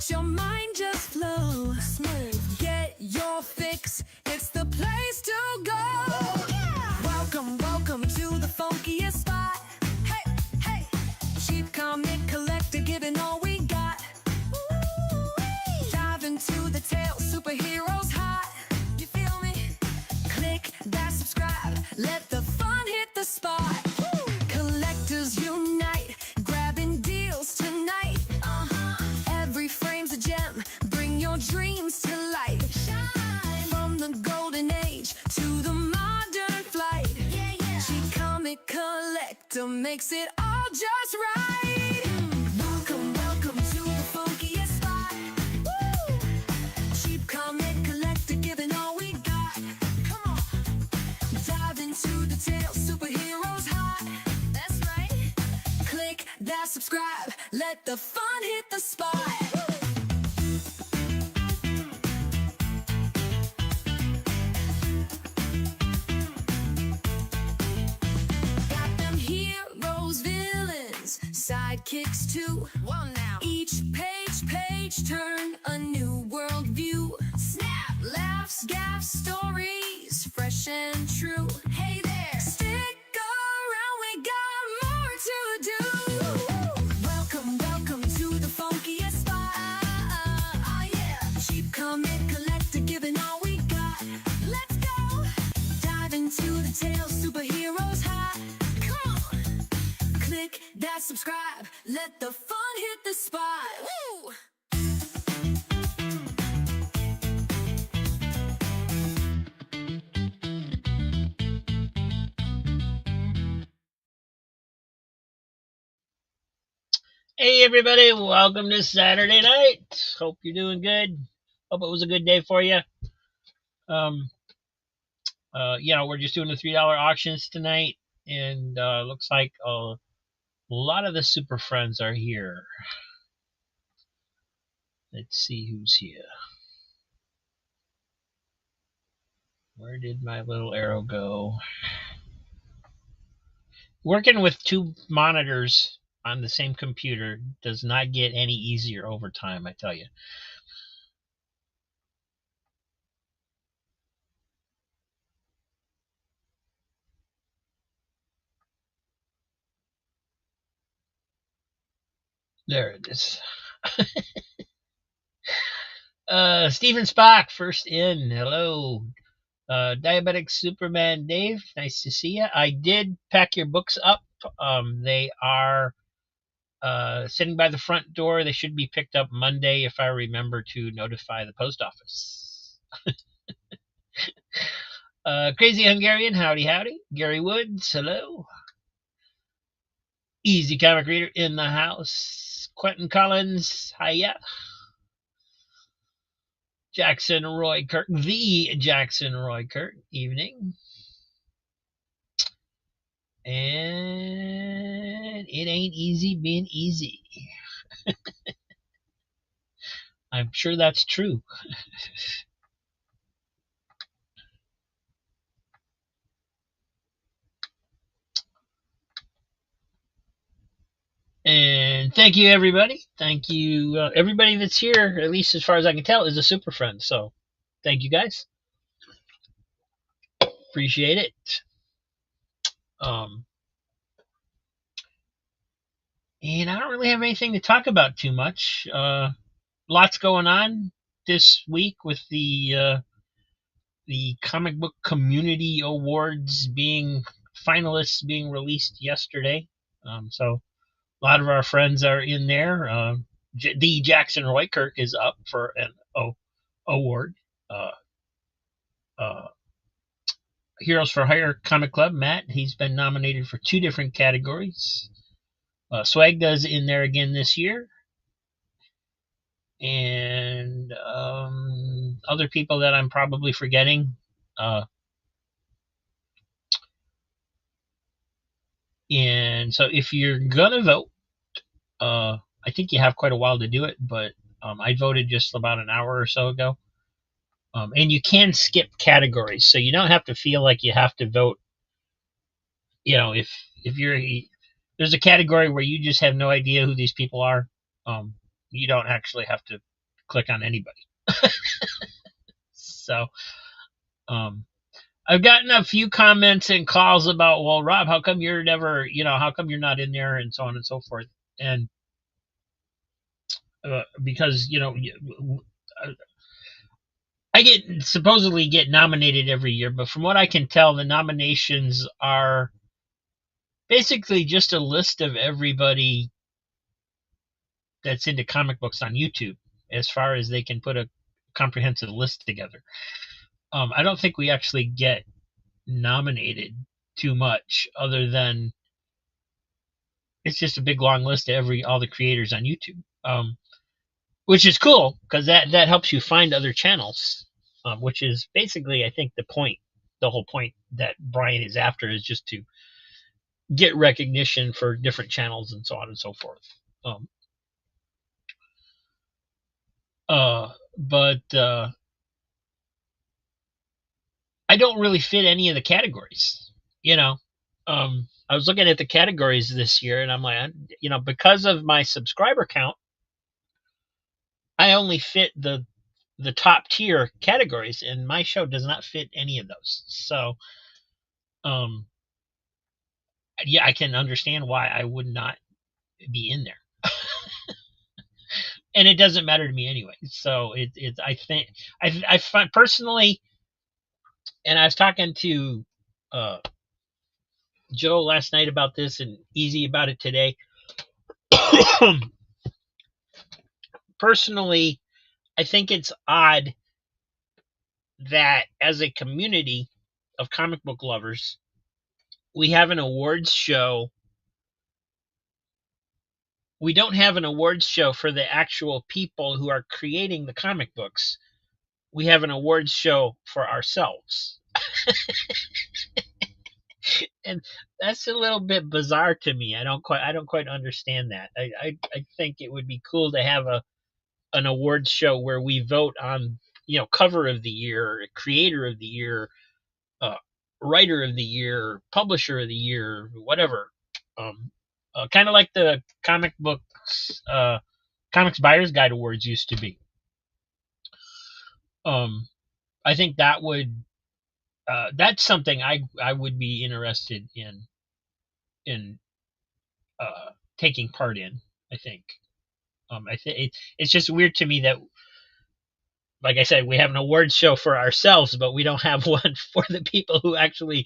let your mind just flow. Smooth. Get your fix. It's the place to go. Yeah. Welcome to the funkiest spot. Hey, hey. Cheap comic collector, giving all we got. Ooh-wee. Dive into the tale, superheroes hot. You feel me? Click that subscribe. Let the fun hit the spot. Woo. Collectors unite, grabbing deals tonight. Every frame's a gem. Bring your dreams to life. Shine. From the golden age to the modern flight. Yeah, yeah. Cheap comic collector makes it all just right. Welcome to the funkiest spot. Woo! Cheap comic collector, giving all we got. Come on. Dive into the tale, superheroes hot. That's right. Click that subscribe. Let the fun hit the spot. Got them heroes, villains, sidekicks too. One now. Each page turn a new world view. Snap, laughs, gaffs, stories, fresh and true. Hey there, stick around, we got more to do. Welcome to the funkiest spot. Yeah. Cheap comic collector, giving all we got. Let's go. Dive into the tale, superheroes hot. Come on. Click that subscribe. Let the fun hit the spot. Woo! Hey everybody, welcome to Saturday night. Hope you're doing good. Hope it was a good day for you. We're just doing the $3 auctions tonight, and looks like a lot of the Super Friends are here. Let's see who's here. Where did my little arrow go? Working with two monitors on the same computer does not get any easier over time, I tell you. There it is. Steven Spock, first in. Hello. Diabetic Superman Dave, nice to see you. I did pack your books up. They are sitting by the front door. They should be picked up Monday if I remember to notify the post office. Crazy Hungarian, howdy. Gary Woods, hello. Easy Comic Reader in the house. Quentin Collins, hiya. Jackson Roy Kirk, the Jackson Roy Kirk, evening. And it ain't easy being easy. I'm sure that's true. And thank you, everybody. Thank you, everybody that's here, at least as far as I can tell, is a super friend. So thank you, guys. Appreciate it. And I don't really have anything to talk about too much. Lots going on this week with the Comic Book Community Awards finalists being released yesterday. So a lot of our friends are in there. The Jackson Roy Kirk is up for an award. Heroes for Hire Comic Club, Matt, he's been nominated for 2 different categories. Swag does in there again this year. And other people that I'm probably forgetting. And so if you're going to vote, I think you have quite a while to do it, but I voted just about an hour or so ago. And you can skip categories, so you don't have to feel like you have to vote. You know, if there's a category where you just have no idea who these people are, you don't actually have to click on anybody. So, I've gotten a few comments and calls about, well, Rob, how come you're never, how come you're not in there, and so on and so forth. And because, I supposedly get nominated every year, but from what I can tell, the nominations are basically just a list of everybody that's into comic books on YouTube, as far as they can put a comprehensive list together. I don't think we actually get nominated too much, other than it's just a big long list of all the creators on YouTube, which is cool because that helps you find other channels, which is basically, I think, the whole point that Brian is after, is just to get recognition for different channels and so on and so forth. But I don't really fit any of the categories. I was looking at the categories this year, and I'm like, because of my subscriber count, I only fit the top tier categories, and my show does not fit any of those. So, yeah, I can understand why I would not be in there. And it doesn't matter to me anyway. So I think I find personally, and I was talking to Joe last night about this, and Easy about it today. Personally, I think it's odd that as a community of comic book lovers, we have an awards show. We don't have an awards show for the actual people who are creating the comic books. We have an awards show for ourselves. And that's a little bit bizarre to me. I don't quite understand that. I think it would be cool to have an awards show where we vote on, cover of the year, creator of the year, writer of the year, publisher of the year, whatever. Kind of like the comics Buyer's Guide Awards used to be. I think that would that's something I would be interested in taking part in. I think. I think it's just weird to me that, like I said, we have an awards show for ourselves, but we don't have one for the people who actually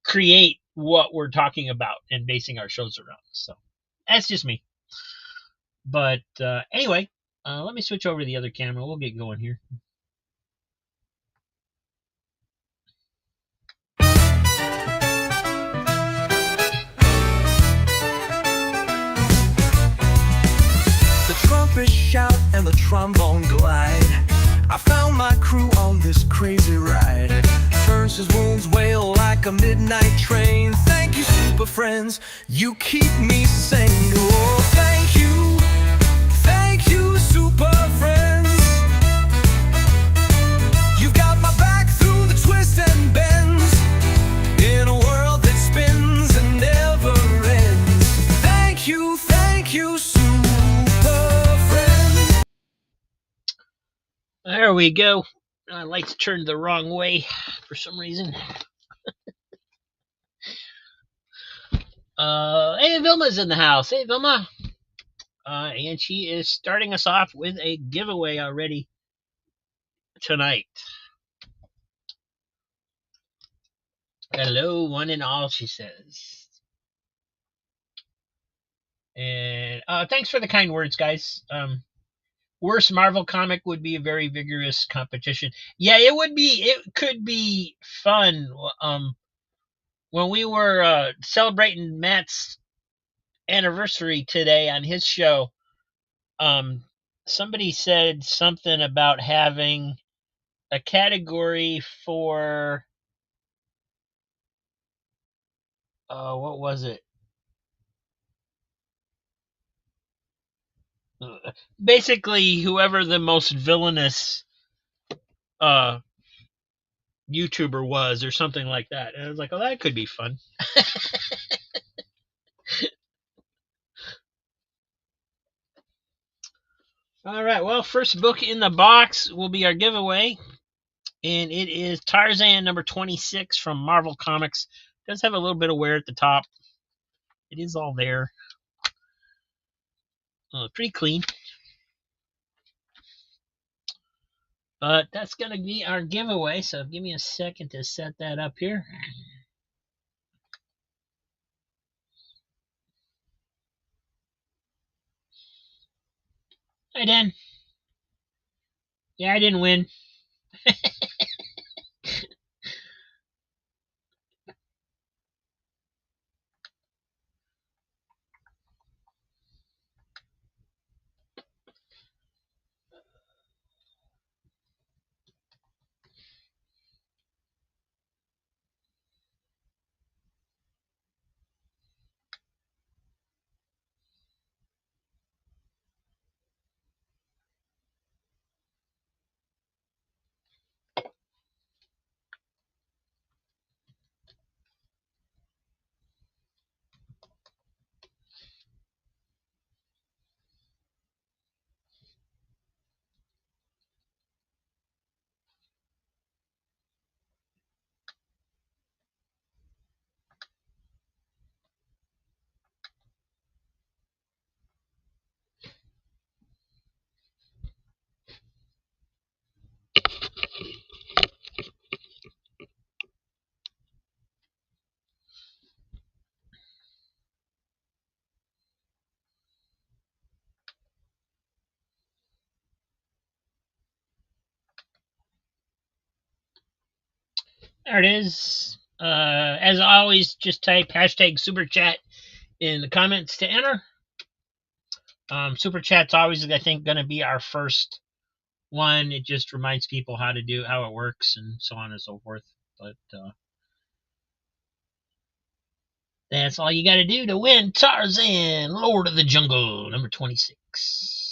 create what we're talking about and basing our shows around. So that's just me. But anyway, let me switch over to the other camera. We'll get going here. The trumpets shout and the trombone glide. I found my crew on this crazy ride. Turns his wounds wail like a midnight train. Thank you, super friends, you keep me sane. Oh, thank you, super friends. You've got my back through the twists and bends, in a world that spins and never ends. Thank you, super friends. There we go. Lights turned the wrong way for some reason. Hey, Vilma's in the house. Hey, Vilma. And she is starting us off with a giveaway already tonight. Hello, one and all, she says. And thanks for the kind words, guys. Worst Marvel comic would be a very vigorous competition. Yeah, it would be. It could be fun. When we were celebrating Matt's anniversary today on his show, somebody said something about having a category for what was it? Basically, whoever the most villainous YouTuber was, or something like that. And I was like, oh, that could be fun. All right. Well, first book in the box will be our giveaway, and it is Tarzan number 26 from Marvel Comics. It does have a little bit of wear at the top. It is all there. Pretty clean. But that's going to be our giveaway, so give me a second to set that up here. Hi, Dan. Yeah, I didn't win. There it is. As always, just type hashtag super chat in the comments to enter. Super chat's always, I think, going to be our first one. It just reminds people how it works, and so on and so forth. But that's all you got to do to win Tarzan, Lord of the Jungle, number 26.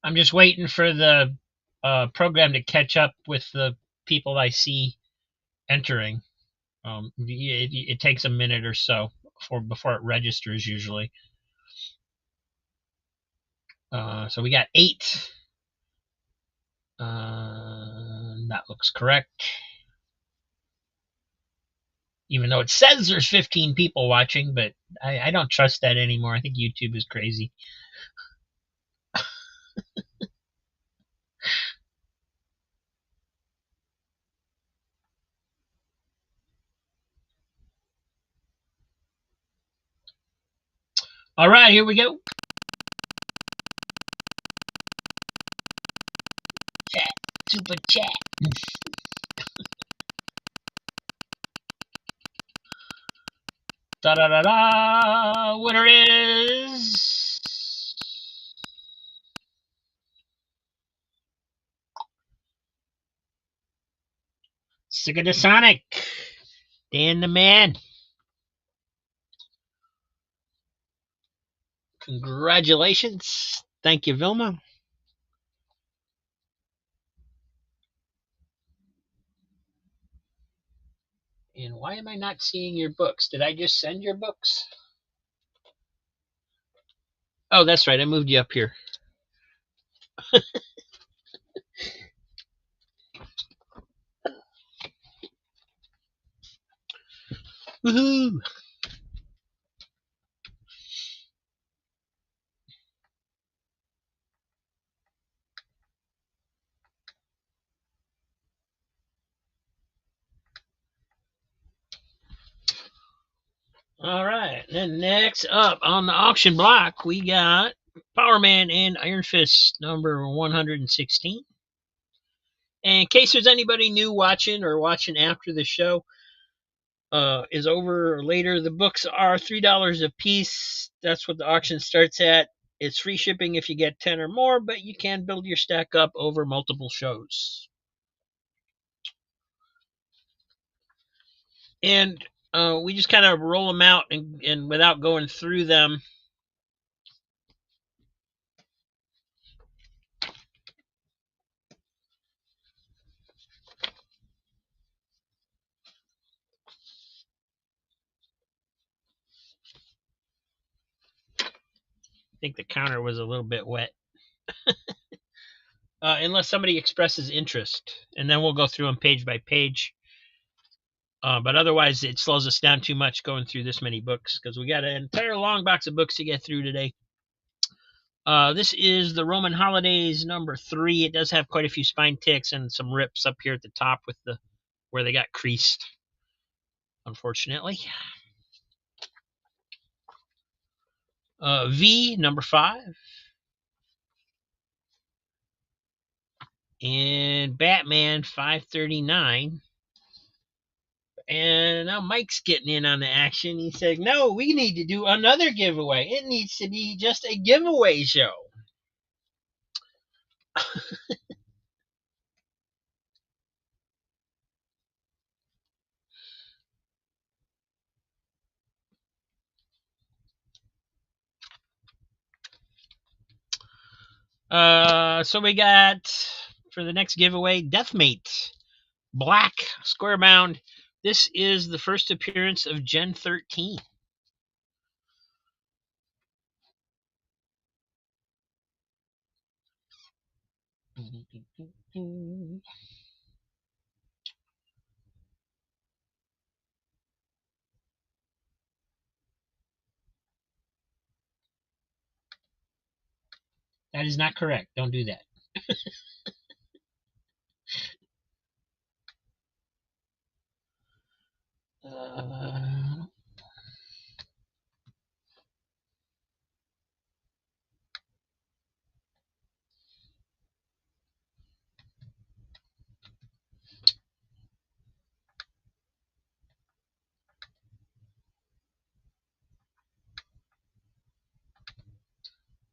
I'm just waiting for the program to catch up with the people I see entering. It takes a minute or so before it registers usually. So we got 8. That looks correct. Even though it says there's 15 people watching, but I don't trust that anymore. I think YouTube is crazy. All right, here we go. Chat, super chat. Da da da da. Winner is Sega the Sonic. Dan the Man. Congratulations. Thank you, Vilma. And why am I not seeing your books? Did I just send your books? Oh, that's right. I moved you up here. Woohoo! All right. Then next up on the auction block, we got Power Man and Iron Fist number 116. And in case there's anybody new watching or watching after the show is over or later, the books are $3 a piece. That's what the auction starts at. It's free shipping if you get 10 or more, but you can build your stack up over multiple shows. And we just kind of roll them out and without going through them. I think the counter was a little bit wet. Unless somebody expresses interest, and then we'll go through them page by page. But otherwise, it slows us down too much going through this many books because we got an entire long box of books to get through today. This is the Roman Holidays number 3. It does have quite a few spine ticks and some rips up here at the top with the where they got creased, unfortunately. V number 5. And Batman 539. And now Mike's getting in on the action. He said, no, we need to do another giveaway. It needs to be just a giveaway show. So we got, for the next giveaway, Deathmate. Black, square bound. This is the first appearance of Gen 13. That is not correct. Don't do that. Uh,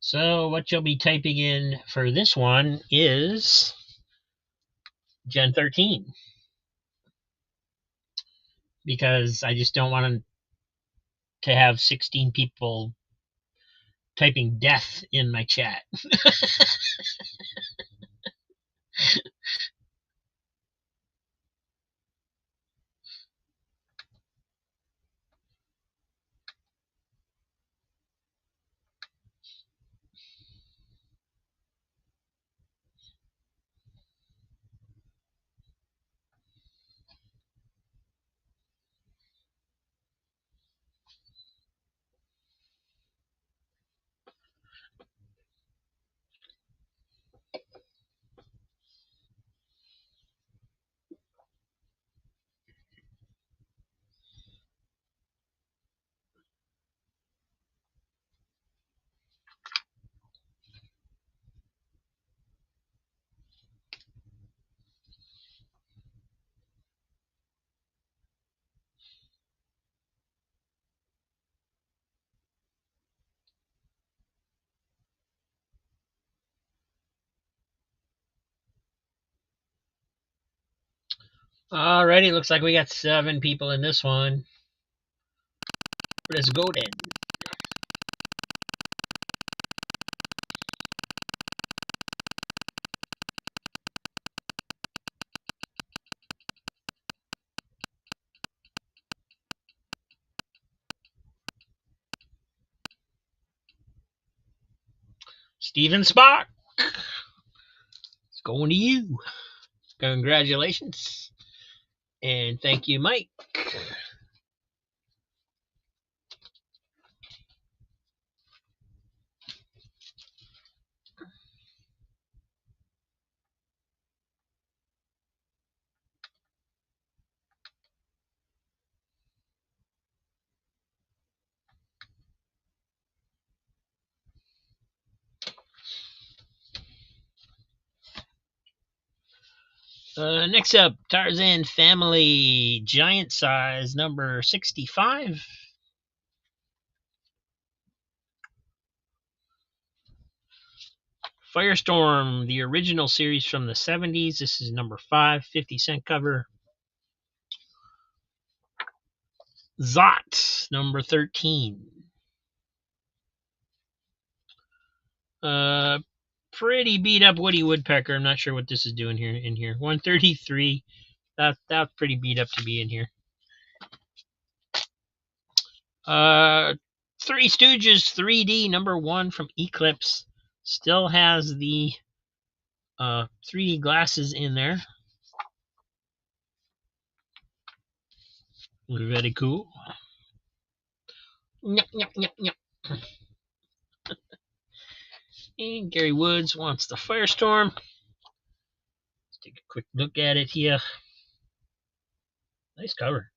so what you'll be typing in for this one is Gen 13. Because I just don't want to have 16 people typing death in my chat. Alrighty, looks like we got 7 people in this one. Let's go then. Steven Spock. It's going to you. Congratulations. And thank you, Mike. Next up, Tarzan Family, giant size, number 65. Firestorm, the original series from the 70s. This is number 5, 50-cent cover. Zot, number 13. Pretty beat up Woody Woodpecker. I'm not sure what this is doing here in here. 133. That's pretty beat up to be in here. Three Stooges 3D number 1 from Eclipse. Still has the 3D glasses in there. Very cool. Nyep, nyep, nyep, nyep. And Gary Woods wants the Firestorm. Let's take a quick look at it here. Nice cover.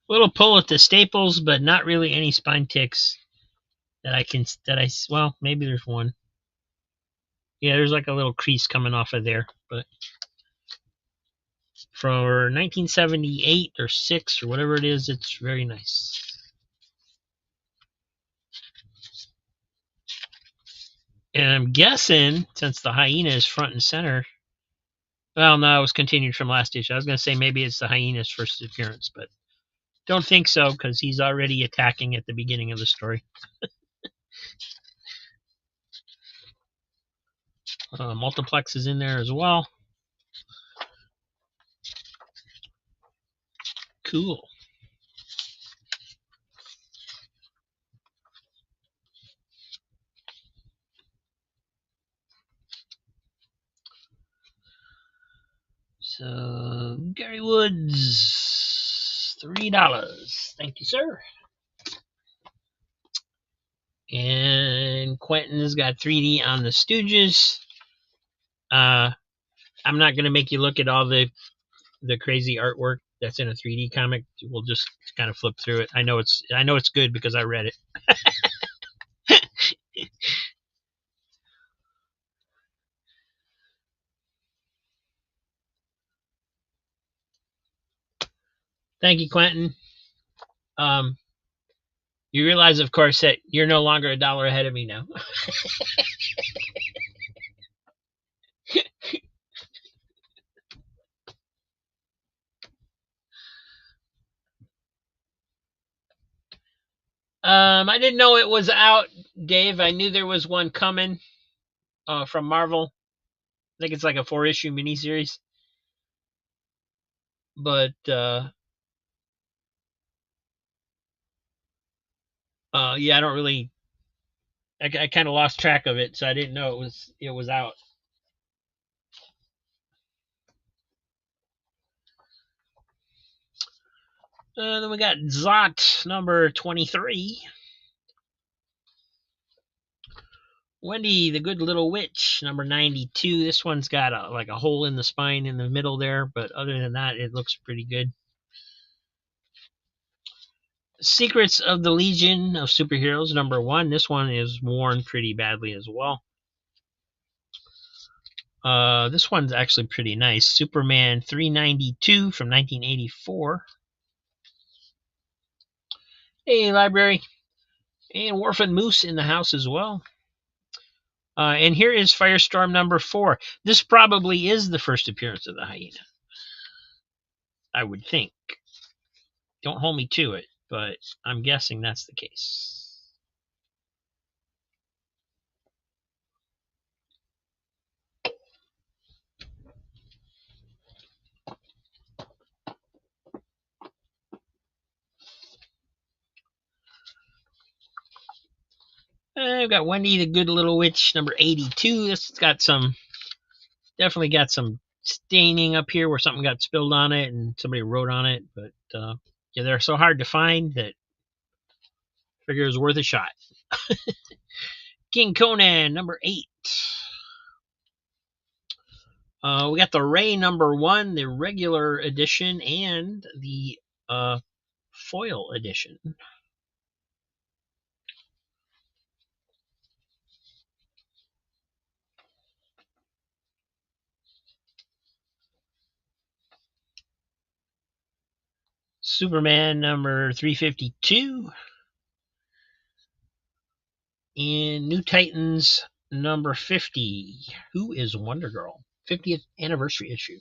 Little pull at the staples, but not really any spine ticks well, maybe there's one. Yeah, there's like a little crease coming off of there, but for 1978 or 6 or whatever it is, it's very nice. And I'm guessing, since the hyena is front and center, well, no, it was continued from last issue. I was going to say maybe it's the hyena's first appearance, but don't think so, because he's already attacking at the beginning of the story. Multiplex is in there as well. Cool. So, Gary Woods, $3. Thank you, sir. And Quentin's got 3D on the Stooges. I'm not going to make you look at all the crazy artwork that's in a 3D comic. We'll just kind of flip through it. I know it's good because I read it. Thank you, Quentin. You realize, of course, that you're no longer a dollar ahead of me now. I didn't know it was out, Dave. I knew there was one coming from Marvel. I think it's like a 4-issue miniseries. But yeah, I don't really. I kind of lost track of it, so I didn't know it was out. Then we got Zot number 23. Wendy, the Good Little Witch, number 92. This one's got like a hole in the spine in the middle there, but other than that, it looks pretty good. Secrets of the Legion of Superheroes, number 1. This one is worn pretty badly as well. This one's actually pretty nice. Superman 392 from 1984. Hey, library. And Wharf and Moose in the house as well. And here is Firestorm number 4. This probably is the first appearance of the hyena, I would think. Don't hold me to it, but I'm guessing that's the case. I've got Wendy the Good Little Witch, number 82. This got definitely got some staining up here where something got spilled on it and somebody wrote on it. But yeah, they're so hard to find that I figure it was worth a shot. King Conan, number 8. We got the Ray number 1, the regular edition, and the foil edition. Superman number 352. And New Titans number 50. Who is Wonder Girl? 50th anniversary issue.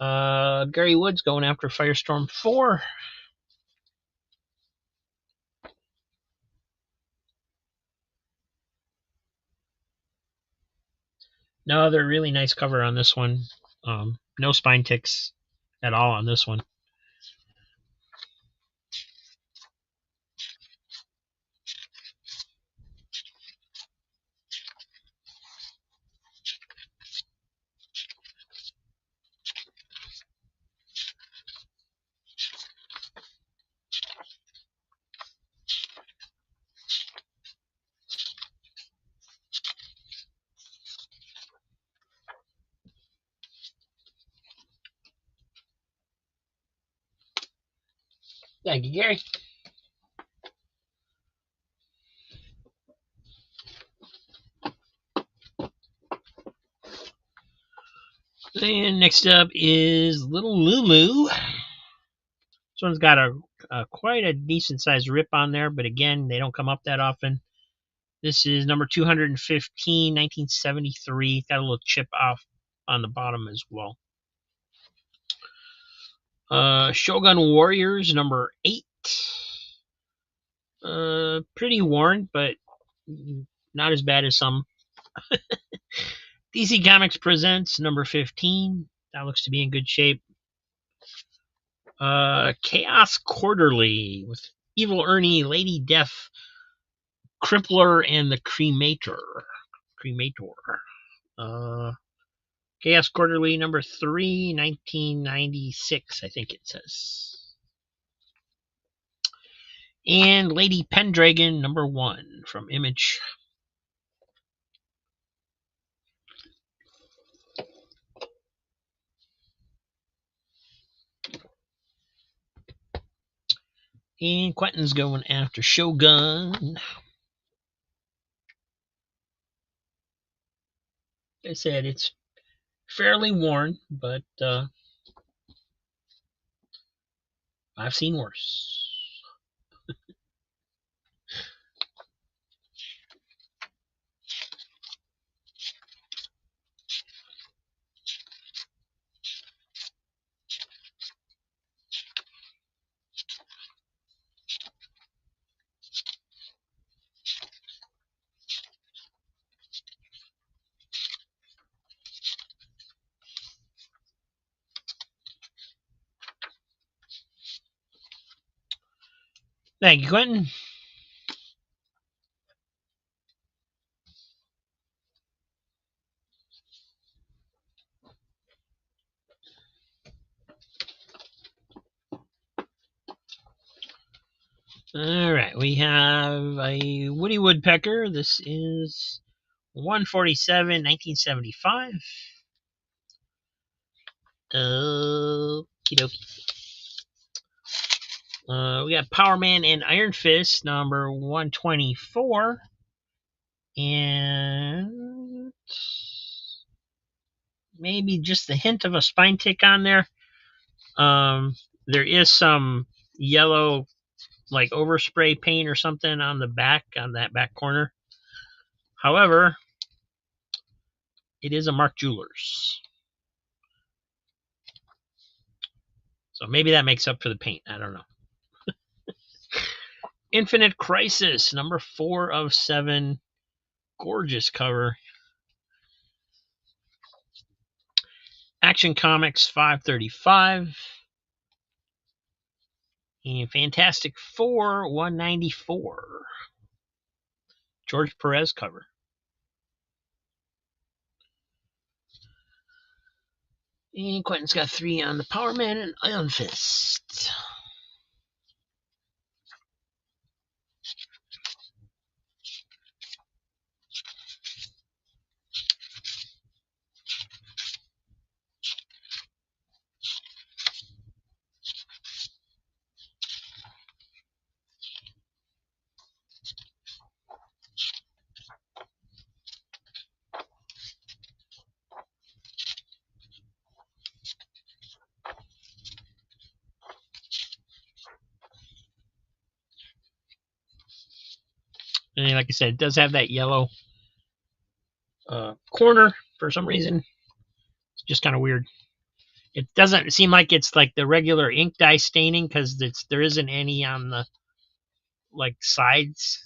Gary Woods going after Firestorm 4. Another really nice cover on this one. No spine ticks at all on this one. Thank you, Gary. And next up is Little Lulu. This one's got quite a decent sized rip on there, but again, they don't come up that often. This is number 215, 1973. Got a little chip off on the bottom as well. Shogun Warriors number 8. Pretty worn, but not as bad as some. DC Comics presents number 15. That looks to be in good shape. Chaos Quarterly with Evil Ernie, Lady Death, Crippler, and the Cremator. Chaos Quarterly number 3, 1996, I think it says. And Lady Pendragon number 1 from Image. And Quentin's going after Shogun. Like I said, it's fairly worn, but I've seen worse. Thank you, Quentin. All right, we have a Woody Woodpecker. This is 147, 1975. Okie dokie. We got Power Man and Iron Fist number 124. And maybe just a hint of a spine tick on there. There is some yellow like overspray paint or something on the back, on that back corner. However, it is a Mark Jewelers. So maybe that makes up for the paint. I don't know. Infinite Crisis, number 4 of 7. Gorgeous cover. Action Comics 535. And Fantastic Four 194. George Perez cover. And Quentin's got 3 on the Power Man and Iron Fist. And like I said, it does have that yellow corner for some reason. It's just kind of weird. It doesn't seem like it's like the regular ink dye staining because there isn't any on the like sides,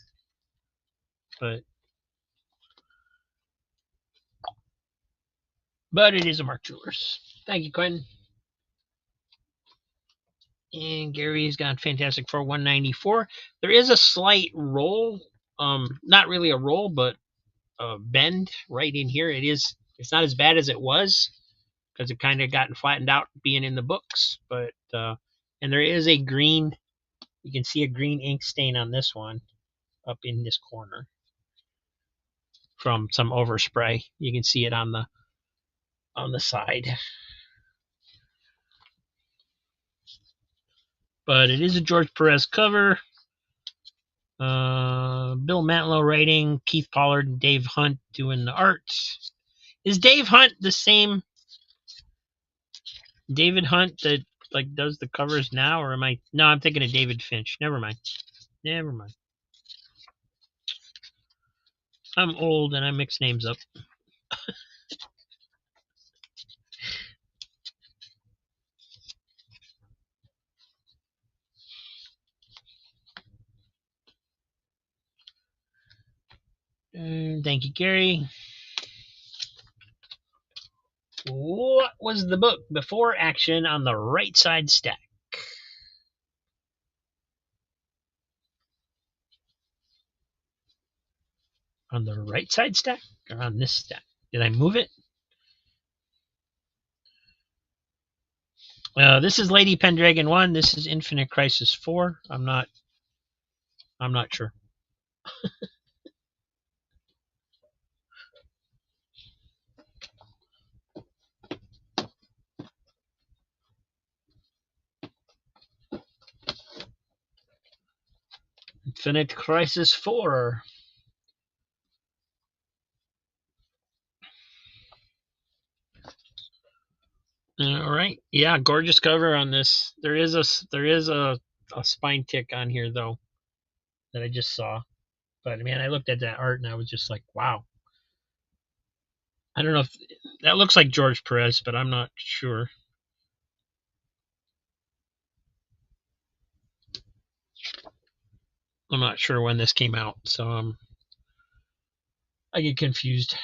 but it is a Mark Jewelers. Thank you, Quentin. And Gary's got Fantastic Four 194. There is a slight roll, not really a roll, but a bend right in here. It's not as bad as it was because it kind of gotten flattened out being in the books, but and there is a green. You can see a green ink stain on this one up in this corner from some overspray. You can see it on the side. But it is a George Perez cover. Bill Mantlo writing, Keith Pollard and Dave Hunt doing the art. Is Dave Hunt the same David Hunt that like does the covers now, or am I? No, I'm thinking of David Finch. Never mind. I'm old and I mix names up. Thank you, Gary. What was the book before action on the right side stack? On the right side stack or on this stack? Did I move it? This is Lady Pendragon 1. This is Infinite Crisis 4. I'm not sure. Infinite Crisis 4. All right. Yeah, gorgeous cover on this. There is a spine tick on here though that I just saw. But man, I looked at that art and I was just like, wow. I don't know if that looks like George Perez, but I'm not sure. I'm not sure when this came out, so I get confused.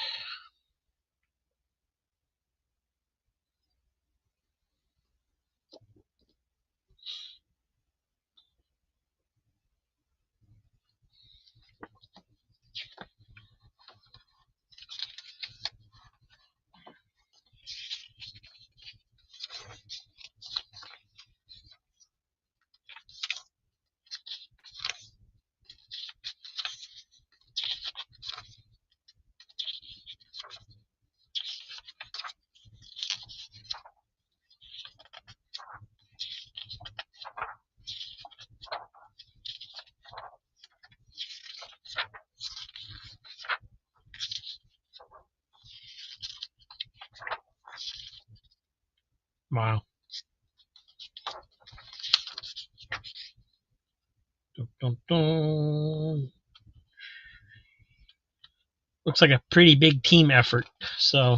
Wow. Dun, dun, dun. Looks like a pretty big team effort, so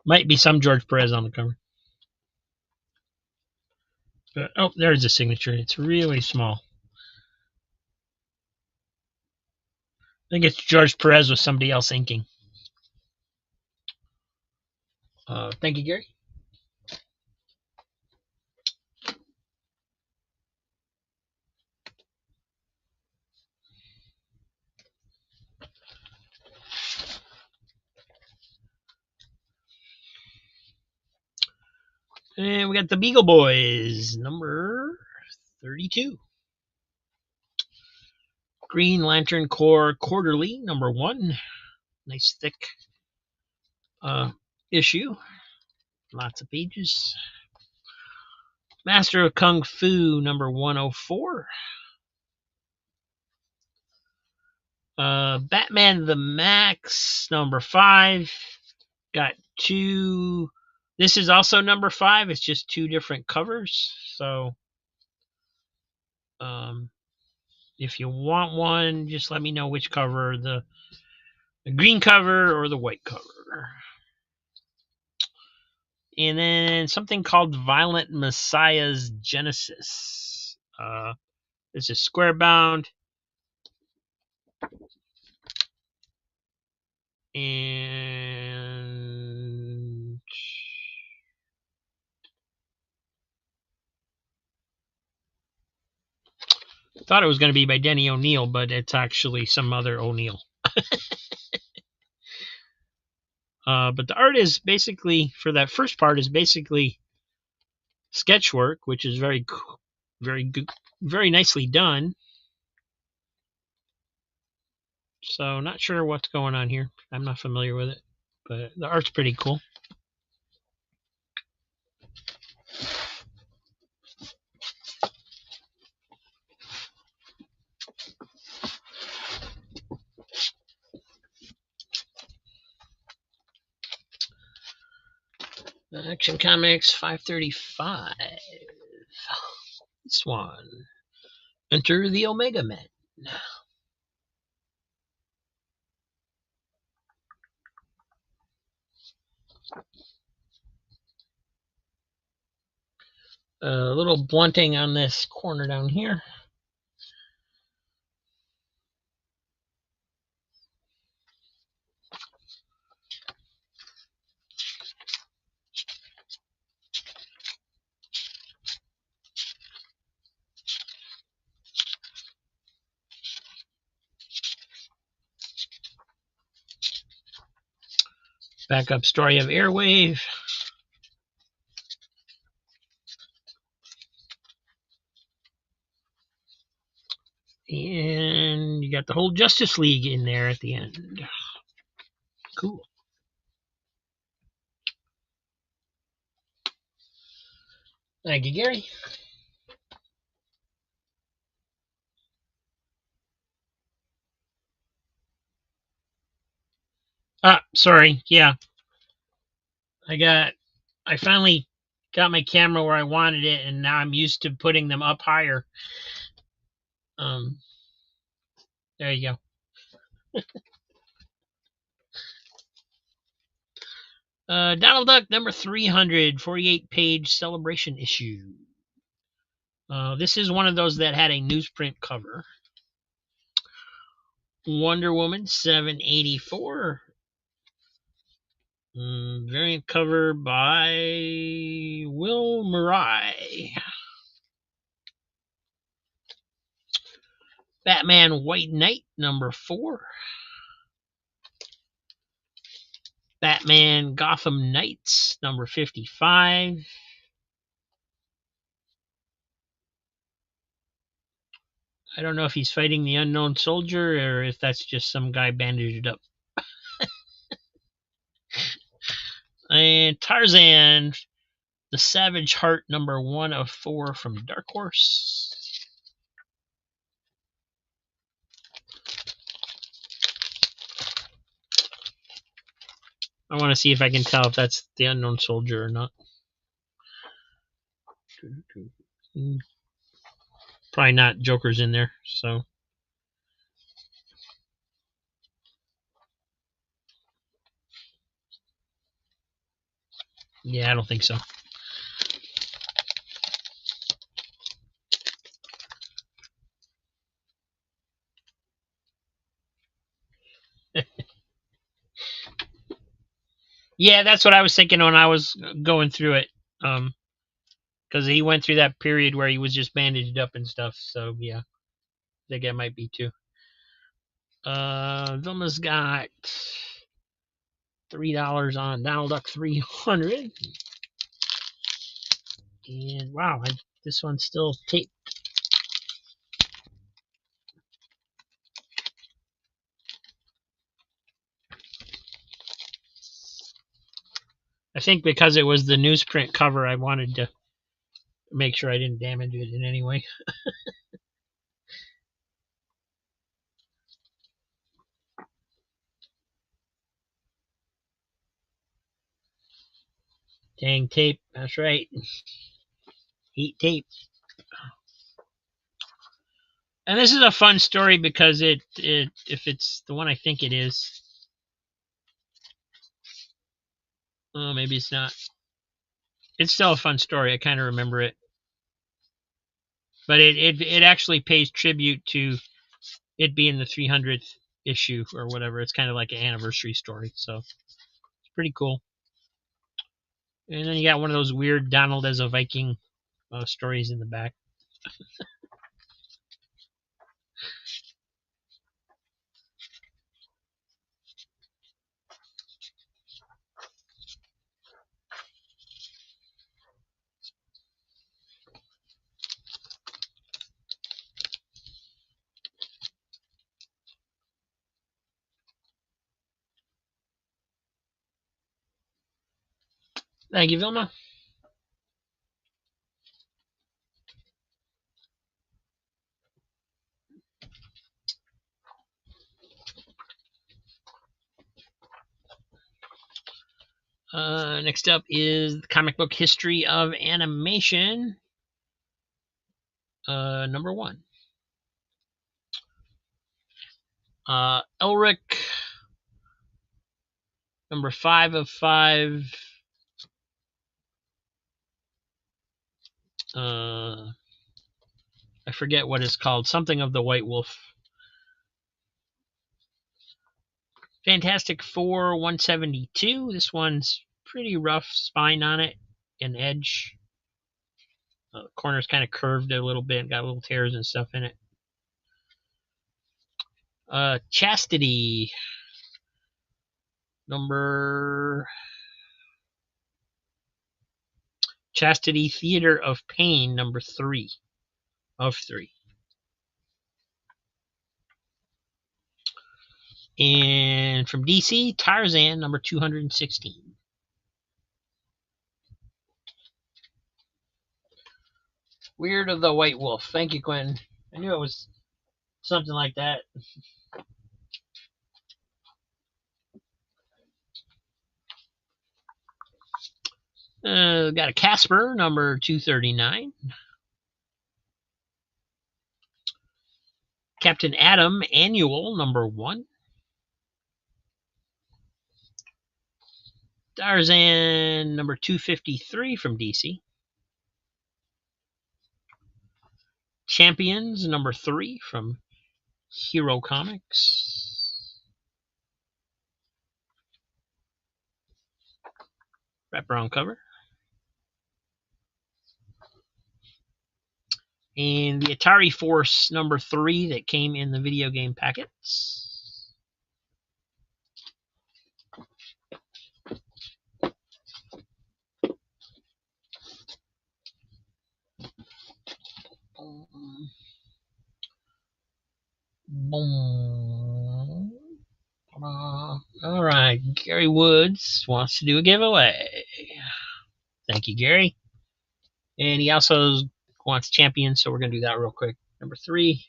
might be some George Perez on the cover. But, oh, there's the signature. It's really small. I think it's George Perez with somebody else inking. Thank you, Gary. And we got the Beagle Boys, number 32. Green Lantern Corps Quarterly, number 1. Nice thick issue. Lots of pages. Master of Kung Fu, number 104. Batman the Max, number 5. Got 2. This is also number 5. It's just 2 different covers. So, If you want one, just let me know which cover, the green cover or the white cover. And then something called Violent Messiah's Genesis. This is square bound. And thought it was going to be by Denny O'Neil, but it's actually some other O'Neil. But the art is basically, for that first part, is basically sketch work, which is very good, very nicely done. So not sure what's going on here. I'm not familiar with it, but the art's pretty cool. Action Comics 535. This one. Enter the Omega Men. A little blunting on this corner down here. Backup story of Airwave. And you got the whole Justice League in there at the end. Cool. Thank you, Gary. Sorry. Yeah. I finally got my camera where I wanted it, and now I'm used to putting them up higher. There you go. Donald Duck number 300, 48-page celebration issue. This is one of those that had a newsprint cover. Wonder Woman 784. Variant cover by Will Murray. Batman White Knight number 4. Batman Gotham Knights number 55. I don't know if he's fighting the Unknown Soldier or if that's just some guy bandaged up. And Tarzan, the Savage Heart number 1 of 4 from Dark Horse. I want to see if I can tell if that's the Unknown Soldier or not. Probably not. Joker's in there, so. Yeah, I don't think so. Yeah, that's what I was thinking when I was going through it. Because he went through that period where he was just bandaged up and stuff. So yeah, I think it might be too. Vilma's got $3 on Donald Duck 300. And wow, this one's still taped. I think because it was the newsprint cover, I wanted to make sure I didn't damage it in any way. Dang tape, that's right. Heat tape. And this is a fun story because if it's the one I think it is, oh, maybe it's not. It's still a fun story. I kind of remember it, but it actually pays tribute to it being the 300th issue or whatever. It's kind of like an anniversary story, so it's pretty cool. And then you got one of those weird Donald as a Viking stories in the back. Thank you, Vilma. Next up is the comic book history of animation, number 1. Elric, number 5 of 5. I forget what it's called. Something of the White Wolf. Fantastic Four 172. This one's pretty rough spine on it, an edge. The corner's kind of curved a little bit, got little tears and stuff in it. Chastity, Chastity Theater of Pain, number 3 of 3. And from DC, Tarzan, number 216. Weird of the White Wolf. Thank you, Quentin. I knew it was something like that. Got a Casper, number 239. Captain Atom Annual, number 1. Tarzan, number 253 from DC. Champions, number 3 from Hero Comics. Wraparound cover. And the Atari Force number 3 that came in the video game packets. Boom. All right, Gary Woods wants to do a giveaway. Thank you, Gary. And he also wants champions, so we're going to do that real quick. Number 3.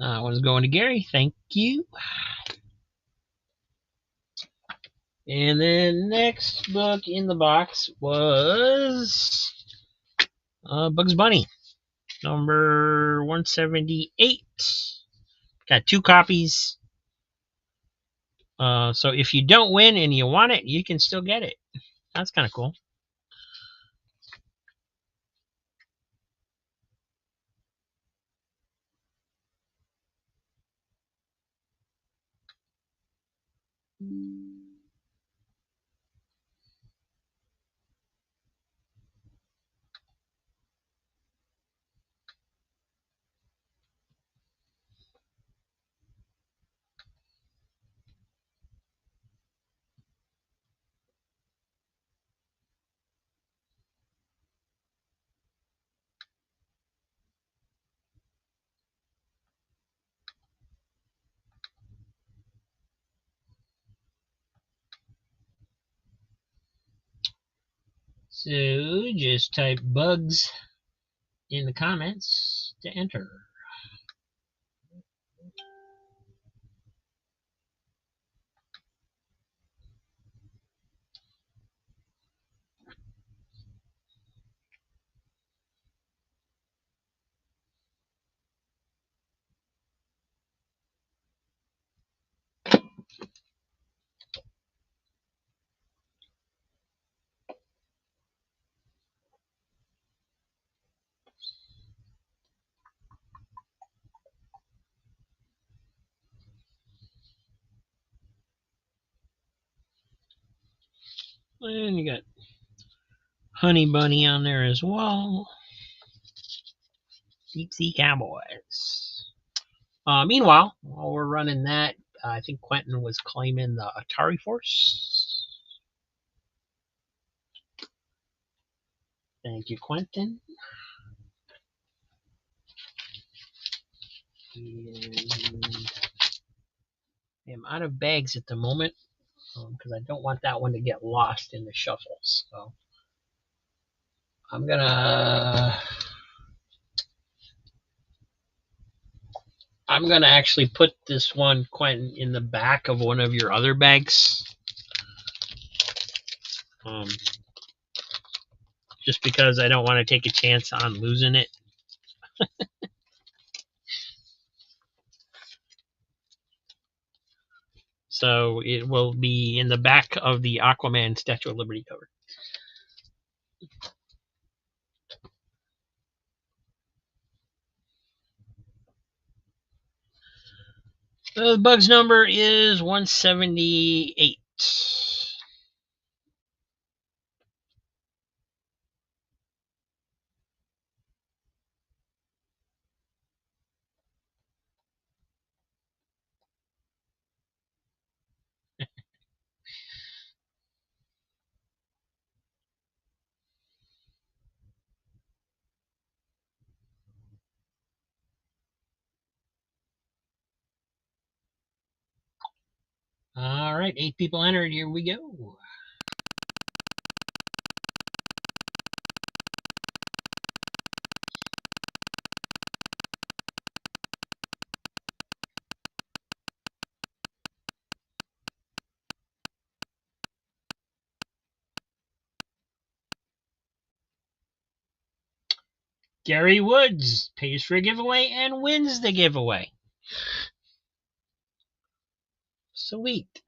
One's going to Gary. Thank you. And then next book in the box was Bugs Bunny, number 178. Got 2 copies. So if you don't win and you want it, you can still get it. That's kind of cool. So just type bugs in the comments to enter. And you got Honey Bunny on there as well. Deep Sea Cowboys. Meanwhile, while we're running that, I think Quentin was claiming the Atari Force. Thank you, Quentin. And I'm out of bags at the moment because I don't want that one to get lost in the shuffle. So I'm gonna actually put this one, Quentin, in the back of one of your other bags. Just because I don't want to take a chance on losing it. So it will be in the back of the Aquaman Statue of Liberty cover. The Bugs number is 178. All right, 8 people entered. Here we go. Gary Woods pays for a giveaway and wins the giveaway. Sweet.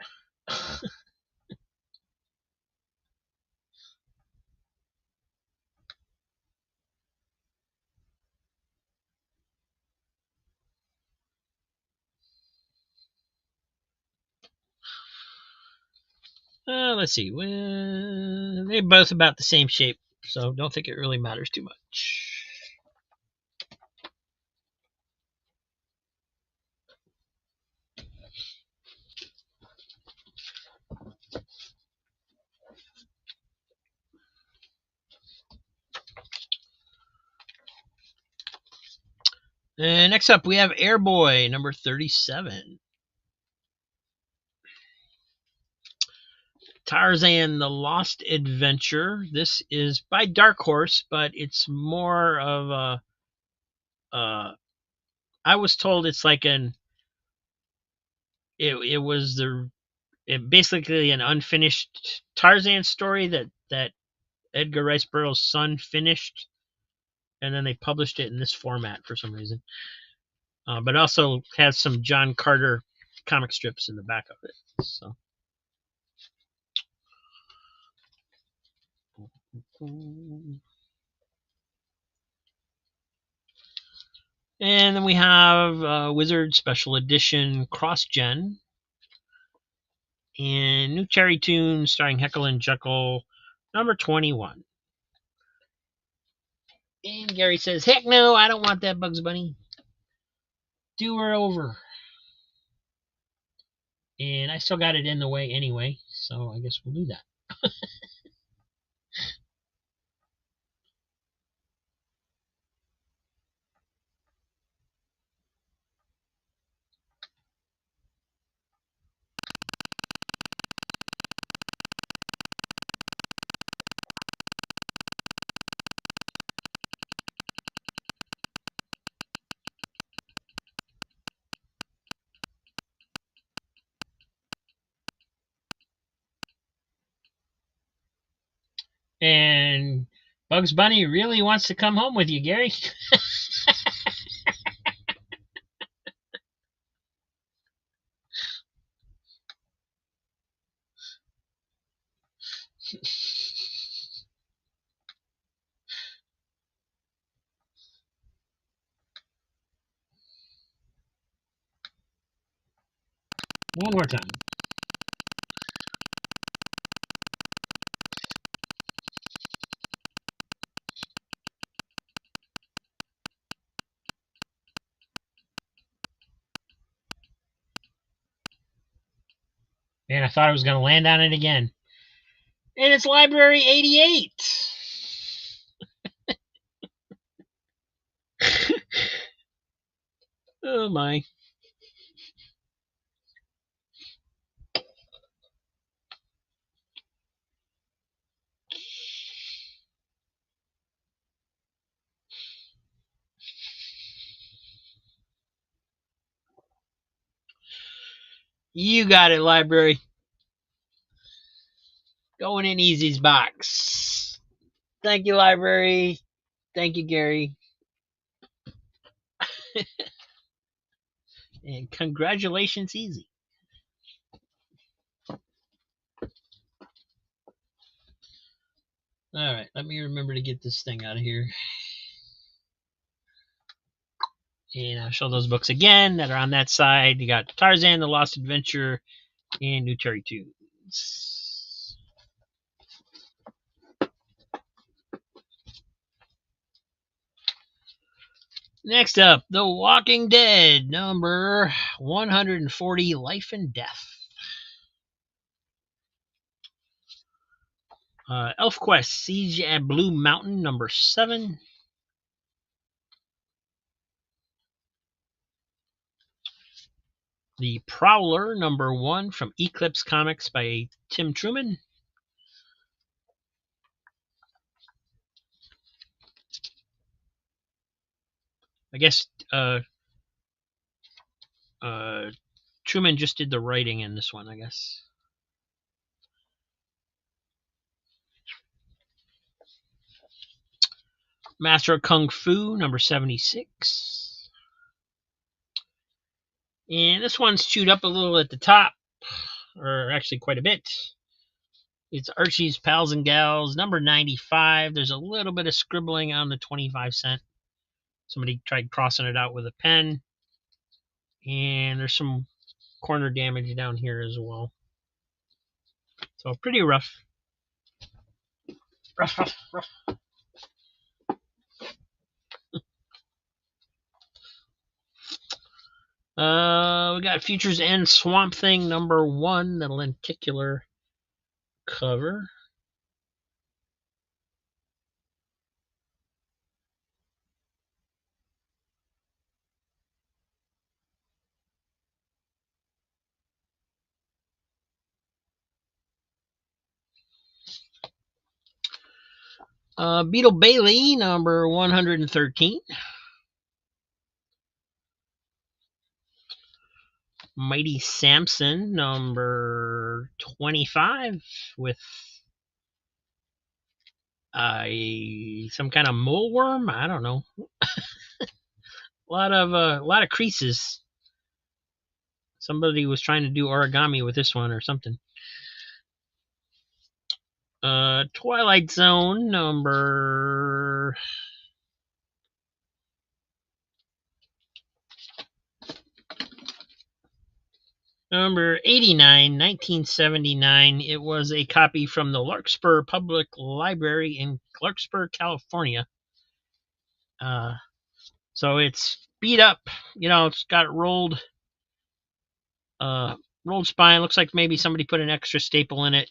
Let's see. Well, they're both about the same shape, so don't think it really matters too much. And next up, we have Airboy, number 37. Tarzan, The Lost Adventure. This is by Dark Horse, but it's more of a... I was told it's like it was basically an unfinished Tarzan story that Edgar Rice Burroughs' son finished, and then they published it in this format for some reason. But also has some John Carter comic strips in the back of it. So. And then we have Wizard Special Edition Cross Gen. And New Cherry Tune starring Heckle and Jekyll, number 21. And Gary says, heck no, I don't want that Bugs Bunny. Do her over. And I still got it in the way anyway, so I guess we'll do that. And Bugs Bunny really wants to come home with you, Gary. One more time. And I thought I was going to land on it again. And it's Library 88. Oh my. You got it, Library. Going in Easy's box. Thank you, Library. Thank you, Gary. And congratulations, Easy. All right, let me remember to get this thing out of here. And I'll show those books again that are on that side. You got Tarzan, The Lost Adventure, and New Terry Tunes. Next up, The Walking Dead, number 140, Life and Death. ElfQuest, Siege at Blue Mountain, number 7. The Prowler, number 1, from Eclipse Comics by Tim Truman. I guess Truman just did the writing in this one, I guess. Master of Kung Fu, number 76. And this one's chewed up a little at the top, or actually quite a bit. It's Archie's Pals and Gals, number 95. There's a little bit of scribbling on the 25 cent. Somebody tried crossing it out with a pen. And there's some corner damage down here as well. So pretty rough. Rough. We got Futures End Swamp Thing number 1, the lenticular cover. Beetle Bailey number 113. Mighty Samson number 25 with some kind of moleworm. I don't know. a lot of creases. Somebody was trying to do origami with this one or something. Twilight Zone number 89, 1979. It was a copy from the Larkspur Public Library in Larkspur, California. So it's beat up. It's got rolled spine. Looks like maybe somebody put an extra staple in it.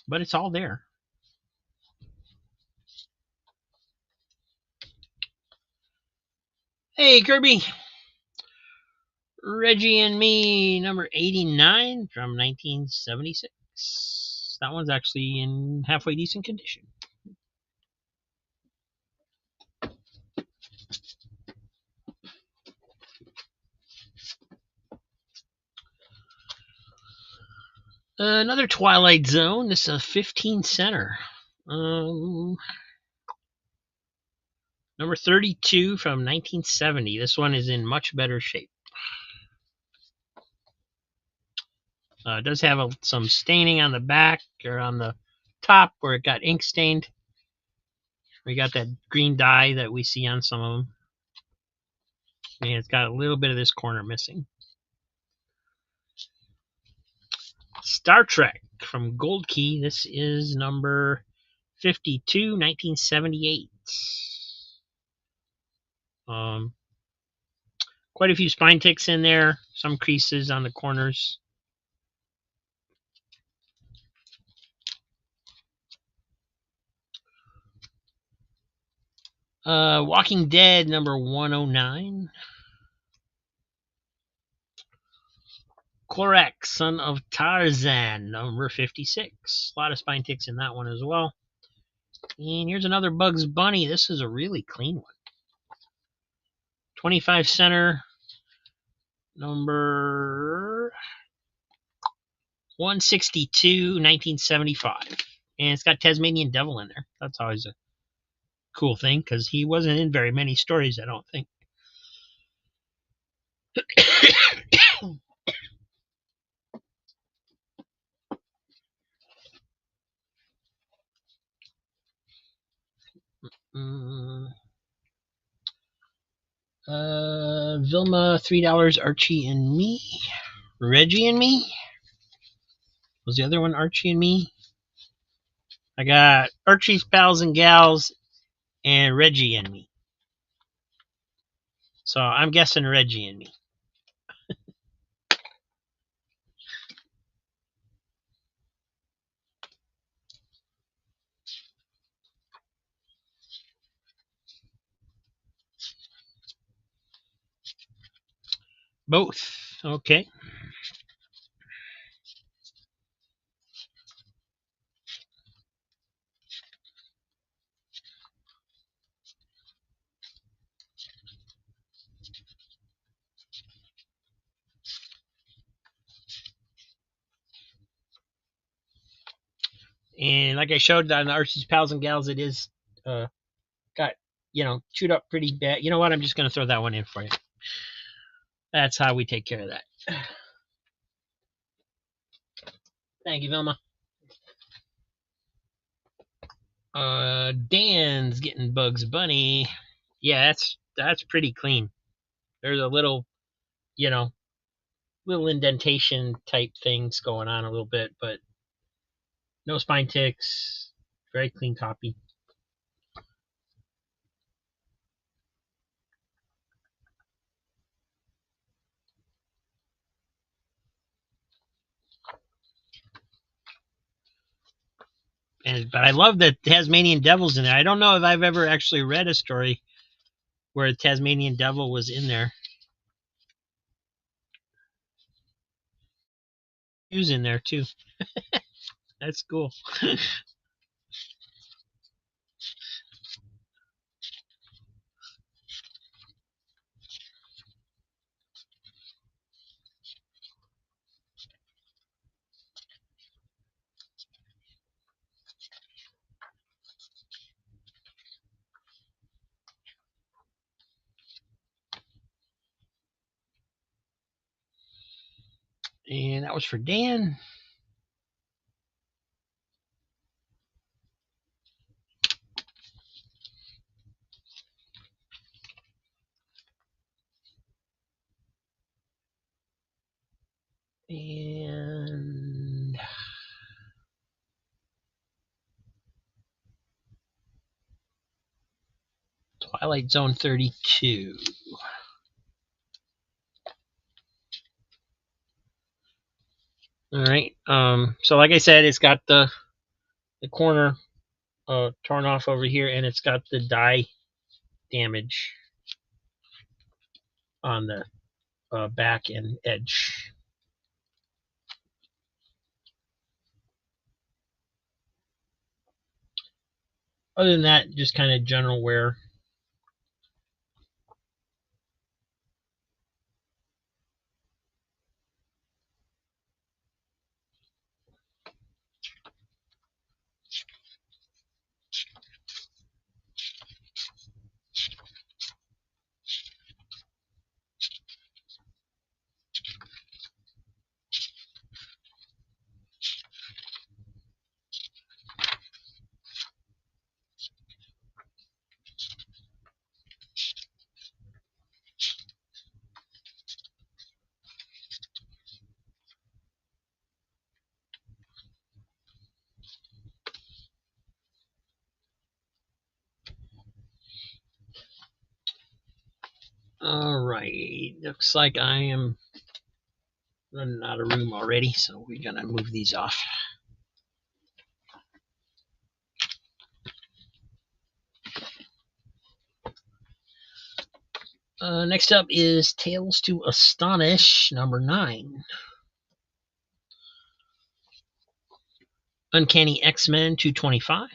But it's all there. Hey, Kirby. Reggie and Me, number 89 from 1976. That one's actually in halfway decent condition. Another Twilight Zone. This is a 15 center. Number 32 from 1970. This one is in much better shape. It does have some staining on the back or on the top where it got ink stained. We got that green dye that we see on some of them. And it's got a little bit of this corner missing. Star Trek from Gold Key. This is number 52, 1978. Quite a few spine ticks in there, some creases on the corners. Walking Dead number 109. Korak, Son of Tarzan, number 56. A lot of spine ticks in that one as well. And here's another Bugs Bunny. This is a really clean one. 25 center, number 162, 1975. And it's got Tasmanian Devil in there. That's always a cool thing because he wasn't in very many stories, I don't think. Vilma, $3, Archie and Me. Reggie and Me. Was the other one Archie and Me? I got Archie's Pals and Gals and Reggie and Me. So I'm guessing Reggie and Me. Both. Okay. And like I showed on Archie's Pals and Gals, it is got, chewed up pretty bad. You know what? I'm just going to throw that one in for you. That's how we take care of that. Thank you, Vilma. Dan's getting Bugs Bunny. Yeah, that's pretty clean. There's a little, little indentation type things going on a little bit, but no spine ticks. Very clean copy. But I love that Tasmanian Devil's in there. I don't know if I've ever actually read a story where the Tasmanian Devil was in there. He was in there too. That's cool. And that was for Dan. And Twilight Zone 32. All right. So like I said, it's got the corner torn off over here, and it's got the dye damage on the back and edge. Other than that, just kind of general wear. Alright, looks like I am running out of room already, so we're gonna move these off. Next up is Tales to Astonish, number 9. Uncanny X-Men 225.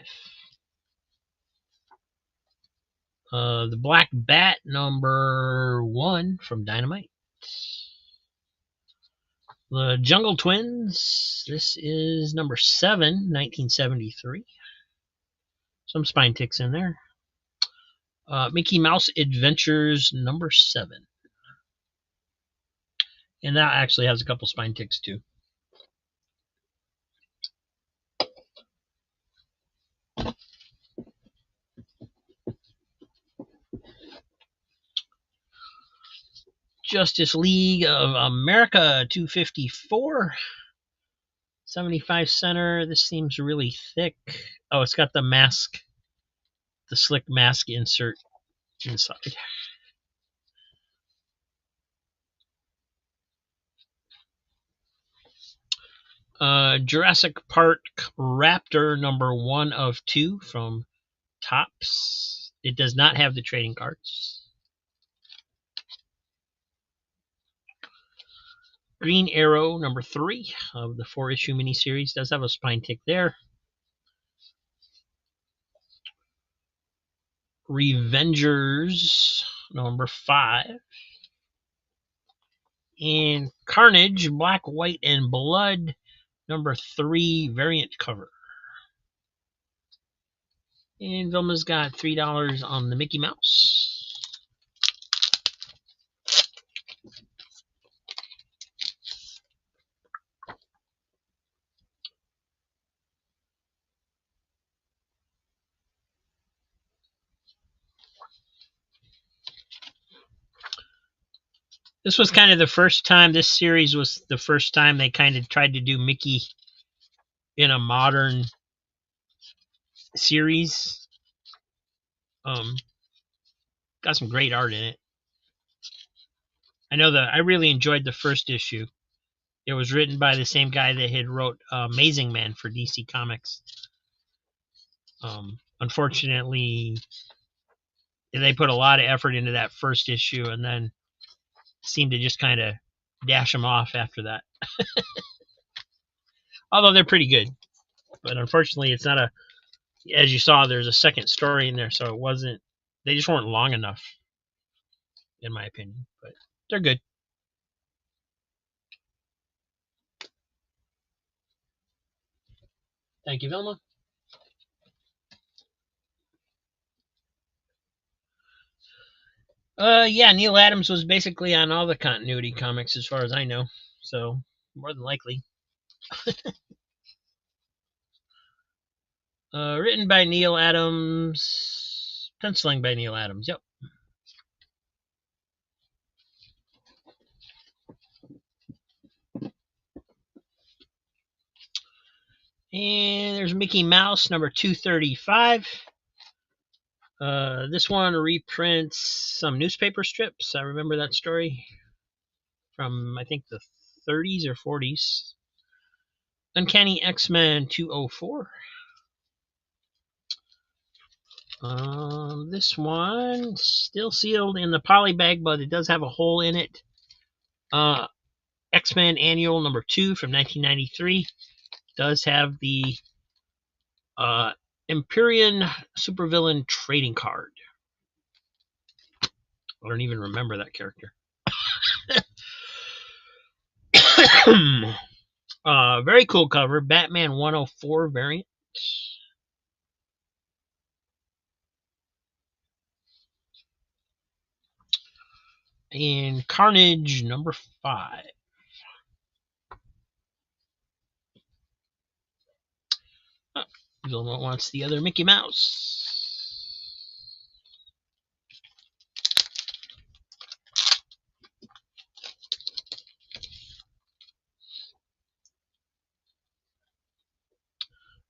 The Black Bat, number 1 from Dynamite. The Jungle Twins, this is number 7, 1973. Some spine ticks in there. Mickey Mouse Adventures, number 7. And that actually has a couple spine ticks too. Justice League of America 254. 75 center. This seems really thick. Oh, it's got the mask, the slick mask insert inside. Jurassic Park Raptor, number 1 of 2 from Topps. It does not have the trading cards. Green Arrow, number 3 of the 4-issue miniseries. Does have a spine tick there. Revengers, number 5. And Carnage, Black, White, and Blood, number 3 variant cover. And Vilma's got $3 on the Mickey Mouse. This was kind of the first time, this series was the first time they kind of tried to do Mickey in a modern series. Got some great art in it. I know that I really enjoyed the first issue. It was written by the same guy that had wrote Amazing Man for DC Comics. Unfortunately, they put a lot of effort into that first issue and then seemed to just kind of dash them off after that. Although they're pretty good. But unfortunately, it's not a... As you saw, there's a second story in there, so it wasn't... They just weren't long enough, in my opinion. But they're good. Thank you, Vilma. Yeah, Neil Adams was basically on all the continuity comics as far as I know. So, more than likely. Written by Neil Adams. Penciling by Neil Adams, yep. And there's Mickey Mouse, number 235. This one reprints some newspaper strips. I remember that story from, I think, the 30s or 40s. Uncanny X-Men 204. This one still sealed in the poly bag, but it does have a hole in it. X-Men Annual number 2 from 1993 does have the Empyrean Supervillain trading card. I don't even remember that character. Very cool cover. Batman 104 variant. And Carnage number 5. Vilma wants the other Mickey Mouse.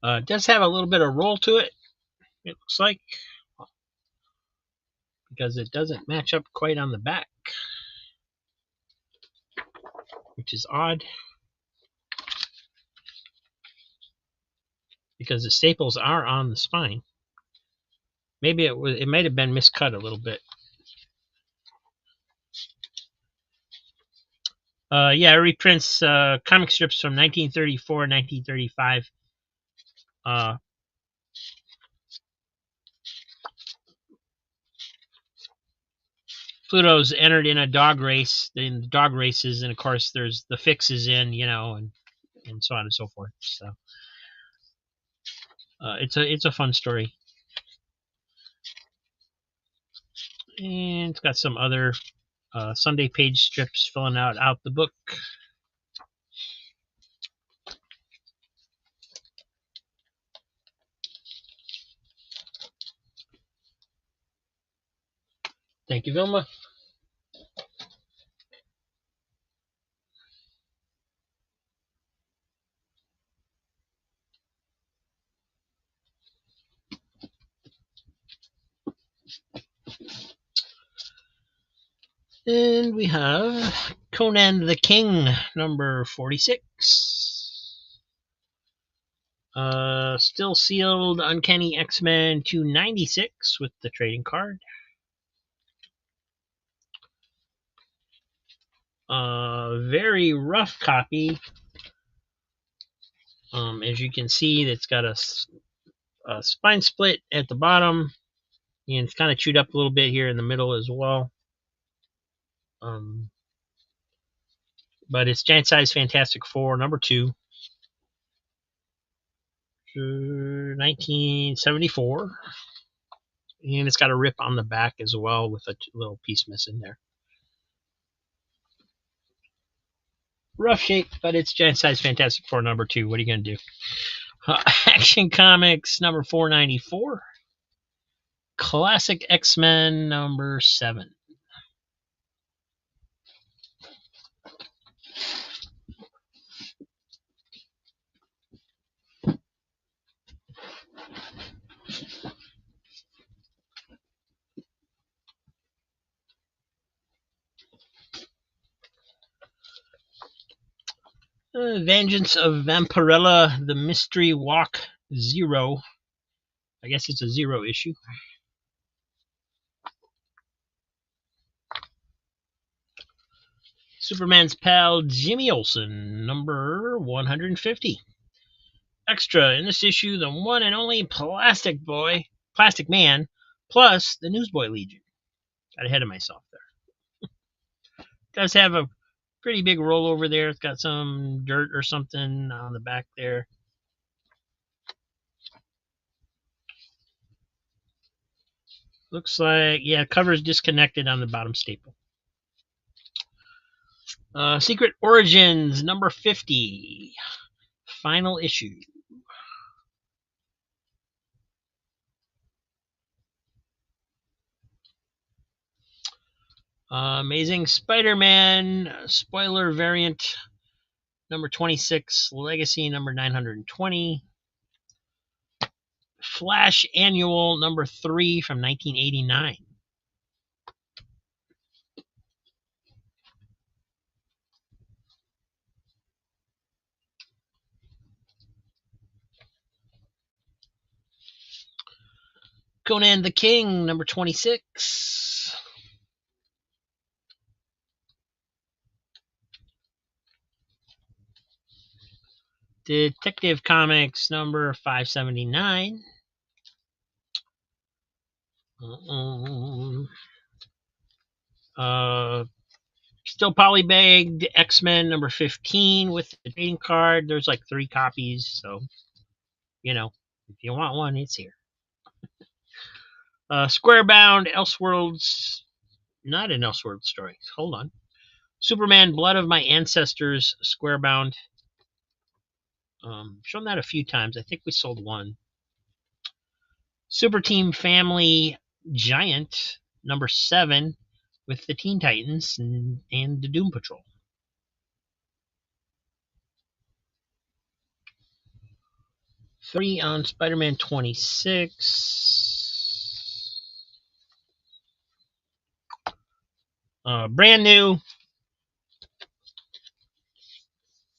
It does have a little bit of roll to it, it looks like, because it doesn't match up quite on the back. which is odd because the staples are on the spine. Maybe it might have been miscut a little bit. Yeah, it reprints comic strips from 1934 and 1935. Pluto's entered in a dog race, in the dog races, and of course there's the fixes in, and so on and so forth. So it's a fun story, and it's got some other Sunday page strips filling out the book. Thank you, Vilma. And we have Conan the King, number 46. Still sealed Uncanny X-Men 296 with the trading card. Very rough copy. As you can see, it's got a spine split at the bottom, and it's kind of chewed up a little bit here in the middle as well. But it's Giant Size Fantastic Four, number 2. 1974. And it's got a rip on the back as well with a little piece missing there. Rough shape, but it's Giant Size Fantastic Four, number 2. What are you going to do? Action Comics, number 494. Classic X-Men, number 7. Vengeance of Vampirella, the Mystery Walk 0. I guess it's a 0 issue. Superman's pal Jimmy Olsen, number 150. Extra in this issue, the one and only Plastic Man, plus the Newsboy Legion. Got ahead of myself there. Does have a pretty big rollover there. It's got some dirt or something on the back there. Looks like, yeah, cover is disconnected on the bottom staple. Secret Origins, number 50. Final issue. Amazing Spider-Man, spoiler variant, number 26. Legacy, number 920. Flash Annual, number 3 from 1989. Conan the King, number 26. Detective Comics, number 579. Still polybagged X-Men number 15 with the trading card. There's like 3 copies, so if you want one, it's here. Squarebound, Elseworlds, not an Elseworlds story. Hold on. Superman, Blood of My Ancestors, Squarebound. Shown that a few times. I think we sold one. Super Team Family Giant, number 7, with the Teen Titans and the Doom Patrol. Three on Spider-Man 26. Brand new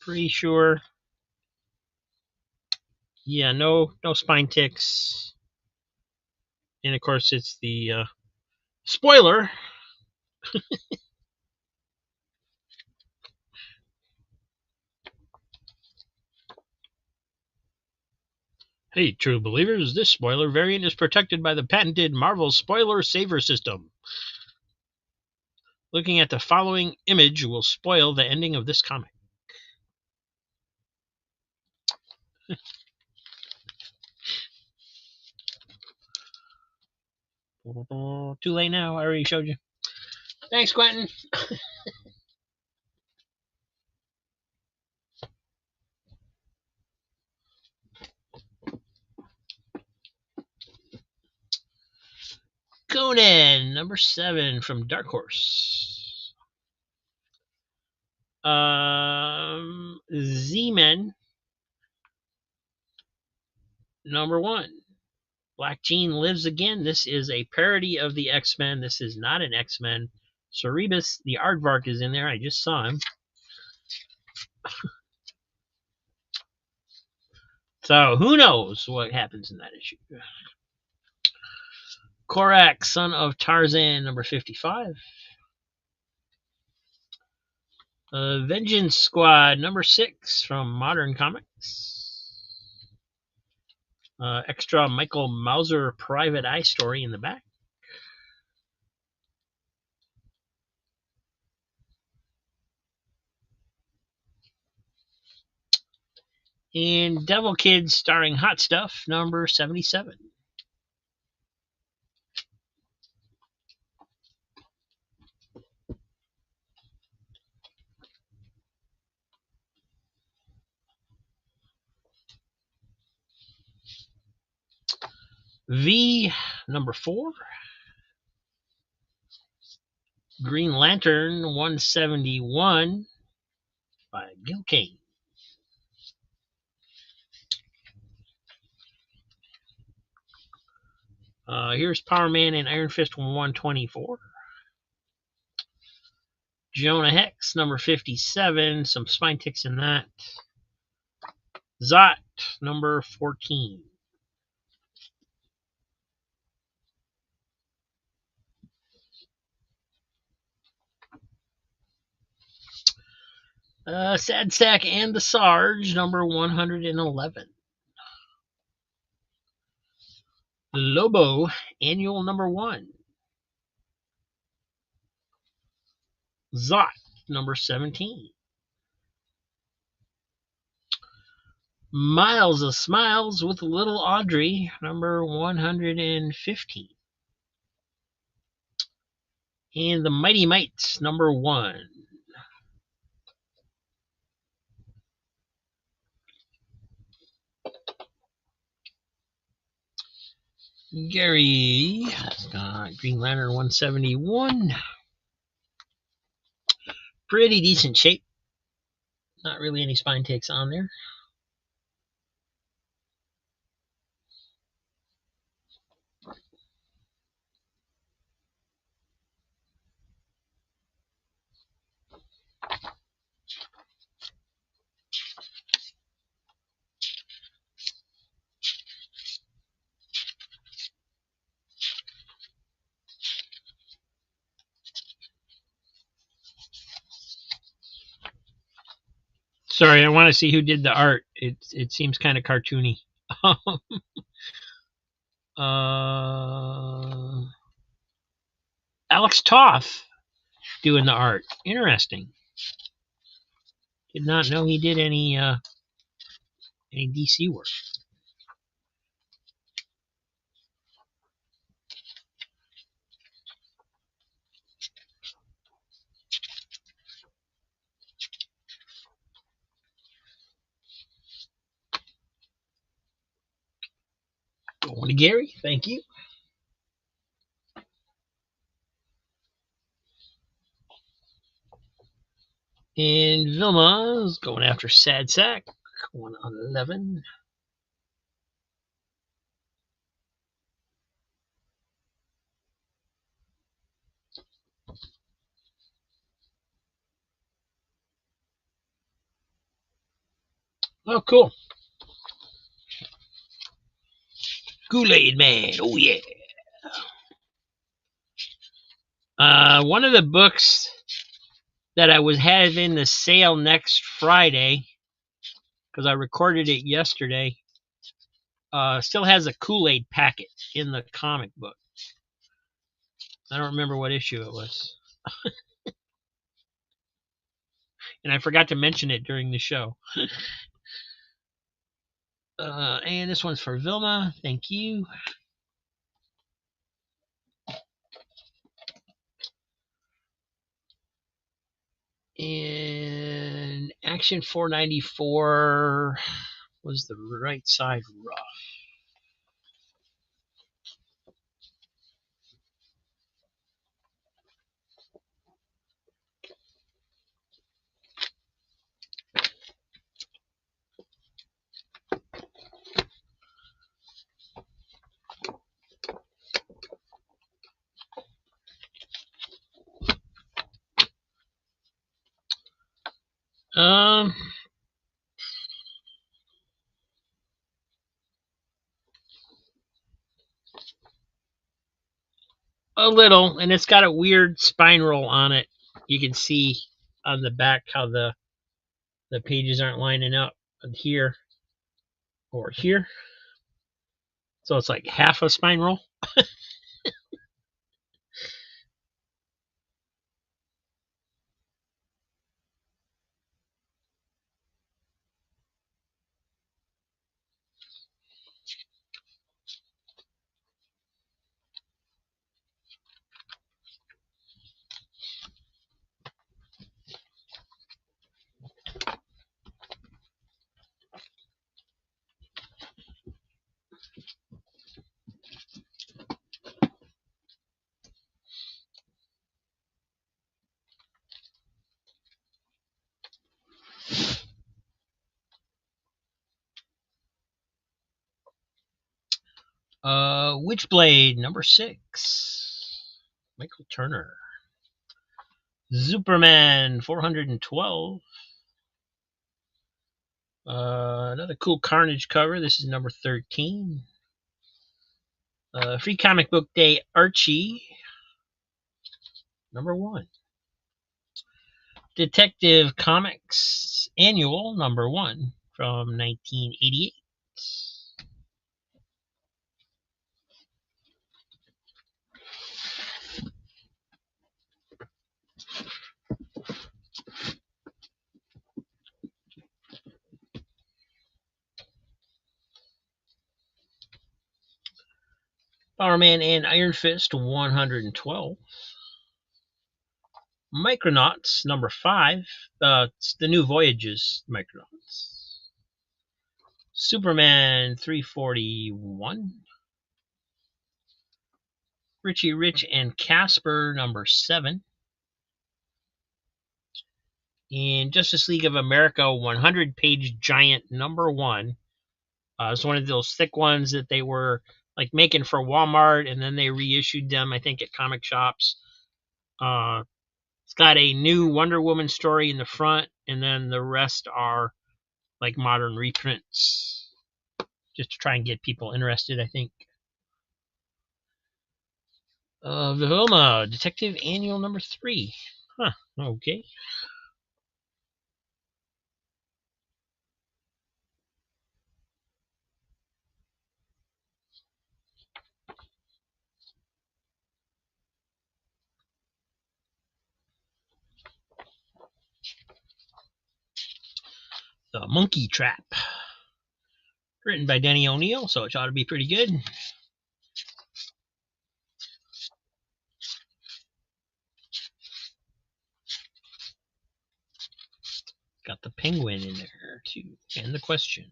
Pretty sure. Yeah, no spine ticks. And of course, it's the spoiler. Hey, true believers, this spoiler variant is protected by the patented Marvel Spoiler Saver system. Looking at the following image will spoil the ending of this comic. Too late now. I already showed you. Thanks, Quentin. Conan, number 7 from Dark Horse. Z-Men, number 1. Black Jean lives again. This is a parody of the X-Men. This is not an X-Men. Cerebus, the Aardvark, is in there. I just saw him. So who knows what happens in that issue. Korak, son of Tarzan, number 55. Vengeance Squad, number 6 from Modern Comics. Extra Michael Mauser private eye story in the back. And Devil Kids starring Hot Stuff, number 77. V, number 4. Green Lantern 171 by Gil Kane. Here's Power Man and Iron Fist 124. Jonah Hex, number 57. Some spine ticks in that. Zot, number 14. Sad Sack and the Sarge, number 111. Lobo, annual number 1. Zot, number 17. Miles of Smiles with Little Audrey, number 115. And the Mighty Mites, number 1. Gary, Green Lantern 171. Pretty decent shape. Not really any spine takes on there. Sorry, I want to see who did the art. It seems kind of cartoony. Alex Toth doing the art. Interesting. Did not know he did any DC work. Going to Gary. Thank you. And Vilma's going after Sad Sack. 111. Oh, cool. Kool-Aid Man. Oh, yeah. One of the books that I was having the sale next Friday, because I recorded it yesterday, still has a Kool-Aid packet in the comic book. I don't remember what issue it was. And I forgot to mention it during the show. And this one's for Vilma. Thank you. And Action 494 was the right side rough. A little, and it's got a weird spine roll on it. You can see on the back how the pages aren't lining up here or here. So it's like half a spine roll. Witchblade number 6. Michael Turner. Superman 412. Another cool Carnage cover. This is number 13. Free Comic Book Day Archie number 1. Detective Comics Annual number 1 from 1988. Powerman and Iron Fist 112. Micronauts number 5. It's the New Voyages Micronauts. Superman 341. Richie Rich and Casper number 7. In Justice League of America 100-page giant number 1. It's one of those thick ones that they were like making for Walmart, and then they reissued them, I think, at comic shops. It's got a new Wonder Woman story in the front, and then the rest are like modern reprints, just to try and get people interested, I think. Vilma, Detective Annual number 3. Huh, okay. The Monkey Trap. Written by Denny O'Neil, so it ought to be pretty good. Got the penguin in there, too, and the question.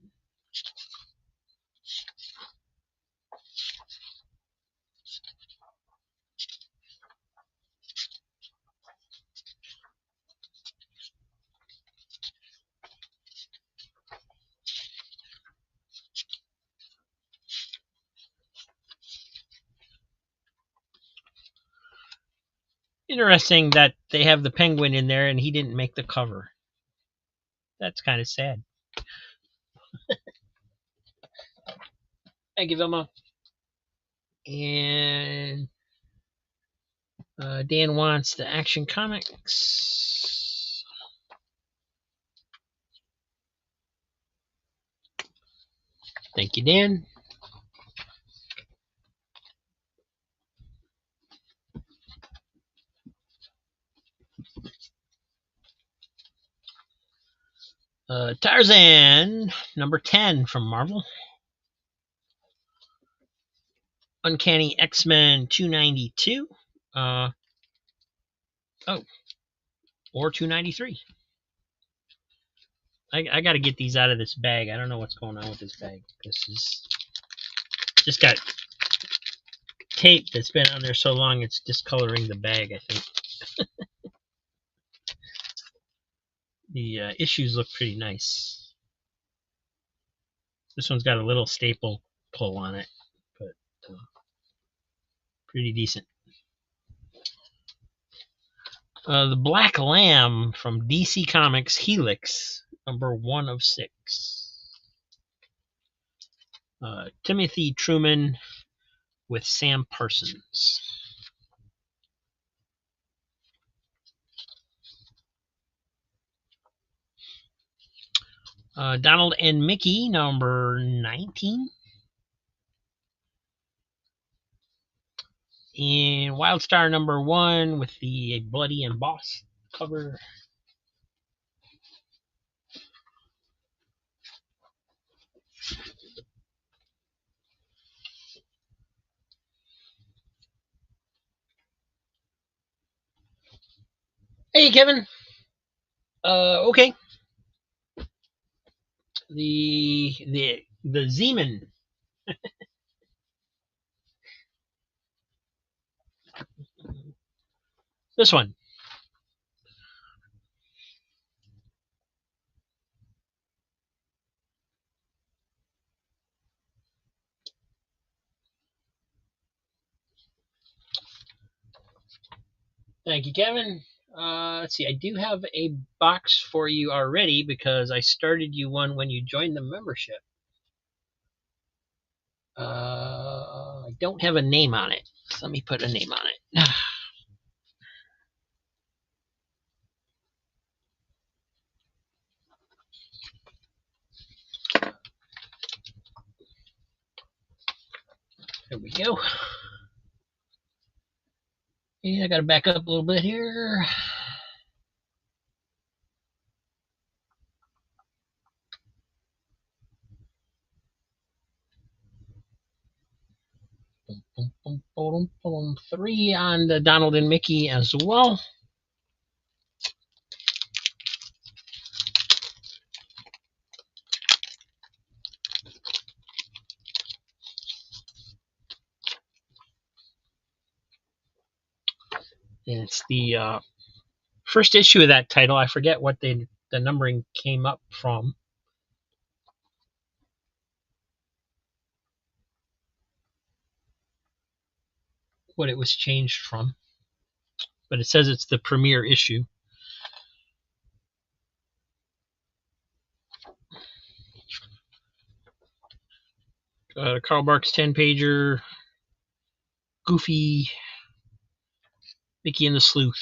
Interesting that they have the penguin in there and he didn't make the cover. That's kind of sad. Thank you, Vilma. And Dan wants the Action Comics. Thank you, Dan. Tarzan, number 10 from Marvel. Uncanny X-Men 292. Or 293. I got to get these out of this bag. I don't know what's going on with this bag. This is just got tape that's been on there so long it's discoloring the bag, I think. The issues look pretty nice. This one's got a little staple pull on it, but pretty decent. The Black Lamb from DC Comics Helix, number 1 of 6. Timothy Truman with Sam Parsons. Donald and Mickey, number 19. And Wildstar number 1 with the bloody embossed cover. Hey, Kevin. Okay. The Zeman. This one. Thank you, Kevin. Let's see. I do have a box for you already because I started you one when you joined the membership. I don't have a name on it. So let me put a name on it. There we go. And I got to back up a little bit here. Three on the Donald and Mickey as well. And it's the first issue of that title. I forget what the numbering came up from. What it was changed from. But it says it's the premiere issue. Karl Barks 10-pager. Goofy. Mickey and the Sleuth.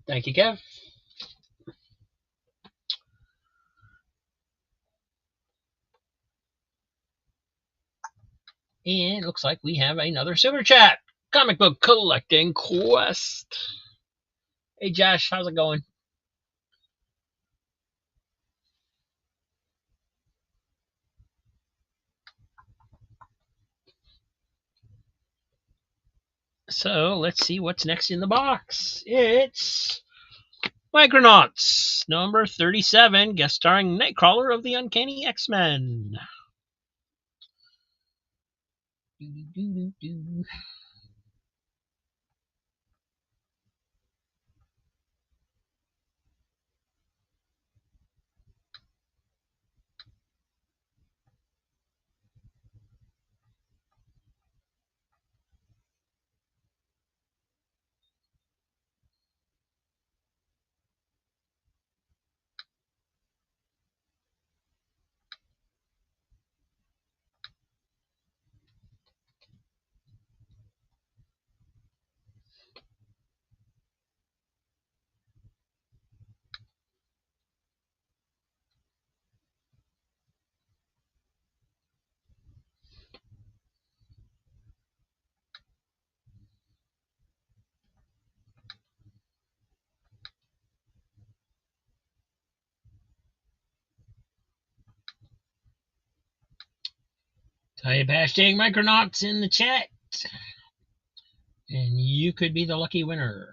Thank you, Kev. And it looks like we have another super chat. Comic book collecting quest. Hey, Josh, how's it going? So let's see what's next in the box. It's Micronauts, number 37, guest starring Nightcrawler of the Uncanny X-Men. Type hashtag Micronauts in the chat, and you could be the lucky winner.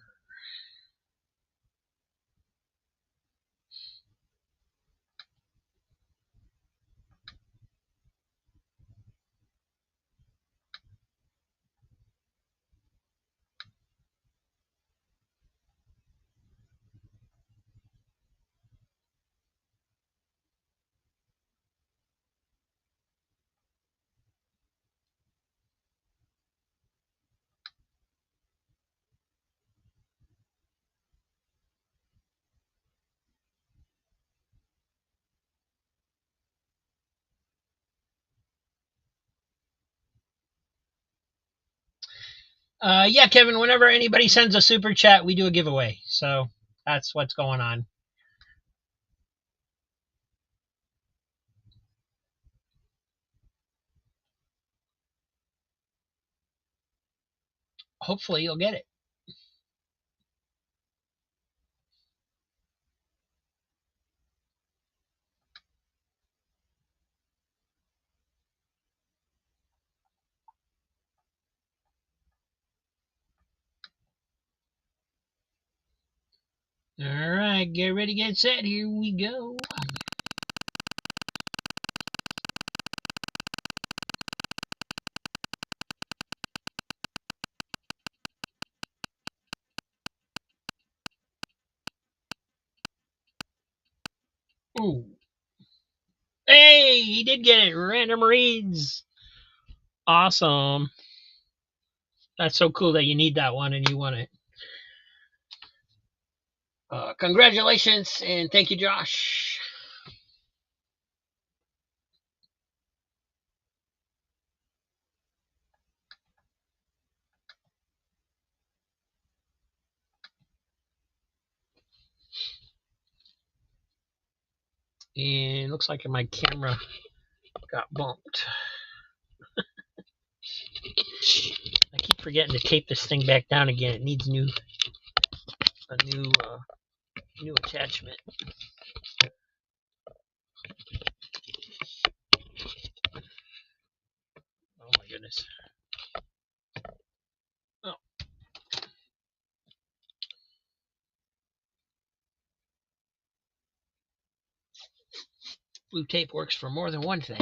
Yeah, Kevin, whenever anybody sends a super chat, we do a giveaway. So that's what's going on. Hopefully you'll get it. All right, get ready, get set. Here we go. Ooh. Hey, he did get it. Random reads. Awesome. That's so cool that you need that one and you want it. Congratulations and thank you, Josh. And looks like my camera got bumped. I keep forgetting to tape this thing back down again. It needs a new attachment. Oh my goodness. Oh. Blue tape works for more than one thing.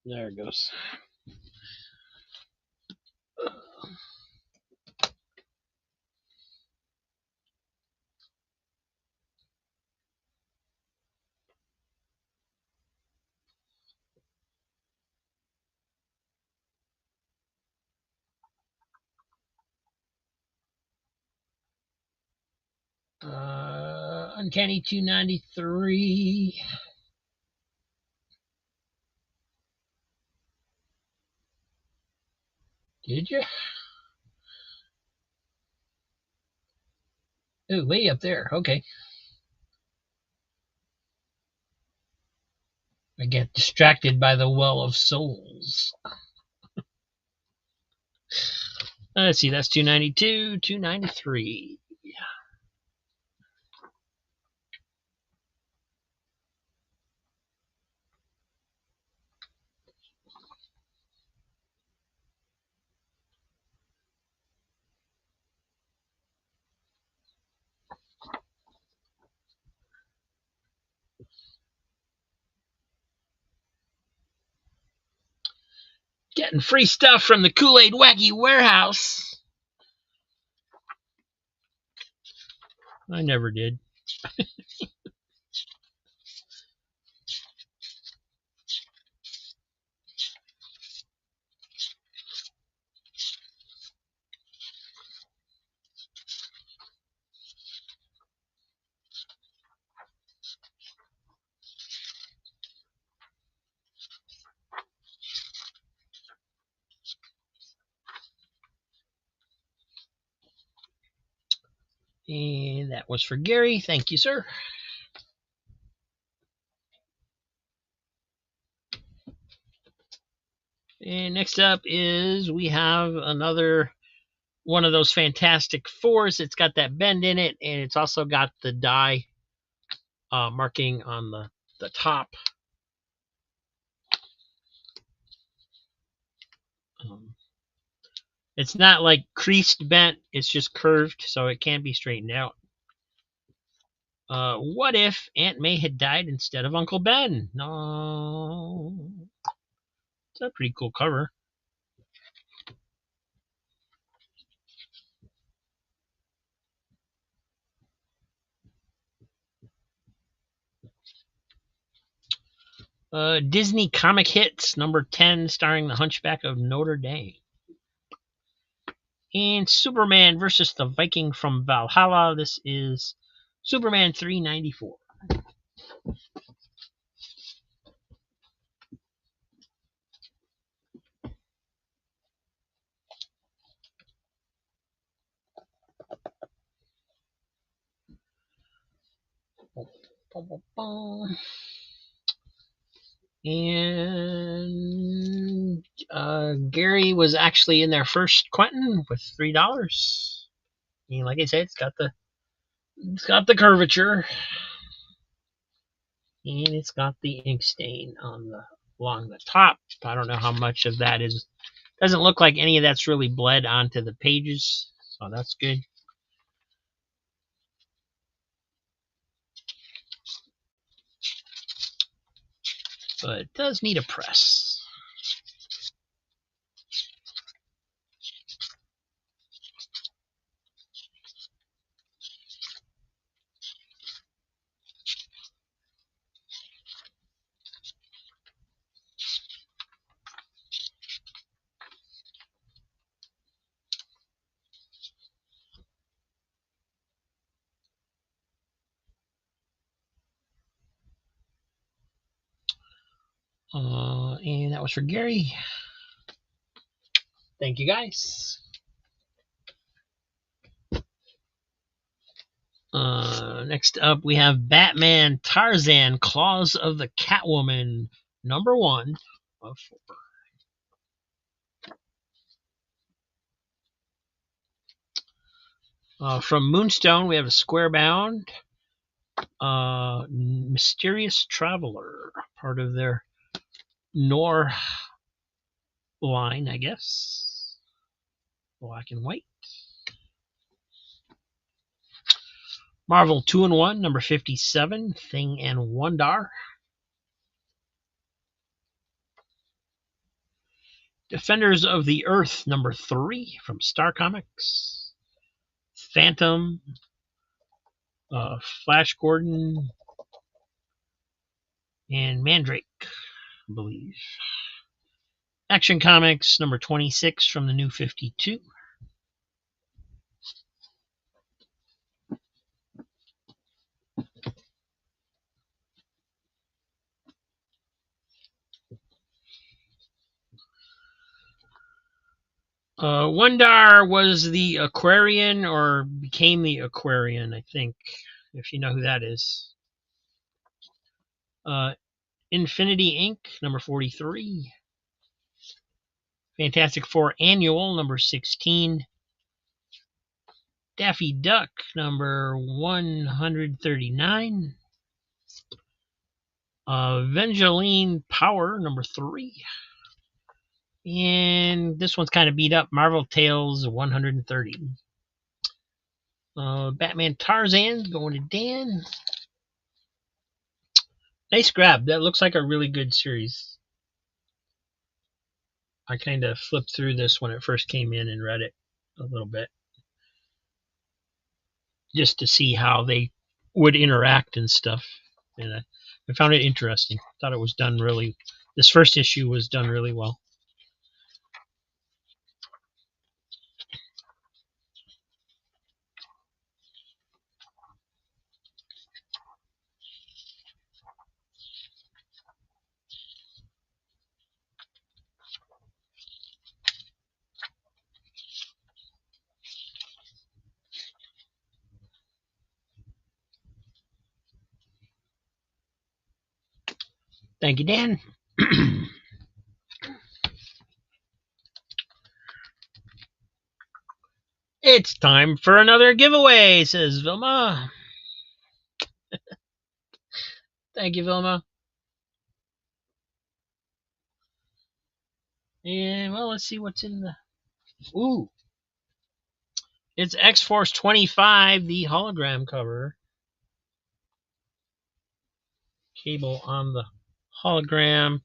There it goes. Uncanny 293. Did you? Oh, way up there. Okay. I get distracted by the well of souls. Let's see, that's 292, 293. Getting free stuff from the Kool-Aid Wacky Warehouse. I never did. And that was for Gary. Thank you, sir. And next up is we have another one of those Fantastic Fours. It's got that bend in it, and it's also got the die marking on the top. It's not like creased bent, it's just curved, so it can be straightened out. What if Aunt May had died instead of Uncle Ben? No. It's a pretty cool cover. Disney Comic Hits number 10, starring the Hunchback of Notre Dame. And Superman versus the Viking from Valhalla. This is Superman 394. And Gary was actually in there first, Quentin, with $3. And like I said, it's got the curvature, and it's got the ink stain along the top. I don't know how much of that is. Doesn't look like any of that's really bled onto the pages, so that's good. But it does need a press. And that was for Gary. Thank you, guys. Next up, we have Batman Tarzan Claws of the Catwoman, number 1 of 4. From Moonstone, we have a square bound Mysterious Traveler, part of their Noir line, I guess. Black and white. Marvel 2-in-1, number 57, Thing and Wondar. Defenders of the Earth, number 3, from Star Comics. Phantom, Flash Gordon, and Mandrake, I believe. Action Comics, number 26, from the New 52. Wondar was the Aquarian, or became the Aquarian, I think, if you know who that is. Infinity Inc., number 43. Fantastic Four Annual, number 16. Daffy Duck, number 139. Evangeline Power, number 3. And this one's kind of beat up. Marvel Tales 130. Batman Tarzan going to Dan. Nice grab. That looks like a really good series. I kind of flipped through this when it first came in and read it a little bit, just to see how they would interact and stuff. And I found it interesting. Thought it was done really. This first issue was done really well. Thank you, Dan. It's time for another giveaway, says Vilma. Thank you, Vilma. And well, let's see what's in the. Ooh, it's X Force 25, the hologram cover. Cable on the hologram,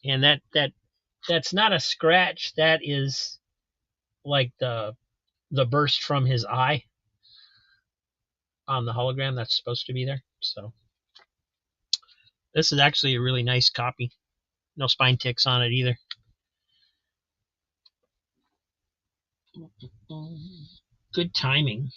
and that's not a scratch. That is like the burst from his eye on the hologram that's supposed to be there. So this is actually a really nice copy. No spine ticks on it either. Good timing.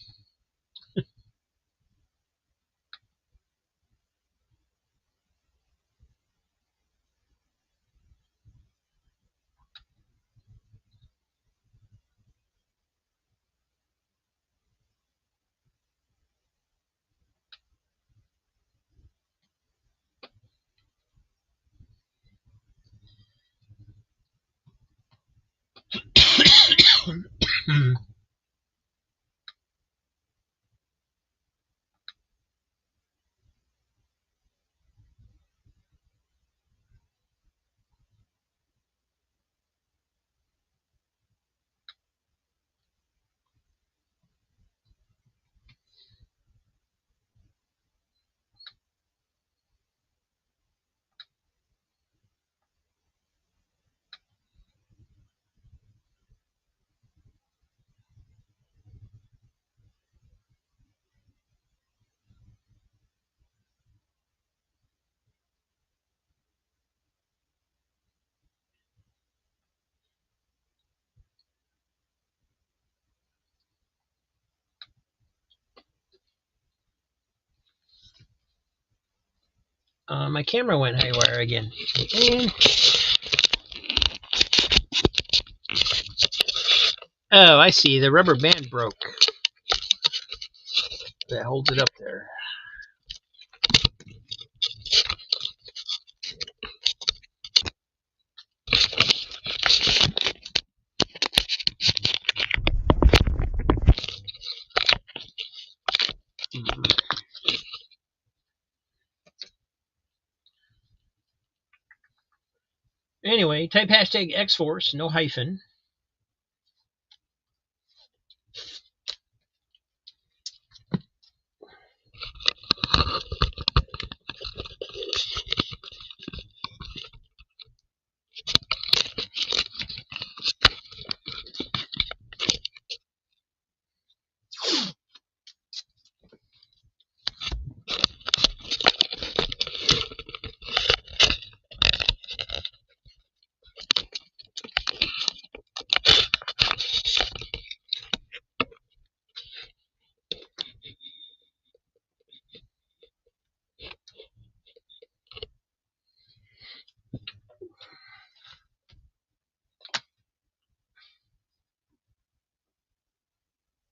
My camera went haywire again. And, oh, I see. The rubber band broke. That holds it up there. Anyway, type hashtag Xforce, no hyphen.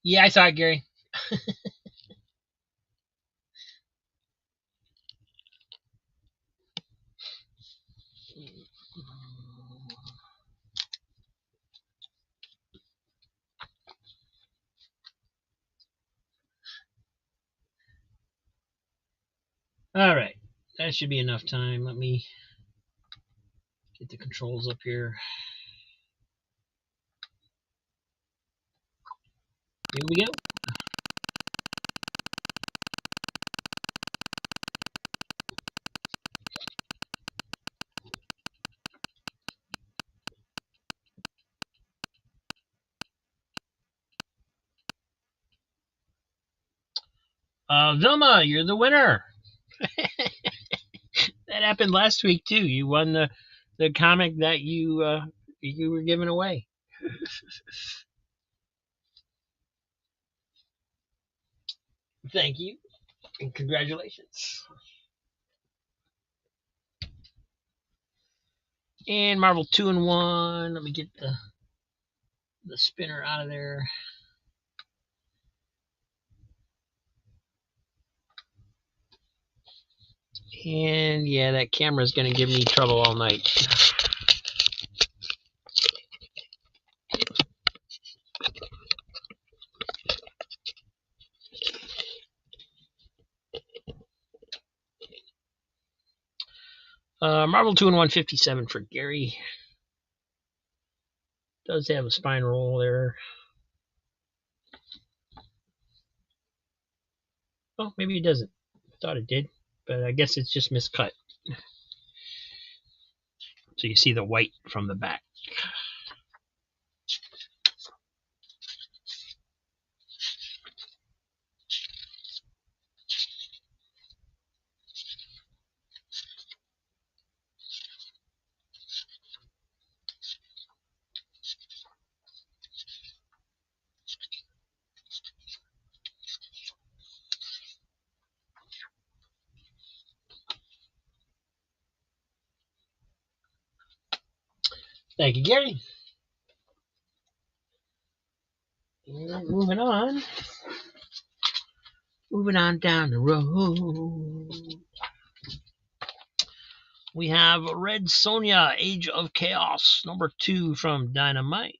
Yeah, I saw it, Gary. All right, that should be enough time. Let me get the controls up here. Here we go. Vilma, you're the winner. That happened last week too. You won the comic that you were giving away. Thank you and congratulations. And Marvel 2-in-1. Let me get the spinner out of there. And yeah, that camera's going to give me trouble all night. Marvel 2-in-1 57 for Gary. Does have a spine roll there. Oh, maybe it doesn't. I thought it did, but I guess it's just miscut. So you see the white from the back. Thank you, Gary. And moving on. Moving on down the road. We have Red Sonja, Age of Chaos, #2 from Dynamite.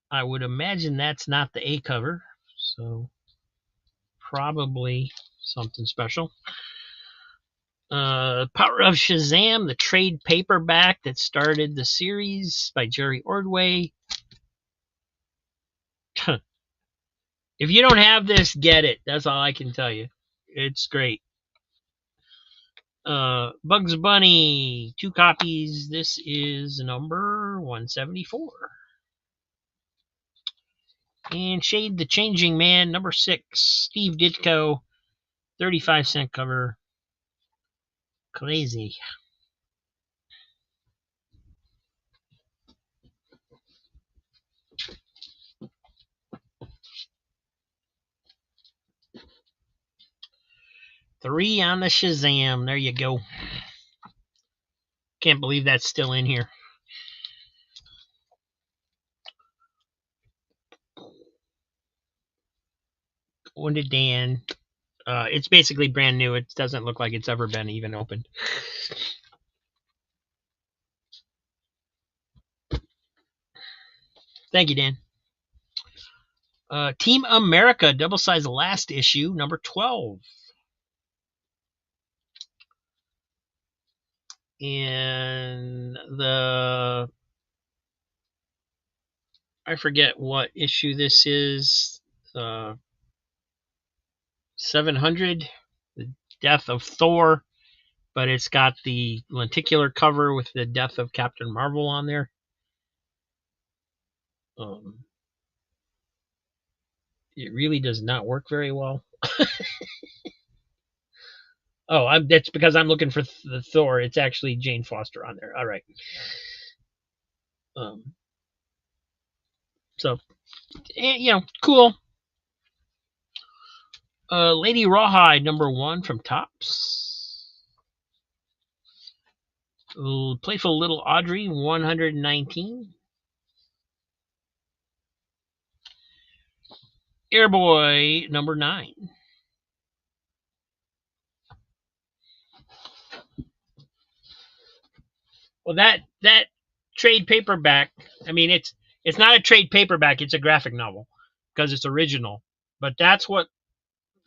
I would imagine that's not the A cover, so probably something special. Power of Shazam, the trade paperback that started the series by Jerry Ordway. If you don't have this, get it. That's all I can tell you. It's great. Bugs Bunny, 2 copies. This is number 174. And Shade the Changing Man, #6. Steve Ditko, 35-cent cover. Crazy. Three on the Shazam. There you go. Can't believe that's still in here. Going to Dan. It's basically brand new. It doesn't look like it's ever been even opened. Thank you, Dan. Team America, double size last issue, number 12. And I forget what issue this is. 700, the death of Thor, but it's got the lenticular cover with the death of Captain Marvel on there. It really does not work very well. Oh, that's because I'm looking for the Thor. It's actually Jane Foster on there. All right. So, cool. Lady Rawhide, #1 from Topps. Playful Little Audrey, 119. Airboy, #9. Well, that trade paperback. I mean, it's not a trade paperback. It's a graphic novel because it's original. But that's what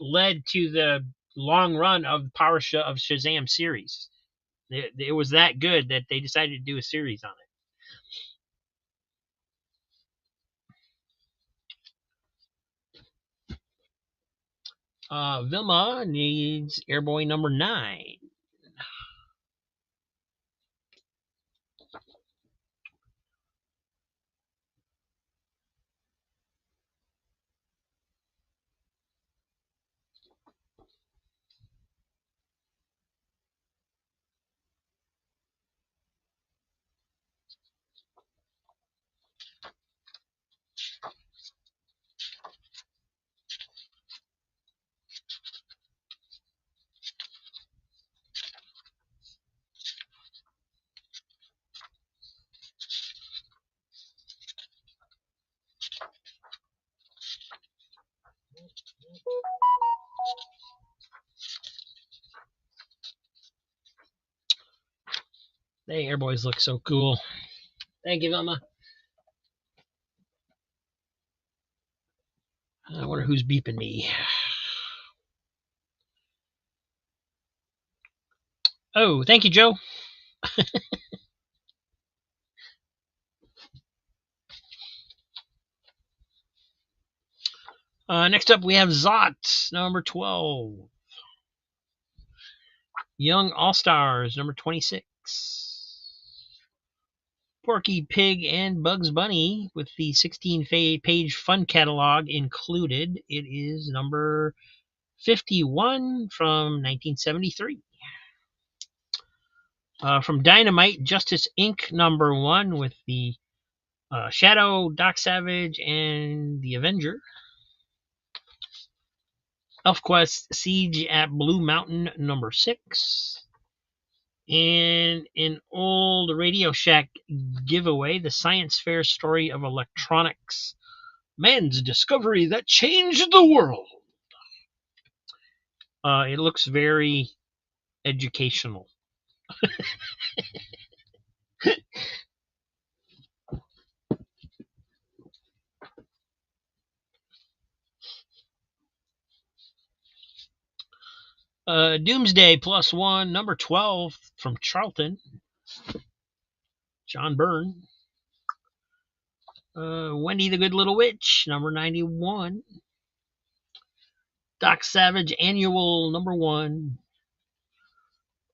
led to the long run of Power of Shazam series. It was that good that they decided to do a series on it. Vilma needs Airboy #9. They airboys look so cool. Thank you, Velma. I wonder who's beeping me. Oh, thank you, Joe. Next up, we have Zot, number 12. Young All-Stars, number 26. Porky Pig and Bugs Bunny with the 16-page fun catalog included. It is number 51 from 1973. From Dynamite, Justice Inc. number 1 with the Shadow, Doc Savage, and the Avenger. ElfQuest Siege at Blue Mountain number 6. And an old Radio Shack giveaway, the science fair story of electronics. Man's discovery that changed the world. It looks very educational. Doomsday +1, number 12 from Charlton. John Byrne. Wendy the Good Little Witch, number 91. Doc Savage Annual, number 1.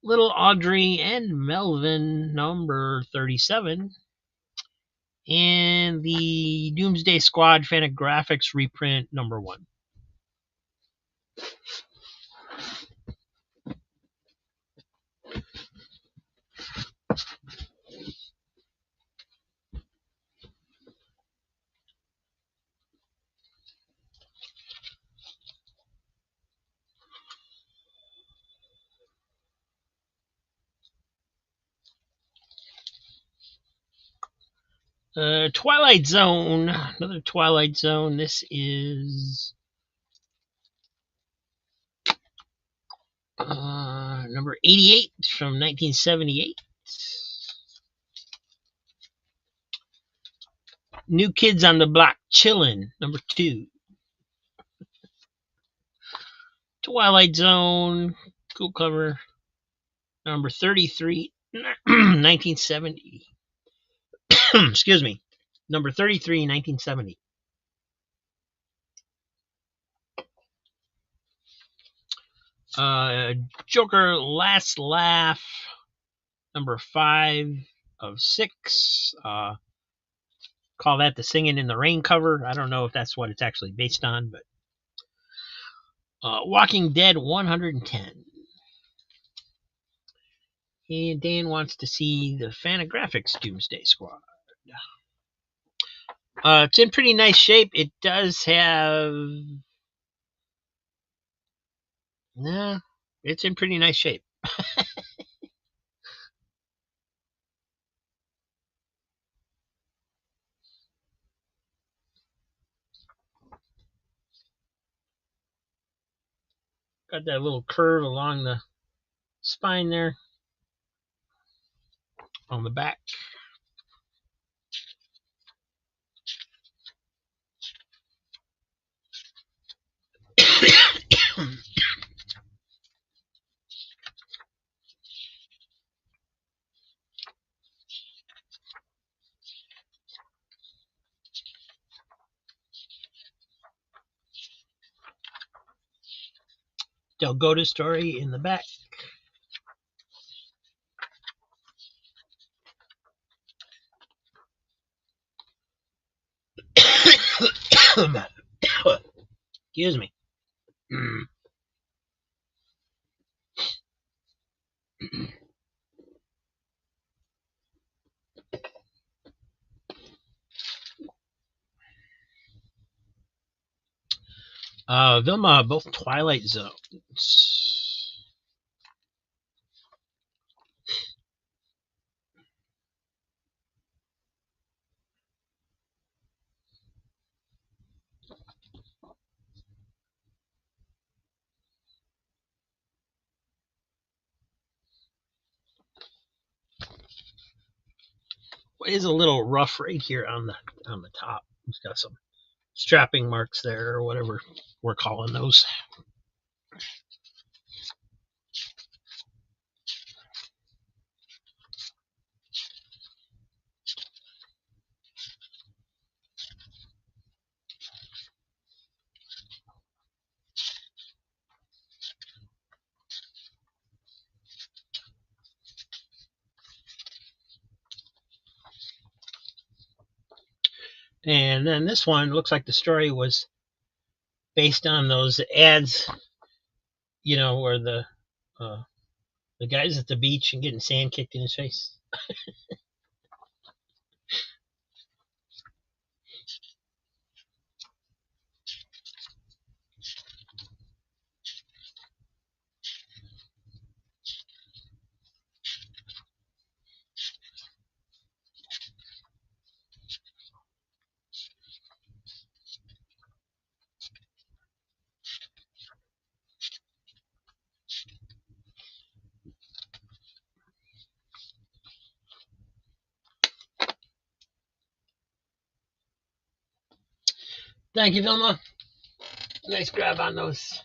Little Audrey and Melvin, number 37. And the Doomsday Squad Fantagraphics reprint, number 1. Twilight Zone, another Twilight Zone. This is number 88 from 1978. New Kids on the Block Chillin', number 2. Twilight Zone, cool cover, number 33, 1970. Excuse me, number 33, 1970. Joker Last Laugh, number 5 of 6. Call that the Singing in the Rain cover. I don't know if that's what it's actually based on, but Walking Dead 110. And Dan wants to see the Fantagraphics Doomsday Squad. It's in pretty nice shape. It does have... Nah, it's in pretty nice shape. Got that little curve along the spine there on the back. Delgado story in the back. Excuse me. Vilma, both Twilight Zones. It is a little rough right here on the top. It's got some strapping marks there, or whatever we're calling those. And then this one looks like the story was based on those ads, where the guy's at the beach and getting sand kicked in his face. Thank you, Vilma. Nice grab on those.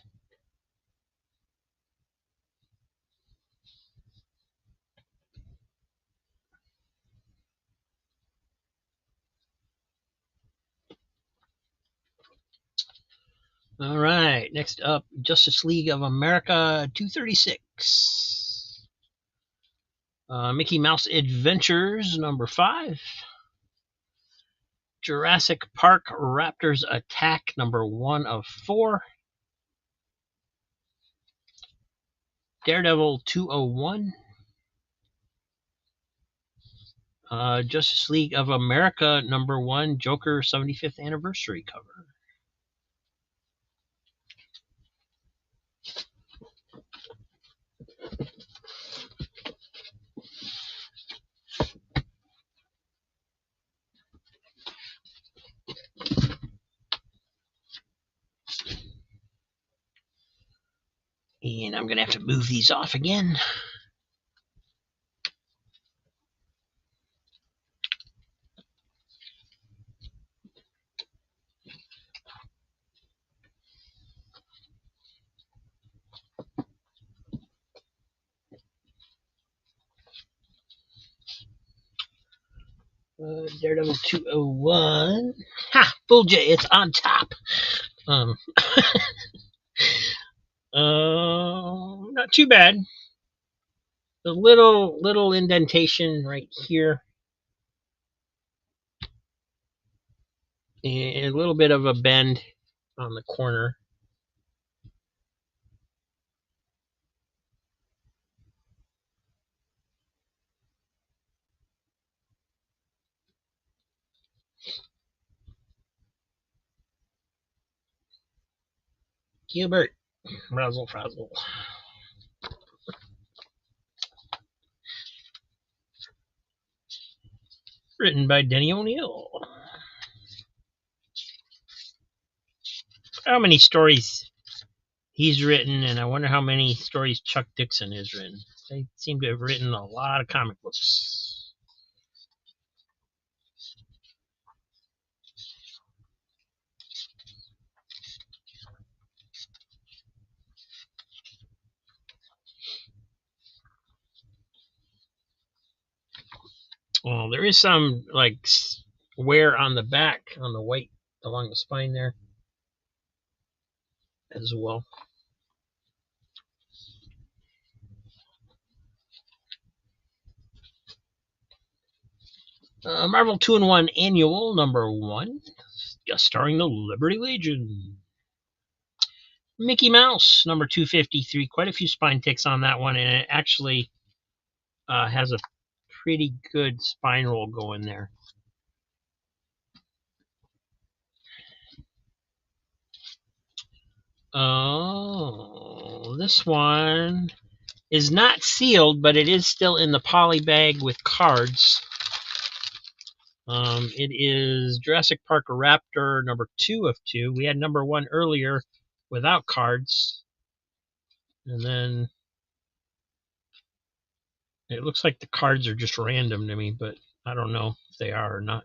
All right, next up, Justice League of America 236. Mickey Mouse Adventures number 5. Jurassic Park Raptors Attack number 1 of 4. Daredevil 201. Justice League of America number 1, Joker 75th anniversary cover. And I'm going to have to move these off again. Daredevil 201. Ha! Bull J, it's on top. Not too bad. The little indentation right here, and a little bit of a bend on the corner. Gilbert, razzle frazzle. Written by Denny O'Neil. How many stories he's written, and I wonder how many stories Chuck Dixon has written. They seem to have written a lot of comic books. Well, there is some like wear on the back, on the white along the spine there as well. Marvel 2-in-1 Annual number 1, just starring the Liberty Legion. Mickey Mouse number 253. Quite a few spine ticks on that one, and it actually has a pretty good spine roll going there. Oh, this one is not sealed, but it is still in the poly bag with cards. It is Jurassic Park Raptor number 2 of 2. We had number 1 earlier without cards. And then it looks like the cards are just random to me, but I don't know if they are or not.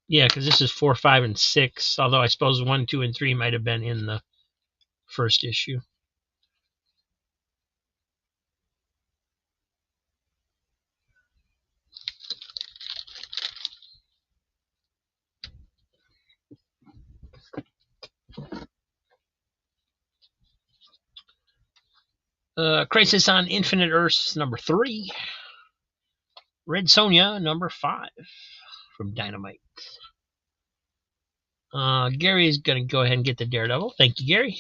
Yeah, because this is 4, 5, and 6. Although I suppose 1, 2, and 3 might have been in the first issue. Crisis on Infinite Earths number 3. Red Sonja number 5 from Dynamite. Gary is going to go ahead and get the Daredevil. Thank you, Gary.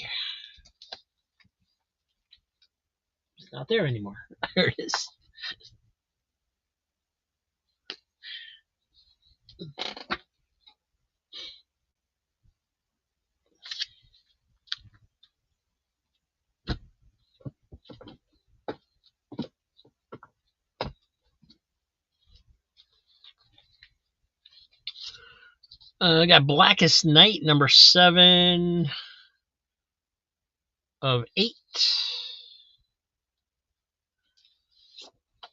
It's not there anymore. There it is. I got Blackest Night number 7 of 8.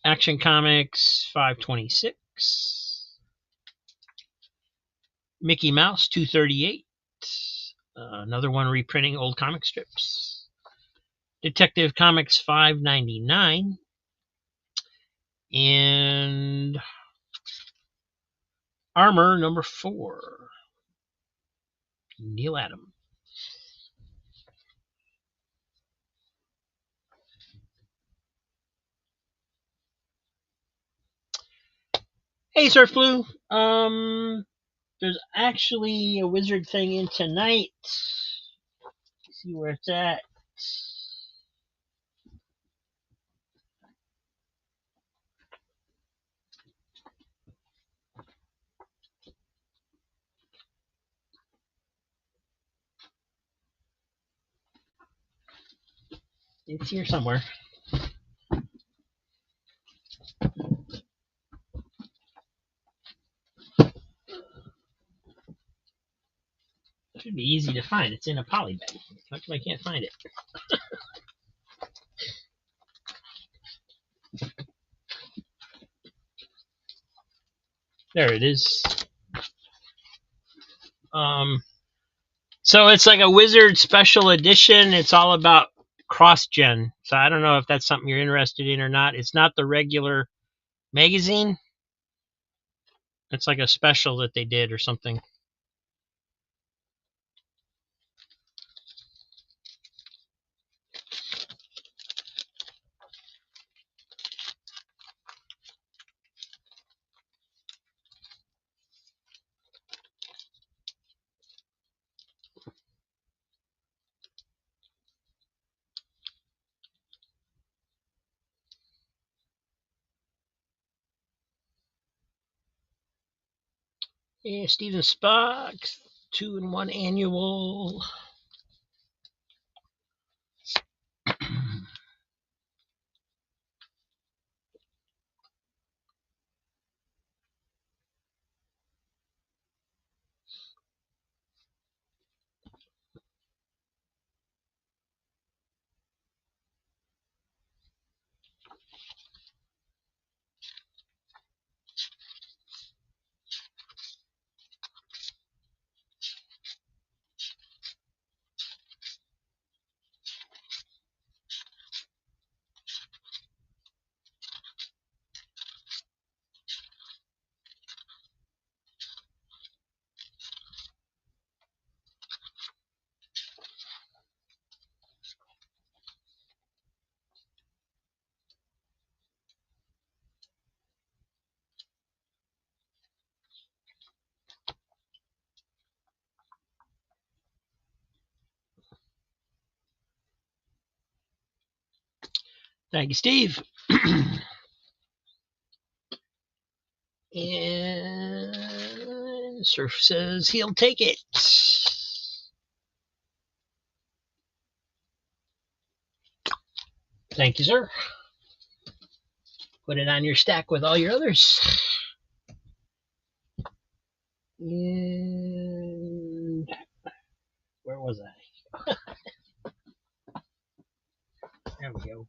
Action Comics 526. Mickey Mouse 238. Another one reprinting old comic strips. Detective Comics 599. And Armor number 4. Neil Adams. Hey, Surf Blue. There's actually a Wizard thing in tonight. Let's see where it's at. It's here somewhere. It should be easy to find. It's in a poly bag. How come I can't find it? There it is. So it's like a Wizard special edition. It's all about cross-gen. So I don't know if that's something you're interested in or not. It's not the regular magazine. It's like a special that they did or something. Yeah, Steven Spock, 2-in-1 annual. Thank you, Steve. And Surf says he'll take it. Thank you, sir. Put it on your stack with all your others. And where was I? There we go.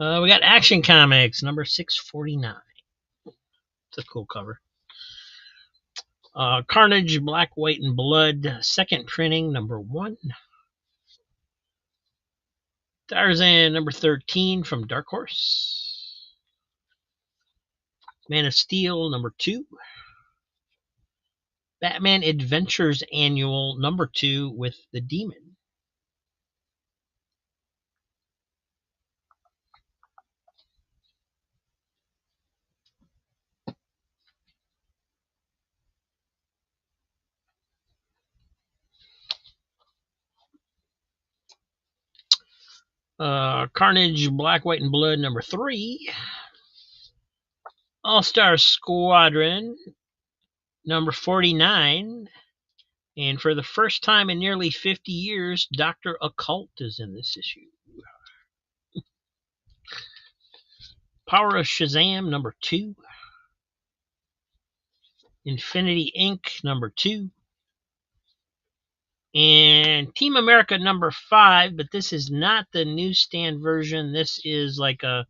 We got Action Comics number 649. It's a cool cover. Carnage, Black, White, and Blood, second printing, number 1. Tarzan, number 13 from Dark Horse. Man of Steel, number 2. Batman Adventures Annual, number 2 with the Demon. Carnage, Black, White, and Blood, number 3. All-Star Squadron, number 49. And for the first time in nearly 50 years, Dr. Occult is in this issue. Power of Shazam, number 2. Infinity Inc., number 2. And Team America, number 5, but this is not the newsstand version. This is like a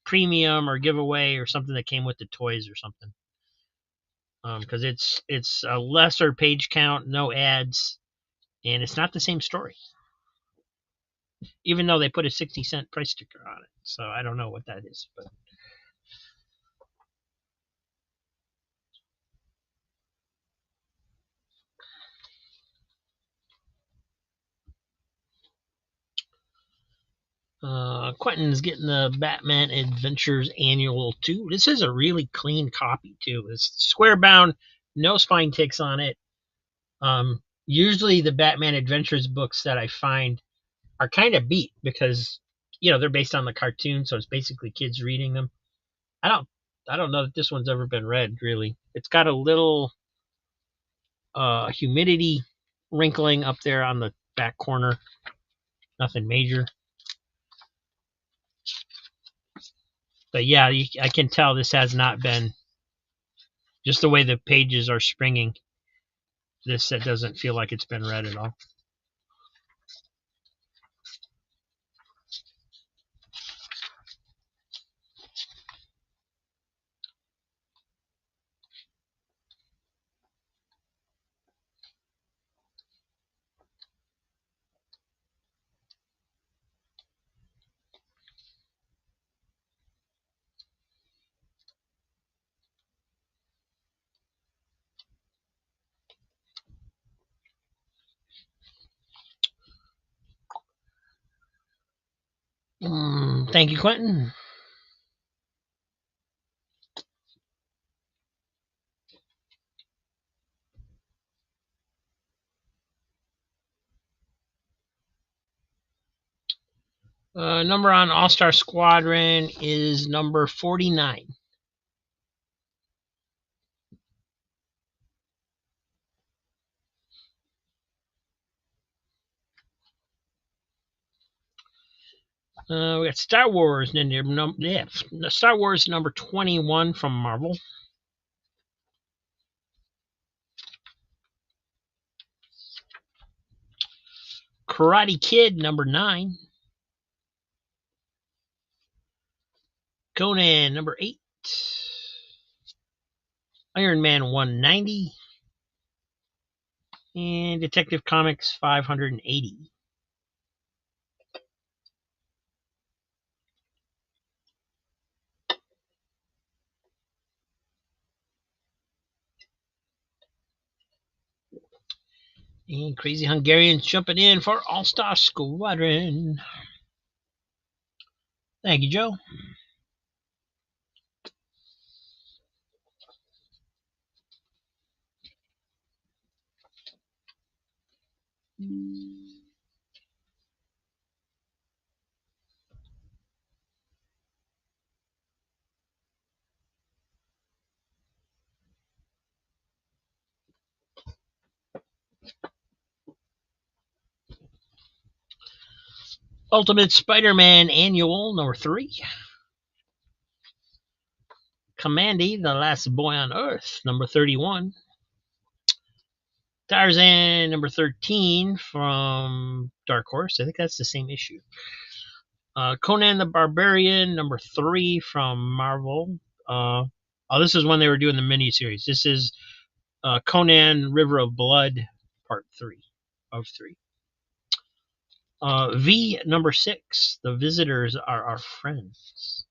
premium or giveaway or something that came with the toys or something. Because it's a lesser page count, no ads, and it's not the same story. Even though they put a 60-cent price sticker on it. So I don't know what that is, but Quentin's getting the Batman Adventures Annual 2. This is a really clean copy, too. It's square bound, no spine ticks on it. Usually the Batman Adventures books that I find are kind of beat because, they're based on the cartoon, so it's basically kids reading them. I don't know that this one's ever been read, really. It's got a little humidity wrinkling up there on the back corner. Nothing major. But yeah, I can tell this has not been, just the way the pages are springing, this set doesn't feel like it's been read at all. Thank you, Quentin. Number on All-Star Squadron is number 49. We got Star Wars, Star Wars number 21 from Marvel. Karate Kid number 9. Conan number 8. Iron Man 190. And Detective Comics 580. And Crazy Hungarians jumping in for All-Star Squadron. Thank you, Joe. Ultimate Spider-Man Annual number 3. Commandy, the Last Boy on Earth, number 31. Tarzan number 13 from Dark Horse. I think that's the same issue. Conan the Barbarian, number 3 from Marvel. This is when they were doing the miniseries. This is Conan River of Blood, part 3 of 3. V, number 6. The Visitors Are Our Friends.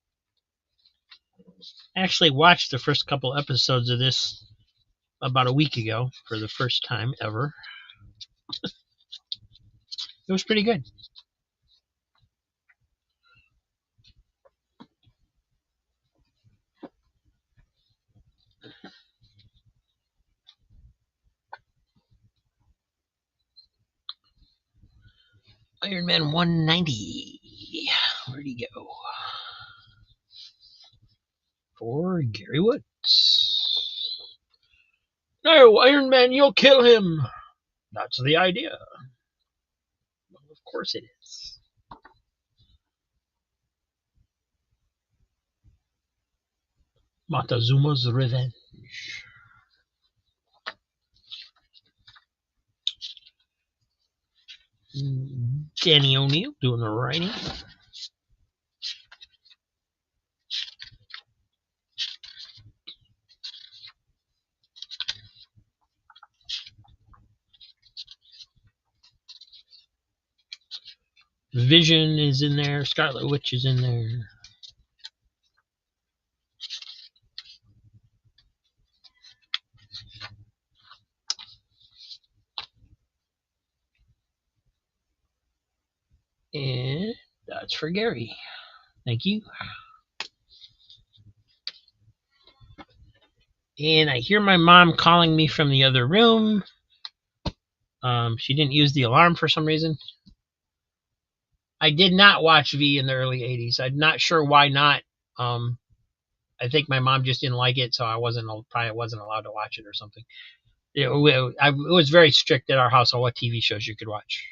I actually watched the first couple episodes of this about a week ago for the first time ever. It was pretty good. Iron Man 190. Where'd he go? For Gary Woods. No, Iron Man, you'll kill him. That's the idea. Well, of course it is. Montezuma's Revenge. Danny O'Neill doing the writing. Vision is in there. Scarlet Witch is in there. And that's for Gary. Thank you. And I hear my mom calling me from the other room. She didn't use the alarm for some reason. I did not watch V in the early 80s. I'm not sure why not. I think my mom just didn't like it, so I probably wasn't allowed to watch it or something. It was very strict at our house on what TV shows you could watch.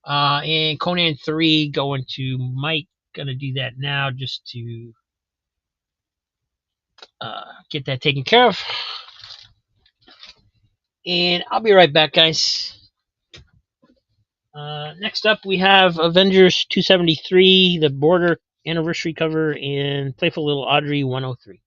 And Conan 3 going to Mike. Gonna do that now just to get that taken care of. And I'll be right back, guys. Next up, we have Avengers 273, the Border anniversary cover, and Playful Little Audrey 103.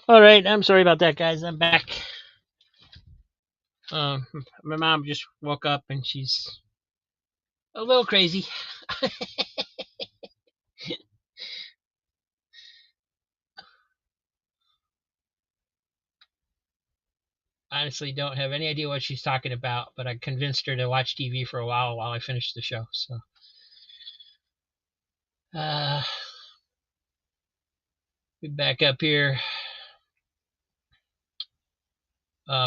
All right, I'm sorry about that, guys. I'm back. My mom just woke up and she's a little crazy. Honestly, don't have any idea what she's talking about, but I convinced her to watch TV for a while I finished the show. So, uh, we back up here.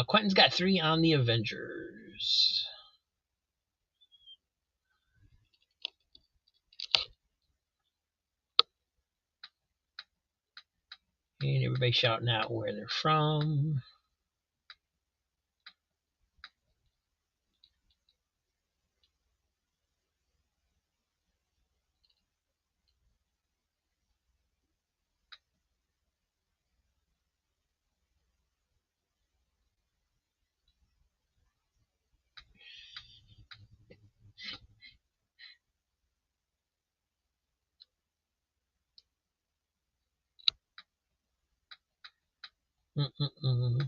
Quentin's got 3 on the Avengers. And everybody shouting out where they're from. Mm-mm-mm.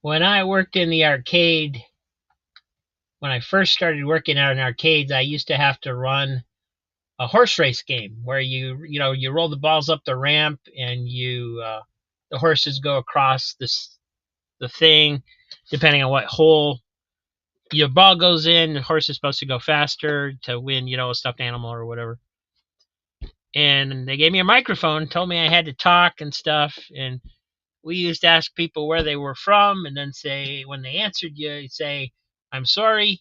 When I worked in the arcade, when I first started working out in arcades, I used to have to run a horse race game where you roll the balls up the ramp and the horses go across the thing depending on what hole your ball goes in. The horse is supposed to go faster to win, a stuffed animal or whatever. And they gave me a microphone, told me I had to talk and stuff, and we used to ask people where they were from, and then say when they answered you'd say, "I'm sorry,"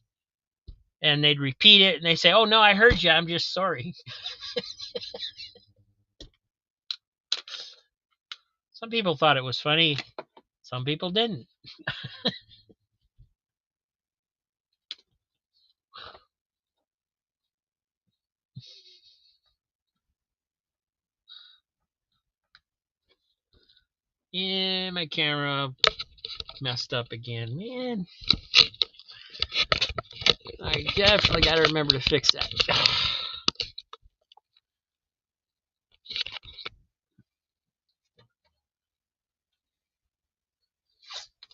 and they'd repeat it, and they say, "Oh no, I heard you. I'm just sorry." Some people thought it was funny. Some people didn't. Yeah, my camera messed up again. Man, I definitely got to remember to fix that.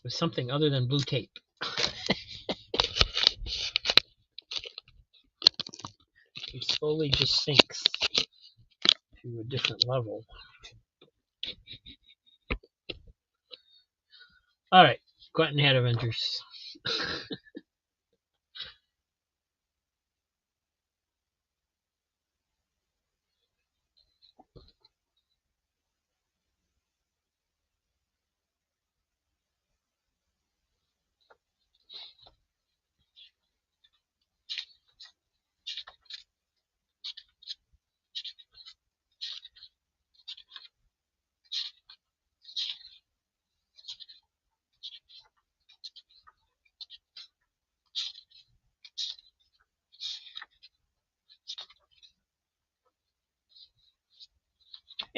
With something other than blue tape. It slowly just sinks to a different level. All right, Quentin had Avengers.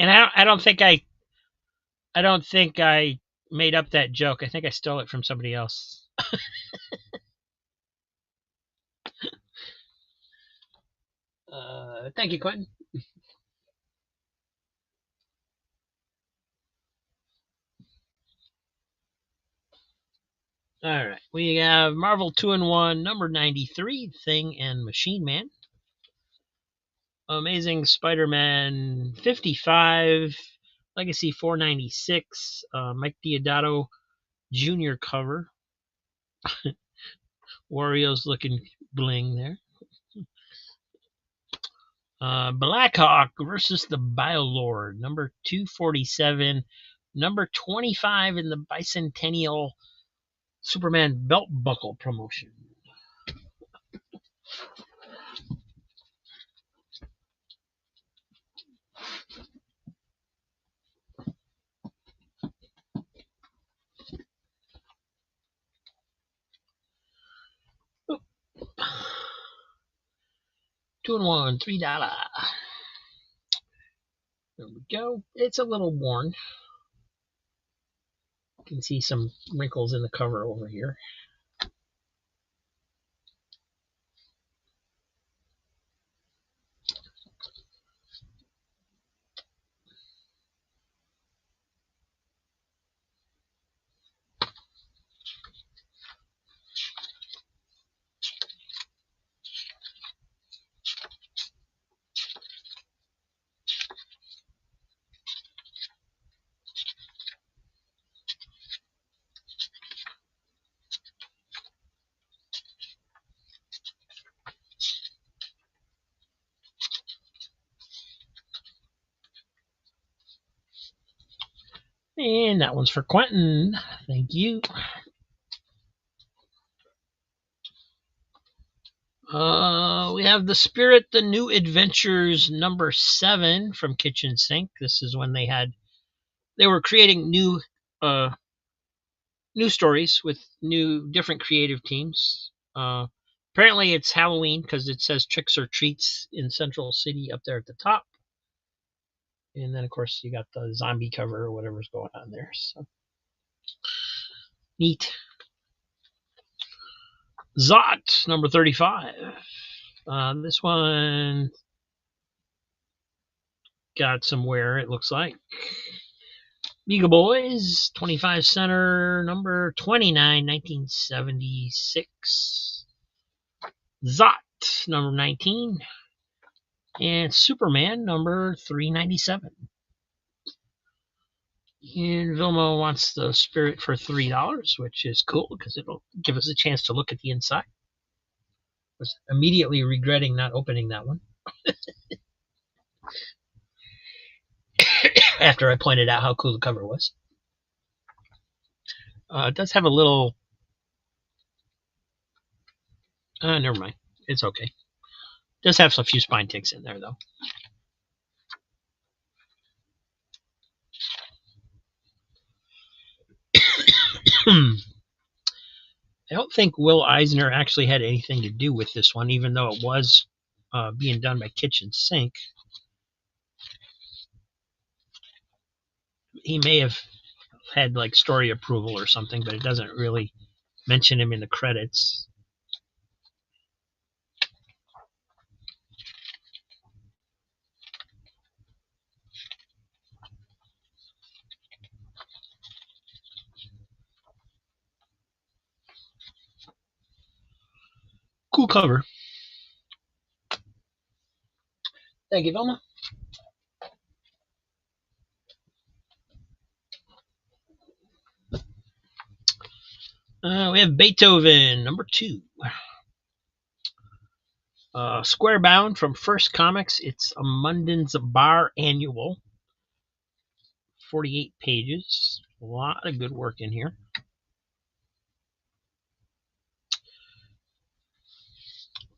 And I don't think I made up that joke. I think I stole it from somebody else. Thank you, Quentin. All right, we have Marvel 2-in-1, number 93, Thing and Machine Man. Amazing Spider-Man 55, Legacy 496, Mike Deodato Jr. cover. Wario's looking bling there. Blackhawk versus the Biolord, number 247, number 25 in the Bicentennial Superman belt buckle promotion. Oh. 2-in-1, $3. There we go. It's a little worn. You can see some wrinkles in the cover over here. And that one's for Quentin. Thank you. We have The Spirit, The New Adventures number 7 from Kitchen Sink. This is when they were creating new stories with new different creative teams. Apparently it's Halloween because it says Tricks or Treats in Central City up there at the top. And then of course you got the zombie cover or whatever's going on there. So neat. Zot number 35. This one got some wear, it looks like. Beagle Boys, 25 center, number 29, 1976. Zot, number 19. And Superman, number 397. And Vilma wants The Spirit for $3, which is cool because it'll give us a chance to look at the inside. I was immediately regretting not opening that one. After I pointed out how cool the cover was. It does have a little... never mind. It's okay. It does have a few spine ticks in there, though. I don't think Will Eisner actually had anything to do with this one, even though it was being done by Kitchen Sink. He may have had like story approval or something, but it doesn't really mention him in the credits. Cool cover. Thank you, Vilma. We have Beethoven, number 2. Squarebound from First Comics. It's a Munden's Bar Annual. 48 pages. A lot of good work in here.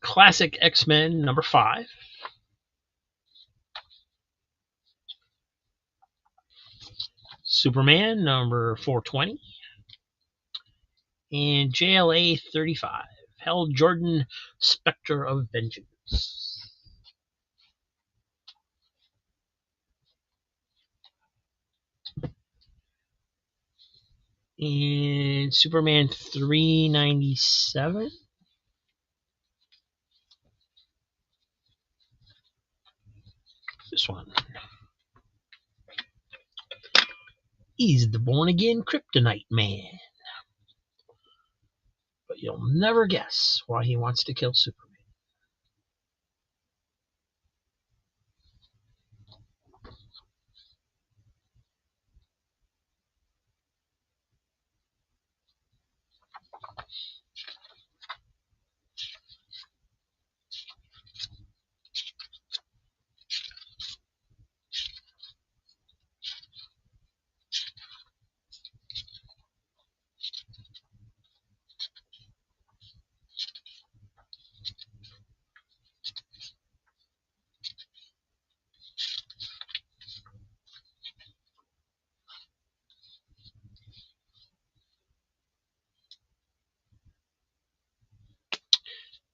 Classic X-Men, number 5. Superman, number 420. And JLA 35. Hal Jordan, Spectre of Vengeance. And Superman 397. This one. He's the born-again Kryptonite Man. But you'll never guess why he wants to kill Superman.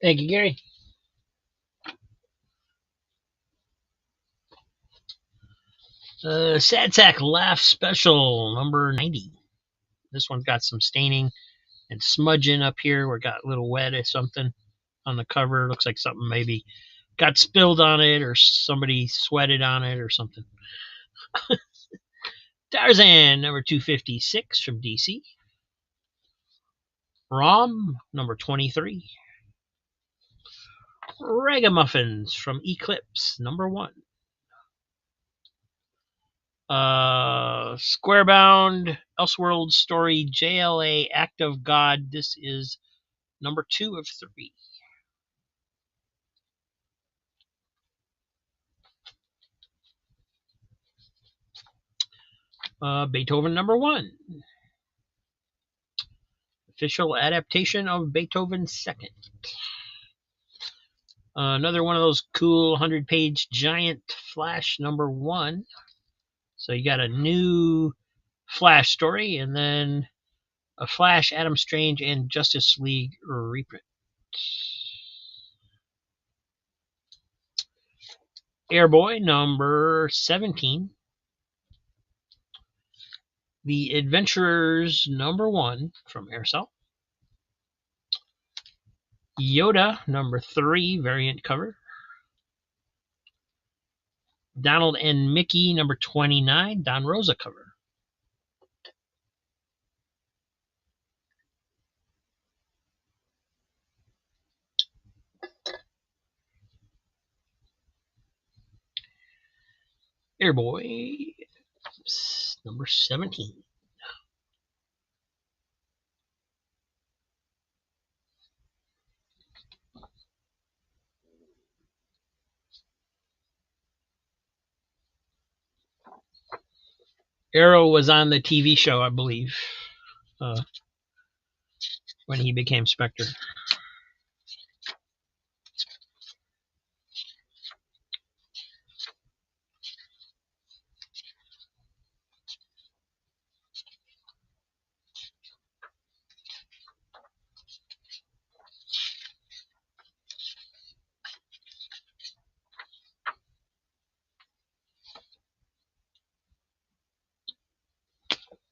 Thank you, Gary. Sad Sack Laugh Special, number 90. This one's got some staining and smudging up here where it got a little wet or something on the cover. Looks like something maybe got spilled on it or somebody sweated on it or something. Tarzan, number 256 from DC. Rom, number 23. Ragamuffins from Eclipse, number 1. Squarebound, Elseworld Story, JLA, Act of God. This is number 2 of 3. Beethoven #1. Official adaptation of Beethoven Second. Another one of those cool 100-page giant Flash #1. So you got a new Flash story and then a Flash, Adam Strange, and Justice League reprint. Airboy #17. The Adventurers #1 from Aircel. Yoda #3 variant cover. Donald and Mickey #29 Don Rosa cover. Airboy #17. Arrow was on the TV show, I believe, when he became Spectre.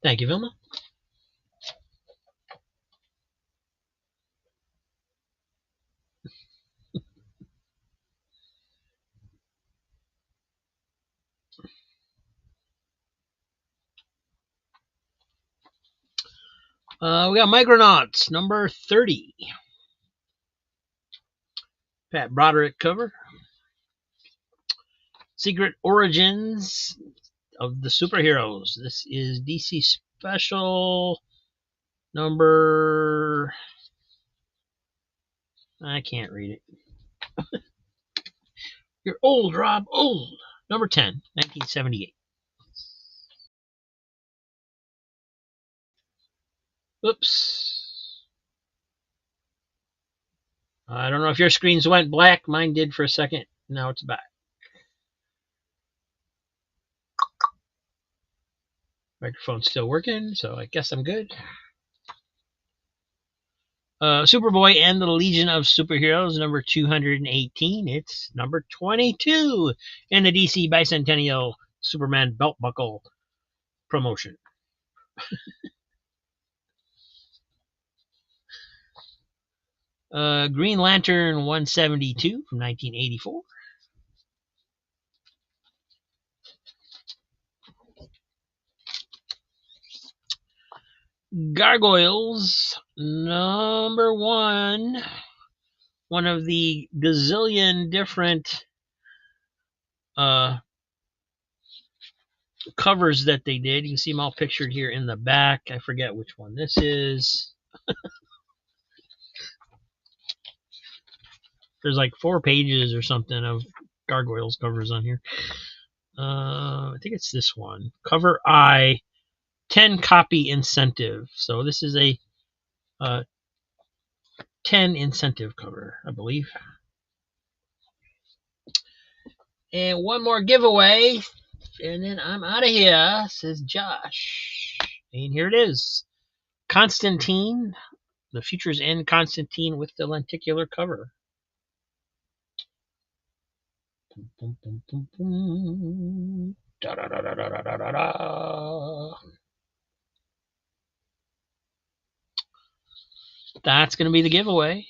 Thank you, Vilma. We got Micronauts #30. Pat Broderick cover. Secret Origins of the Superheroes. This is DC Special number... I can't read it. You're old, Rob. Old. #10, 1978. Oops. I don't know if your screens went black. Mine did for a second. Now it's back. Microphone's still working, so I guess I'm good. Superboy and the Legion of Superheroes #218. It's #22 in the DC Bicentennial Superman belt buckle promotion. Green Lantern 172 from 1984. Gargoyles #1. One of the gazillion different covers that they did. You can see them all pictured here in the back. I forget which one this is. There's like 4 pages or something of Gargoyles covers on here. I think it's this one. Cover I, 10 copy incentive. So this is a 10 incentive cover, I believe. And one more giveaway, and then I'm out of here, says Josh. And here it is. Constantine. The Futures End Constantine with the lenticular cover. Boom, boom, boom, boom. Da, da, da, da, da, da, da, da. That's going to be the giveaway.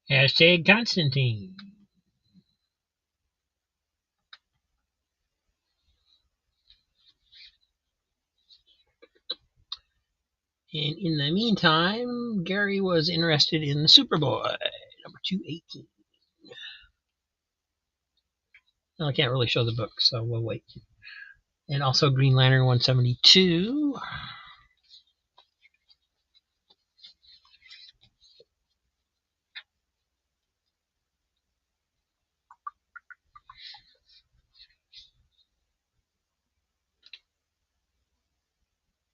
Hashtag Constantine. And in the meantime, Gary was interested in the Superboy, number 218. Well, I can't really show the book, so we'll wait. And also Green Lantern 172.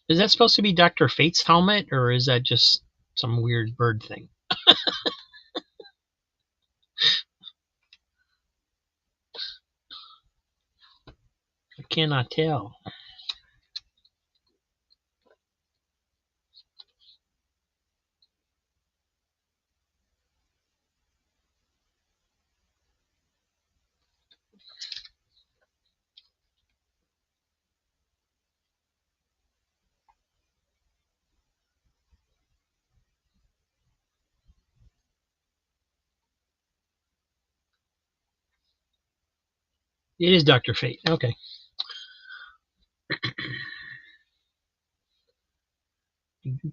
Is that supposed to be Dr. Fate's helmet, or is that just some weird bird thing? I cannot tell. It is Dr. Fate. Okay.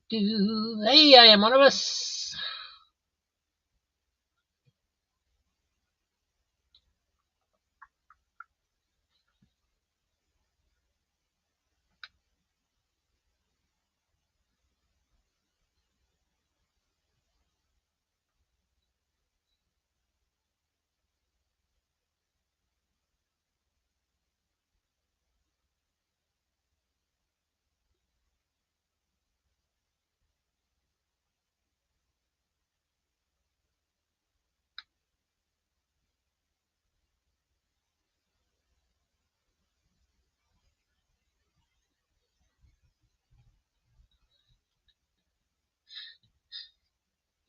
Hey, I am one of us.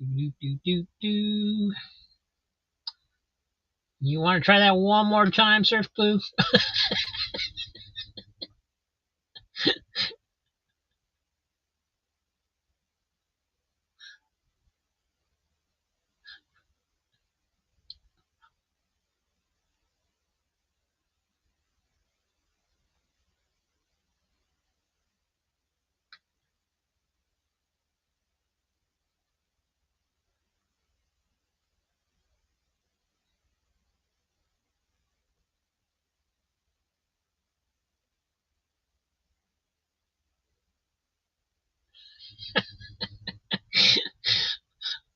You want to try that one more time, Surf Blue?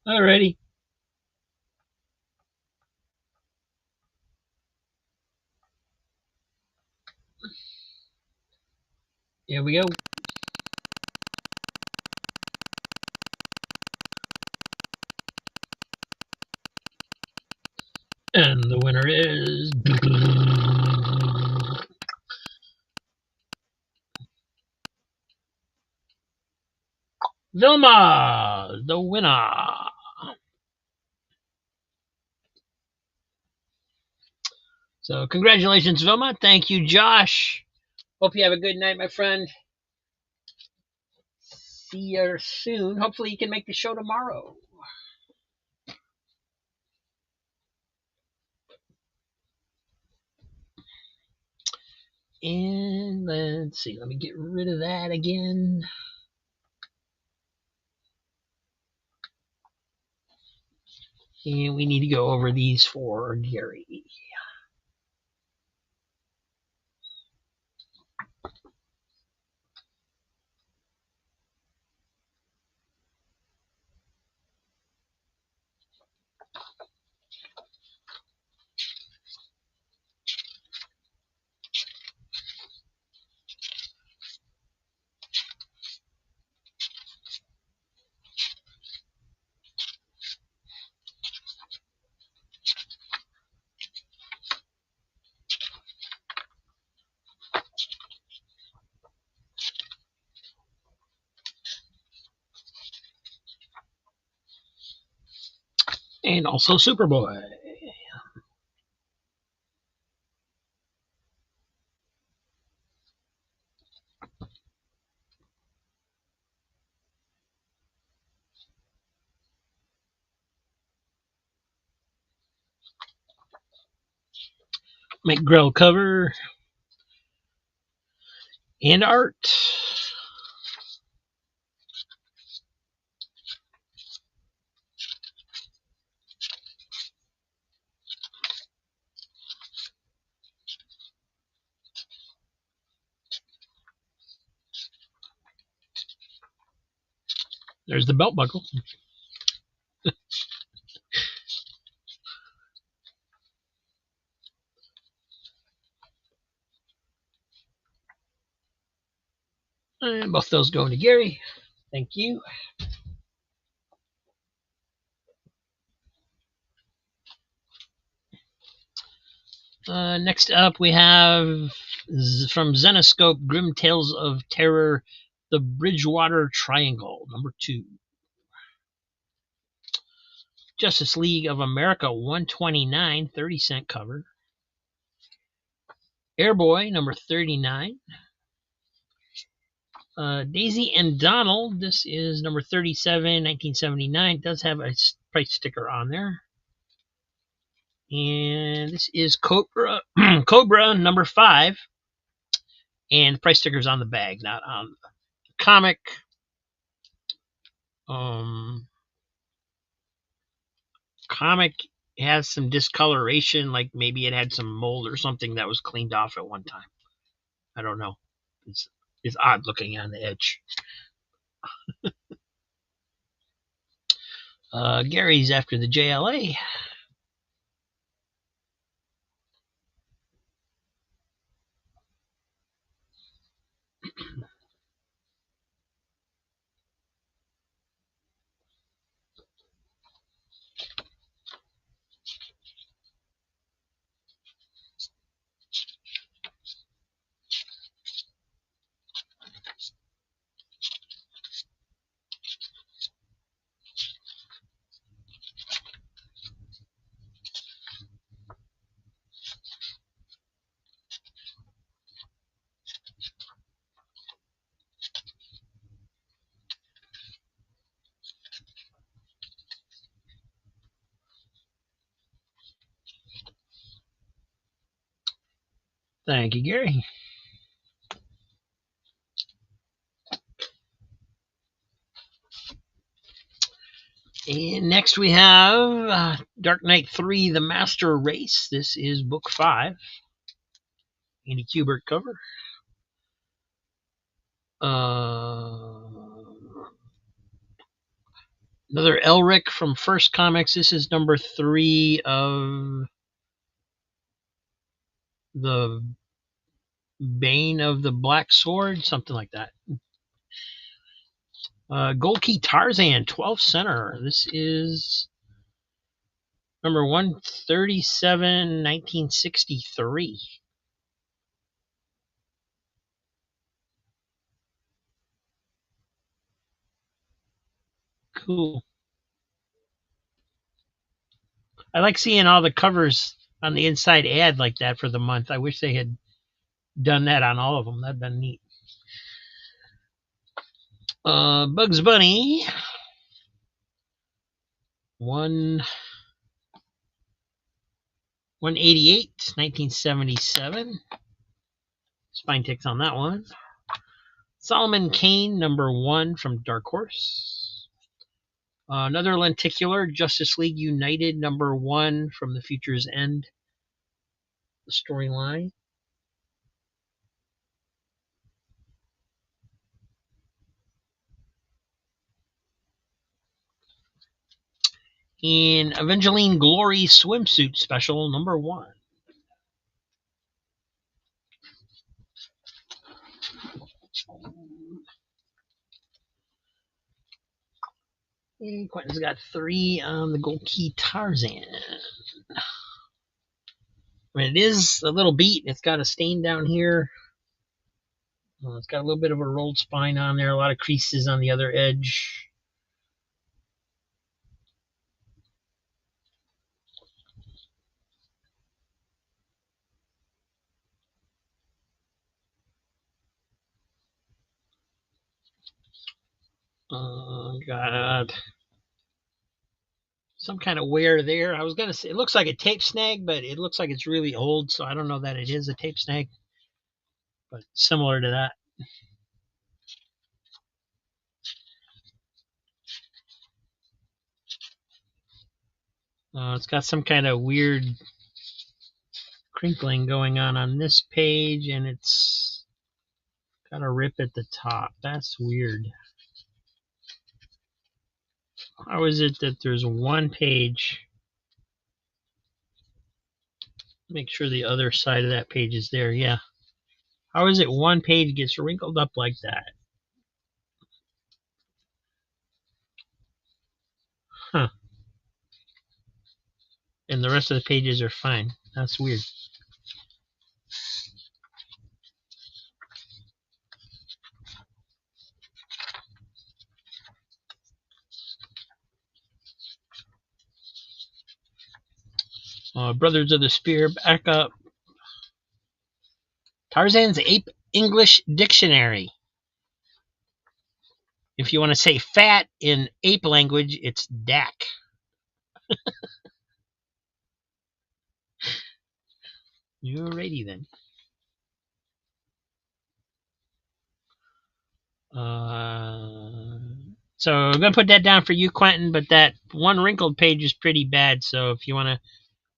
Alrighty. Here we go. And the winner is Vilma, the winner. So congratulations, Vilma. Thank you, Josh. Hope you have a good night, my friend. See you soon. Hopefully you can make the show tomorrow. And let's see, let me get rid of that again. And we need to go over these for Gary. And also Superboy. McGrail cover and art. There's the belt buckle. And both those going to Gary. Thank you. Next up, we have from Zenoscope, Grim Tales of Terror, the Bridgewater Triangle, #2. Justice League of America 129, 30-cent cover. Airboy, #39. Daisy and Donald, this is #37, 1979. It does have a price sticker on there. And this is Cobra, Cobra #5. And the price sticker's on the bag, not on the comic. Comic has some discoloration, like maybe it had some mold or something that was cleaned off at one time. I don't know. It's odd looking on the edge. Gary's after the JLA. Thank you, Gary. And next we have Dark Knight 3, The Master Race. This is book 5. Andy Kubert cover. Another Elric from First Comics. This is #3 of the Bane of the Black Sword, something like that. Gold Key Tarzan, 12 center. This is #137, 1963. Cool. I like seeing all the covers on the inside ad like that for the month. I wish they had done that on all of them. That'd been neat. Bugs Bunny. 188, 1977. Spine ticks on that one. Solomon Kane, #1 from Dark Horse. Another lenticular, Justice League United, #1 from the Future's End, the storyline. In Evangeline Glory swimsuit special, #1. And Quentin's got 3 on the Gold Key Tarzan. I mean, it is a little beat. It's got a stain down here. It's got a little bit of a rolled spine on there, a lot of creases on the other edge. Got some kind of wear there. I was going to say it looks like a tape snag, but it looks like it's really old, so I don't know that it is a tape snag, but similar to that. It's got some kind of weird crinkling going on this page, and it's got a rip at the top. That's weird. How is it that there's one page? Make sure the other side of that page is there. Yeah. How is it one page gets wrinkled up like that? Huh. And the rest of the pages are fine. That's weird. Brothers of the Spear, back up. Tarzan's Ape English Dictionary. If you want to say fat in ape language, it's dak. You're ready then. So I'm going to put that down for you, Quentin, but that one wrinkled page is pretty bad, so if you want to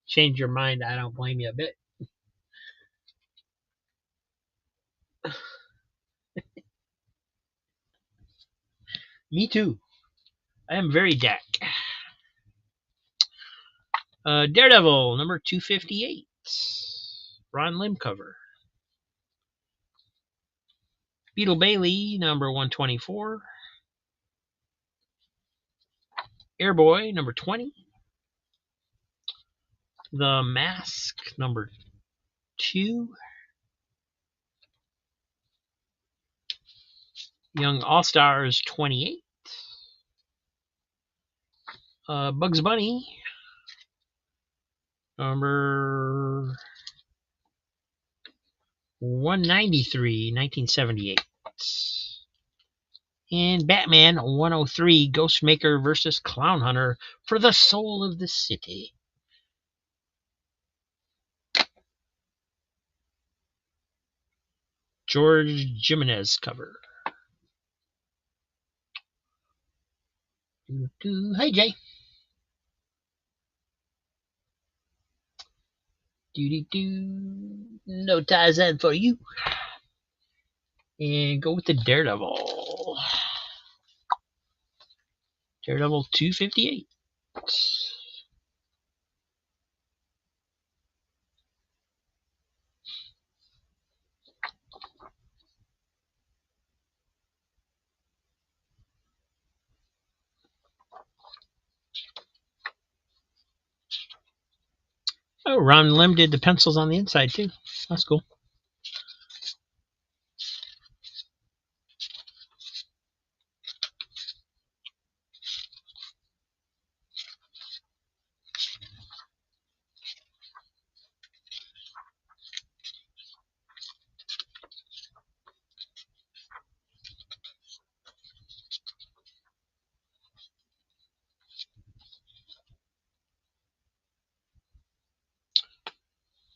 change your mind, I don't blame you a bit. Me too. I am very dak. Daredevil, number 258. Ron Lim cover. Beetle Bailey, number 124. Airboy, number 20. The Mask, number 2. Young All-Stars, 28. Bugs Bunny, number 193, 1978. And Batman 103, Ghostmaker versus Clown Hunter for the soul of the city. George Jimenez cover. Hey, Jay. No Tarzan for you. And go with the Daredevil. Daredevil 258. Oh, Ron Lim did the pencils on the inside too. That's cool.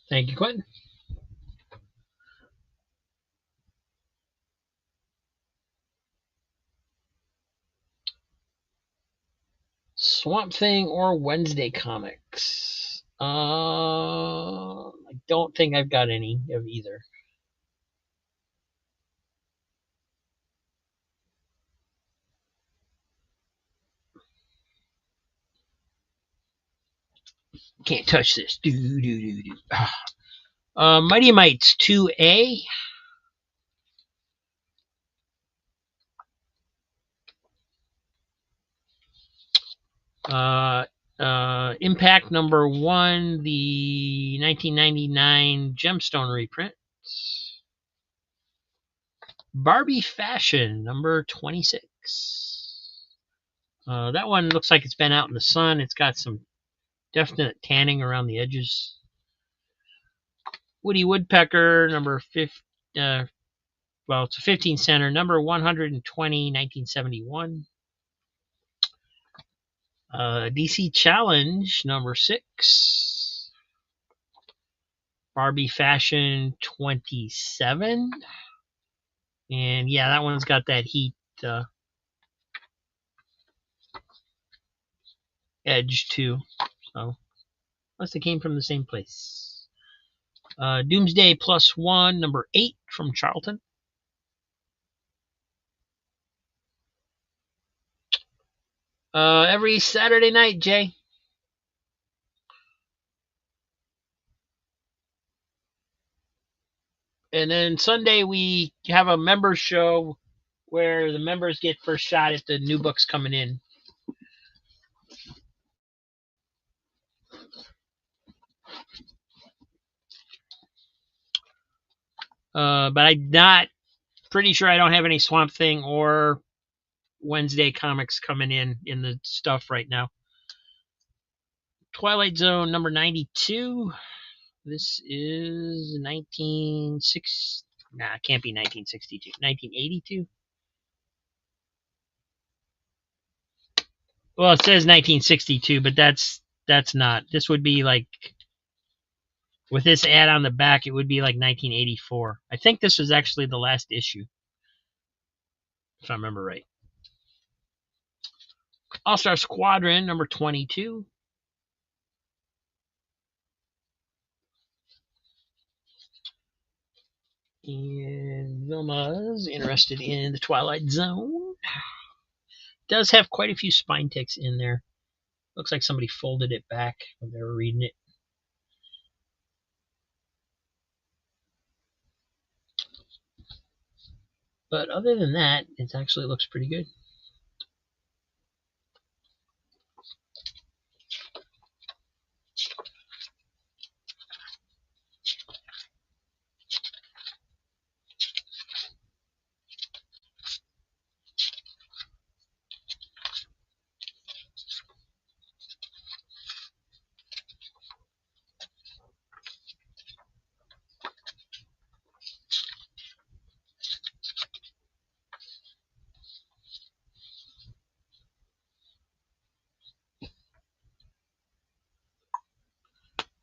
Thank you, Quentin. Swamp Thing or Wednesday comics? I don't think I've got any of either. Can't touch this. Mighty Mites 2A. Impact number 1, the 1999 Gemstone reprint. Barbie Fashion number 26. That one looks like it's been out in the sun. It's got some definite tanning around the edges. Woody Woodpecker number 5. Well, it's a 15 center, number 120, 1971. DC Challenge number 6. Barbie Fashion 27. And yeah, that one's got that heat edge too. So, unless they came from the same place. Doomsday +1, number 8 from Charlton. Every Saturday night, Jay. And then Sunday we have a members show where the members get first shot at the new books coming in. But I'm not pretty sure I don't have any Swamp Thing or Wednesday comics coming in the stuff right now. Twilight Zone number 92. This is 1960. Nah, it can't be 1962. 1982. Well, it says 1962, but that's not. This would be like, with this ad on the back, it would be like 1984. I think this was actually the last issue, if I remember right. All-Star Squadron number 22. And Vilma's interested in the Twilight Zone. Does have quite a few spine ticks in there. Looks like somebody folded it back when they were reading it. But other than that, it actually looks pretty good.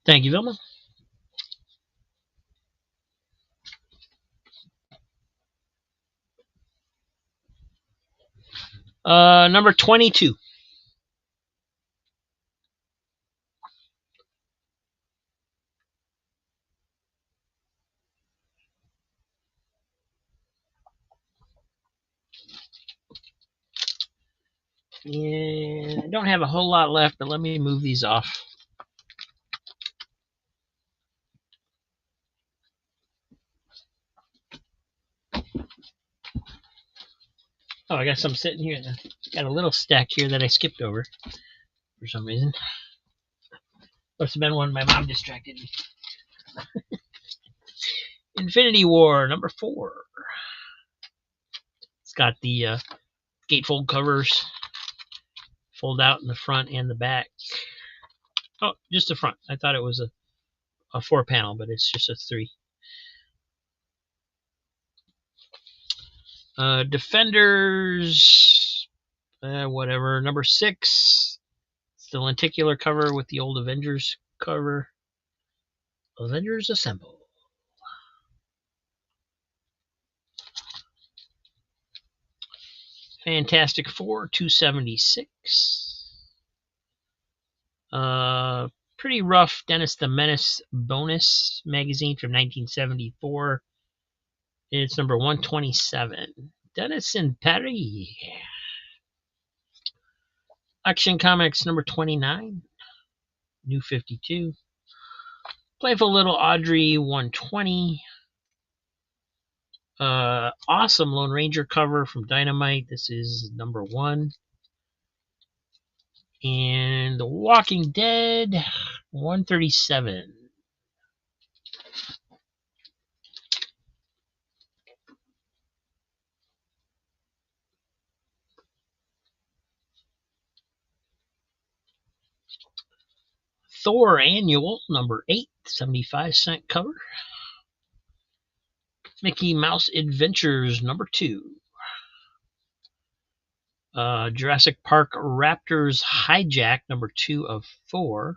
Thank you, Vilma. Number 22. And I don't have a whole lot left, but let me move these off. Oh, I got some sitting here. Got a little stack here that I skipped over for some reason. Must have been one my mom distracted me. Infinity War number 4. It's got the gatefold covers, fold out in the front and the back. Oh, just the front. I thought it was a 4 panel, but it's just a 3. Defenders, whatever. Number 6. It's the lenticular cover with the old Avengers cover. Avengers Assemble. Fantastic Four 276. Pretty rough Dennis the Menace bonus magazine from 1974. It's number 127. Dennis and Perry. Action Comics number 29. New 52. Playful Little Audrey 120. Awesome Lone Ranger cover from Dynamite. This is number 1. And The Walking Dead 137. Thor Annual number 8, 75-cent cover. Mickey Mouse Adventures number 2. Jurassic Park Raptors Hijack, number 2 of 4.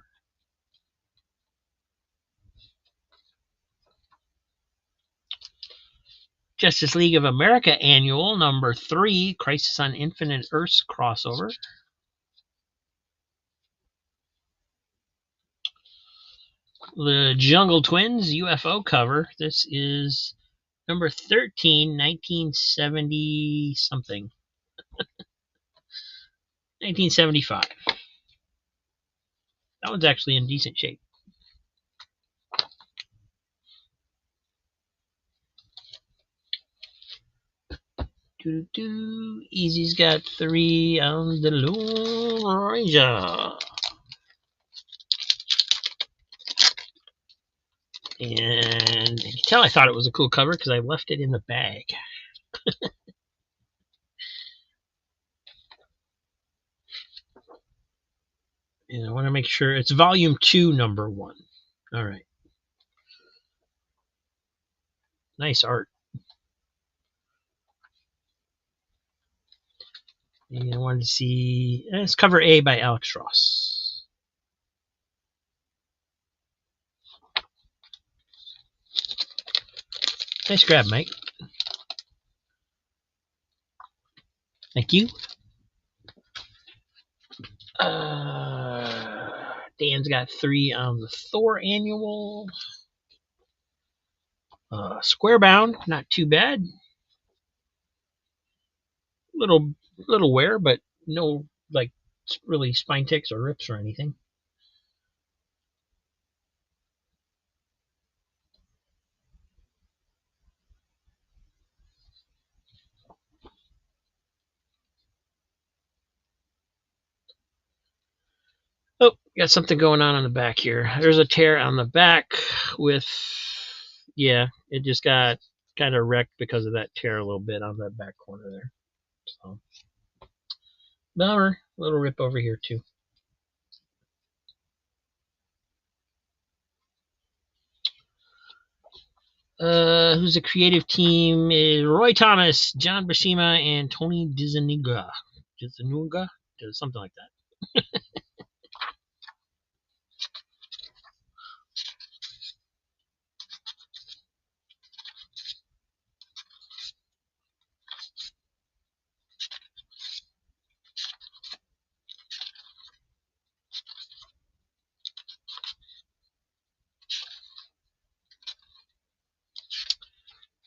Justice League of America Annual, number 3, Crisis on Infinite Earths crossover. The Jungle Twins UFO cover. This is number 13, 1970 something. 1975. That one's actually in decent shape. Easy's got 3 on the Lone Ranger. And you can tell I thought it was a cool cover because I left it in the bag. And I want to make sure it's volume 2, number 1. All right. Nice art. And I wanted to see, it's cover A by Alex Ross. Nice grab, Mike. Thank you. Dan's got 3 on the Thor Annual. Squarebound, not too bad. Little wear, but no like really spine ticks or rips or anything. Oh, got something going on the back here. There's a tear on the back with, yeah, it just got kind of wrecked because of that tear a little bit on that back corner there. So, bummer. Little rip over here too. Who's the creative team? Roy Thomas, John Buscema, and Tony DeZuniga. Something like that.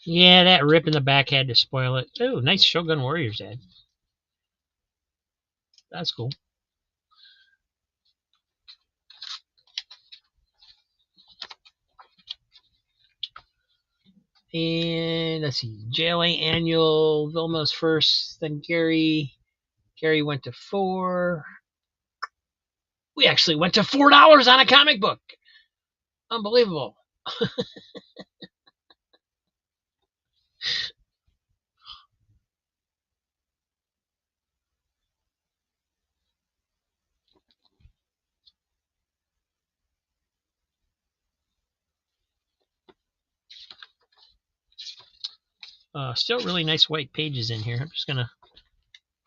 Yeah, that rip in the back had to spoil it. Oh, nice Shogun Warriors ad. That's cool. And let's see, JLA Annual, Vilma's first, then Gary. Gary went to 4. We actually went to $4 on a comic book. Unbelievable. Still really nice white pages in here. I'm just going to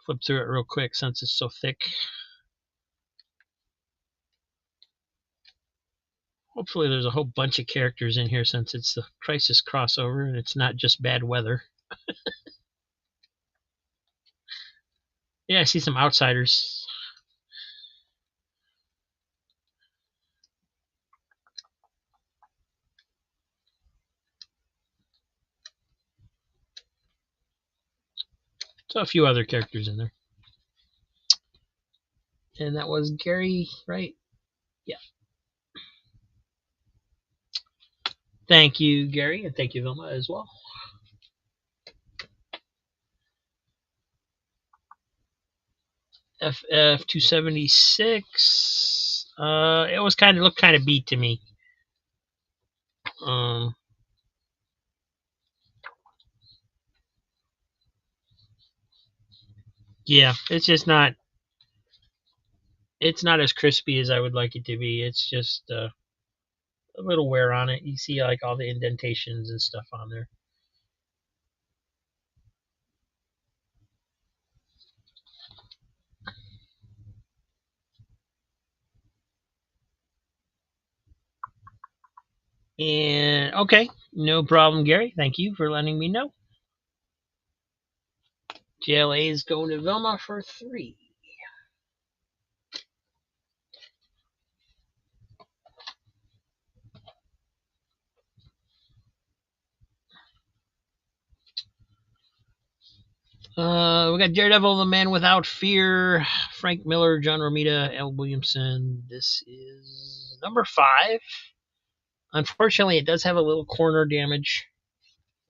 flip through it real quick since it's so thick. Hopefully there's a whole bunch of characters in here since it's the Crisis crossover and it's not just bad weather. Yeah, I see some outsiders. So a few other characters in there. And that was Gary, right? Yeah. Thank you, Gary, and thank you, Vilma, as well. FF 276. It was looked kind of beat to me. Yeah, it's just not. It's not as crispy as I would like it to be. It's just a little wear on it. You see like all the indentations and stuff on there. And okay, no problem, Gary. Thank you for letting me know. JLA is going to Velma for 3. We got Daredevil, The Man Without Fear, Frank Miller, John Romita, L. Williamson. This is number 5. Unfortunately, it does have a little corner damage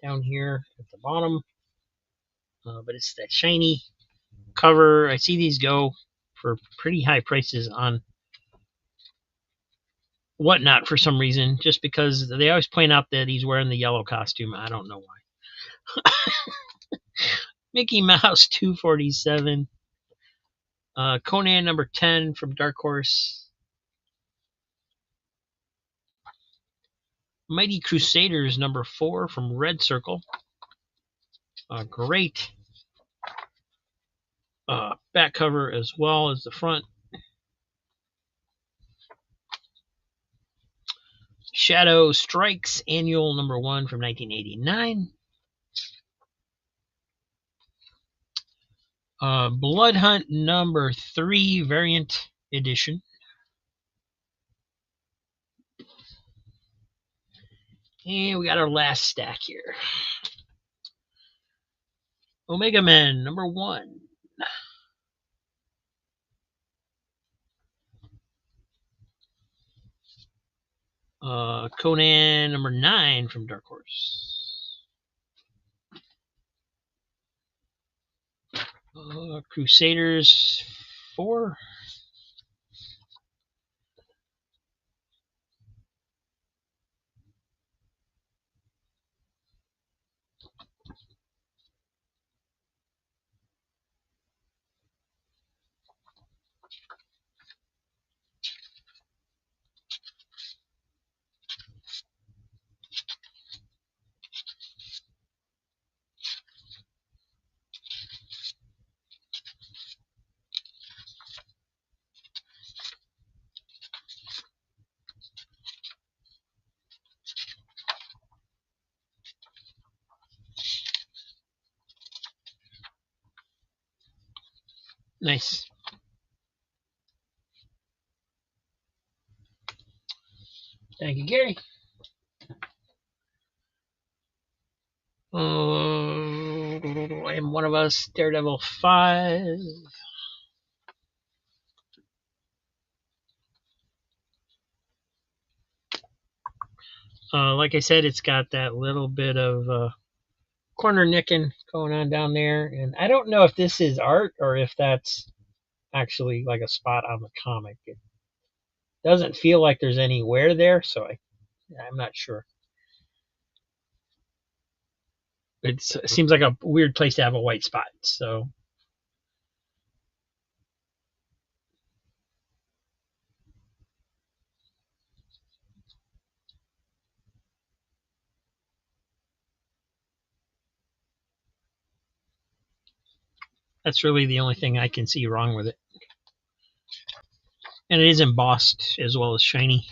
down here at the bottom, but it's that shiny cover. I see these go for pretty high prices on Whatnot for some reason, just because they always point out that he's wearing the yellow costume. I don't know why. Mickey Mouse 247. Conan number 10 from Dark Horse. Mighty Crusaders number 4 from Red Circle. Great back cover as well as the front. Shadow Strikes Annual number 1 from 1989. Blood Hunt number 3 variant edition. And we got our last stack here. Omega Men number 1. Conan number 9 from Dark Horse. Crusaders 4. Nice. Thank you, Gary. I am one of us, Daredevil 5. Like I said, it's got that little bit of corner nicking going on down there. And I don't know if this is art or if that's actually like a spot on the comic. It doesn't feel like there's any wear there, so I'm not sure. It seems like a weird place to have a white spot, so that's really the only thing I can see wrong with it. And it is embossed as well as shiny.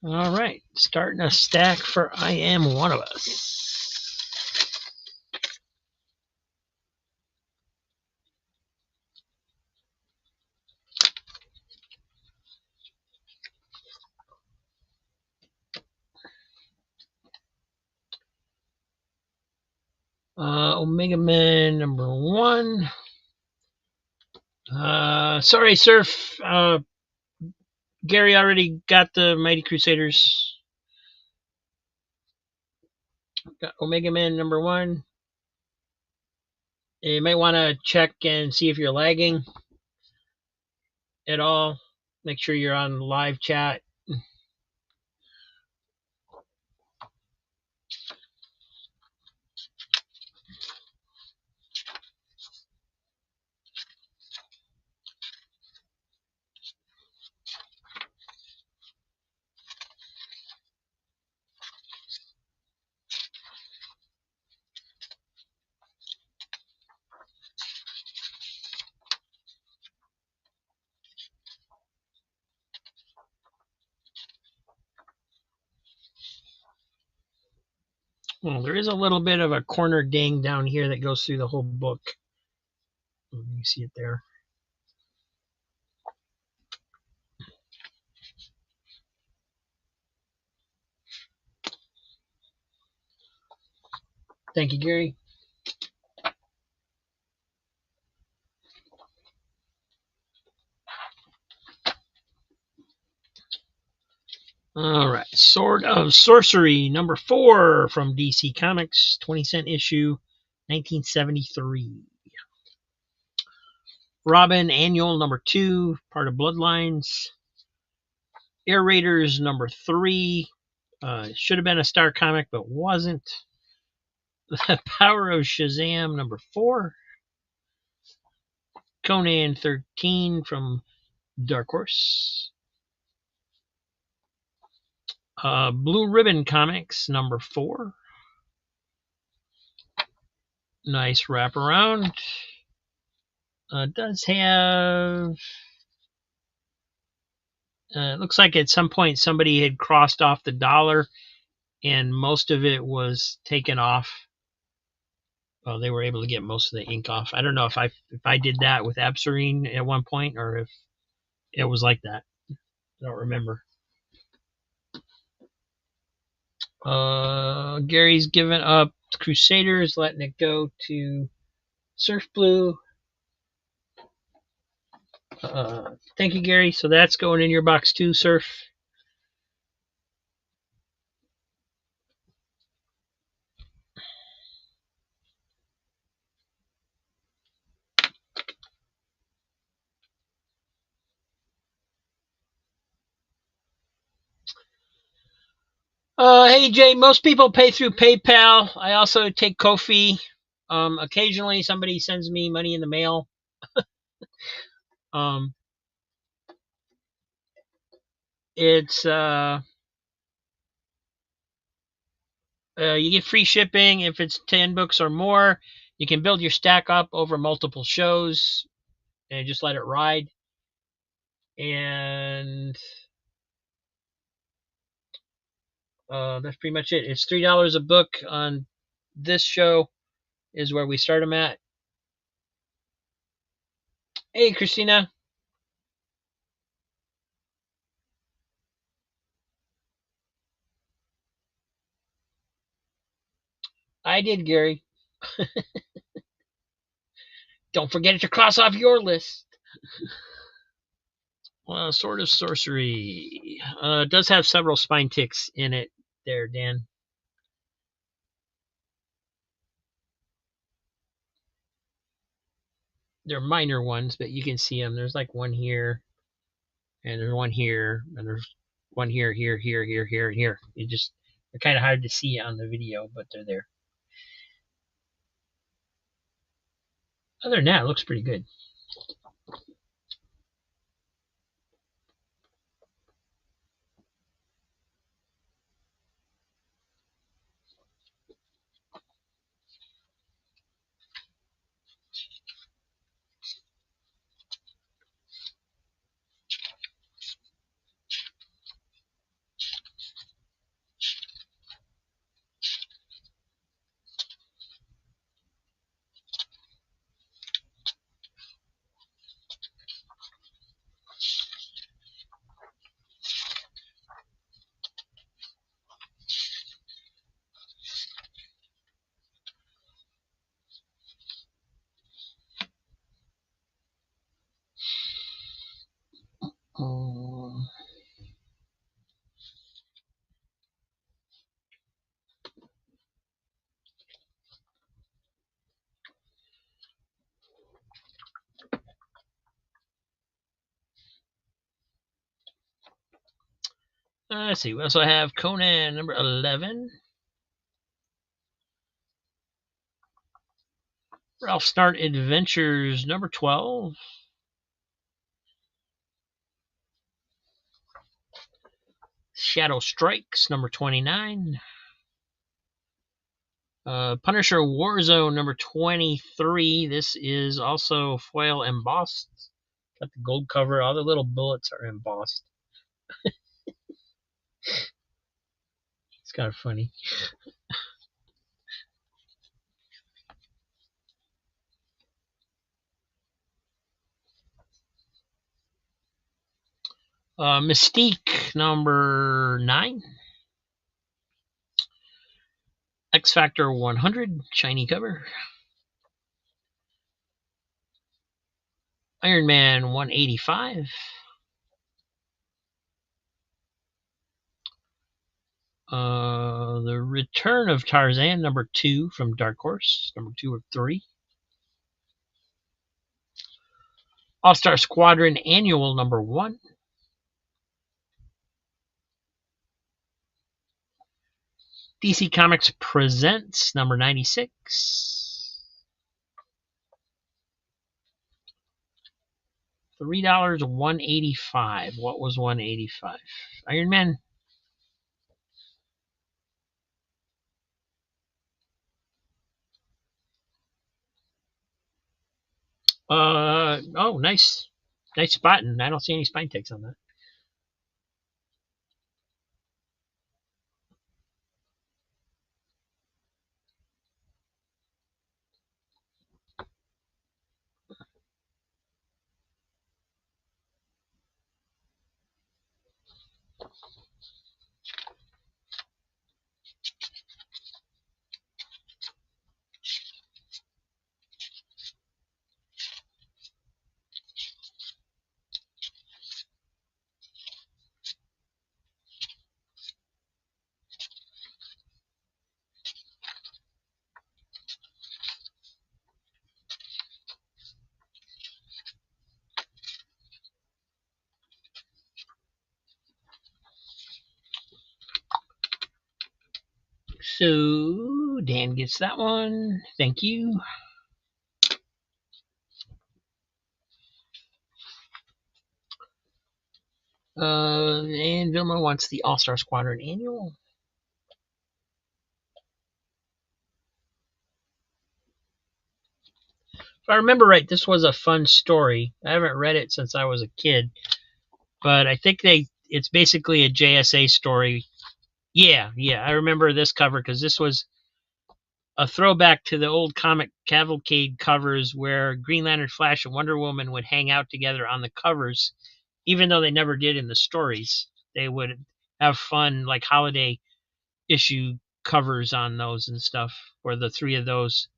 All right, starting a stack for I Am One of Us. Omega Man number 1. Sorry, Surf. Gary already got the Mighty Crusaders. Got Omega Man number 1. You might want to check and see if you're lagging at all. Make sure you're on live chat. Well, there is a little bit of a corner ding down here that goes through the whole book. You see it there. Thank you, Gary. All right. Sword of Sorcery, number 4 from DC Comics, 20-cent issue, 1973. Robin Annual, number 2, part of Bloodlines. Air Raiders, number 3. Should have been a Star comic, but wasn't. The Power of Shazam, number 4. Conan 13 from Dark Horse. Blue Ribbon Comics, number 4. Nice wraparound. Does have... it looks like at some point somebody had crossed off the dollar and most of it was taken off. Well, they were able to get most of the ink off. I don't know if I did that with Absarine at one point or if it was like that. I don't remember. Gary's given up Crusaders, letting it go to Surf Blue. Thank you, Gary. So that's going in your box too, Surf. Hey, Jay, most people pay through PayPal. I also take Ko-fi. Occasionally somebody sends me money in the mail. It's you get free shipping if it's 10 books or more. You can build your stack up over multiple shows and just let it ride. And that's pretty much it. It's $3 a book on this show is where we start them at. Hey, Christina. I did, Gary. Don't forget to cross off your list. Well, Sword of Sorcery. It does have several spine ticks in it there, Dan. They're minor ones, but you can see them. There's like one here, and there's one here, and there's one here, here, here, here, here, and here. They're kind of hard to see on the video, but they're there. Other than that, it looks pretty good. Let's see. We also have Conan number 11. Ralph Start Adventures number 12. Shadow Strikes number 29. Punisher Warzone number 23. This is also foil embossed. Got the gold cover. All the little bullets are embossed. It's kind of funny. Mystique number 9. X Factor 100, shiny cover. Iron Man 185. The Return of Tarzan number 2 from Dark Horse, number 2 of 3. All-Star Squadron Annual number 1. DC Comics Presents number 96. $3, 185. What was 185? Iron Man. Oh, nice spotting. I don't see any spine ticks on that. So Dan gets that one. Thank you. And Vilma wants the All-Star Squadron Annual. If I remember right, this was a fun story. I haven't read it since I was a kid, but I think it's basically a JSA story. Yeah, I remember this cover because this was a throwback to the old comic Cavalcade covers where Green Lantern, Flash, and Wonder Woman would hang out together on the covers, even though they never did in the stories. They would have fun, like holiday issue covers on those and stuff, where the three of those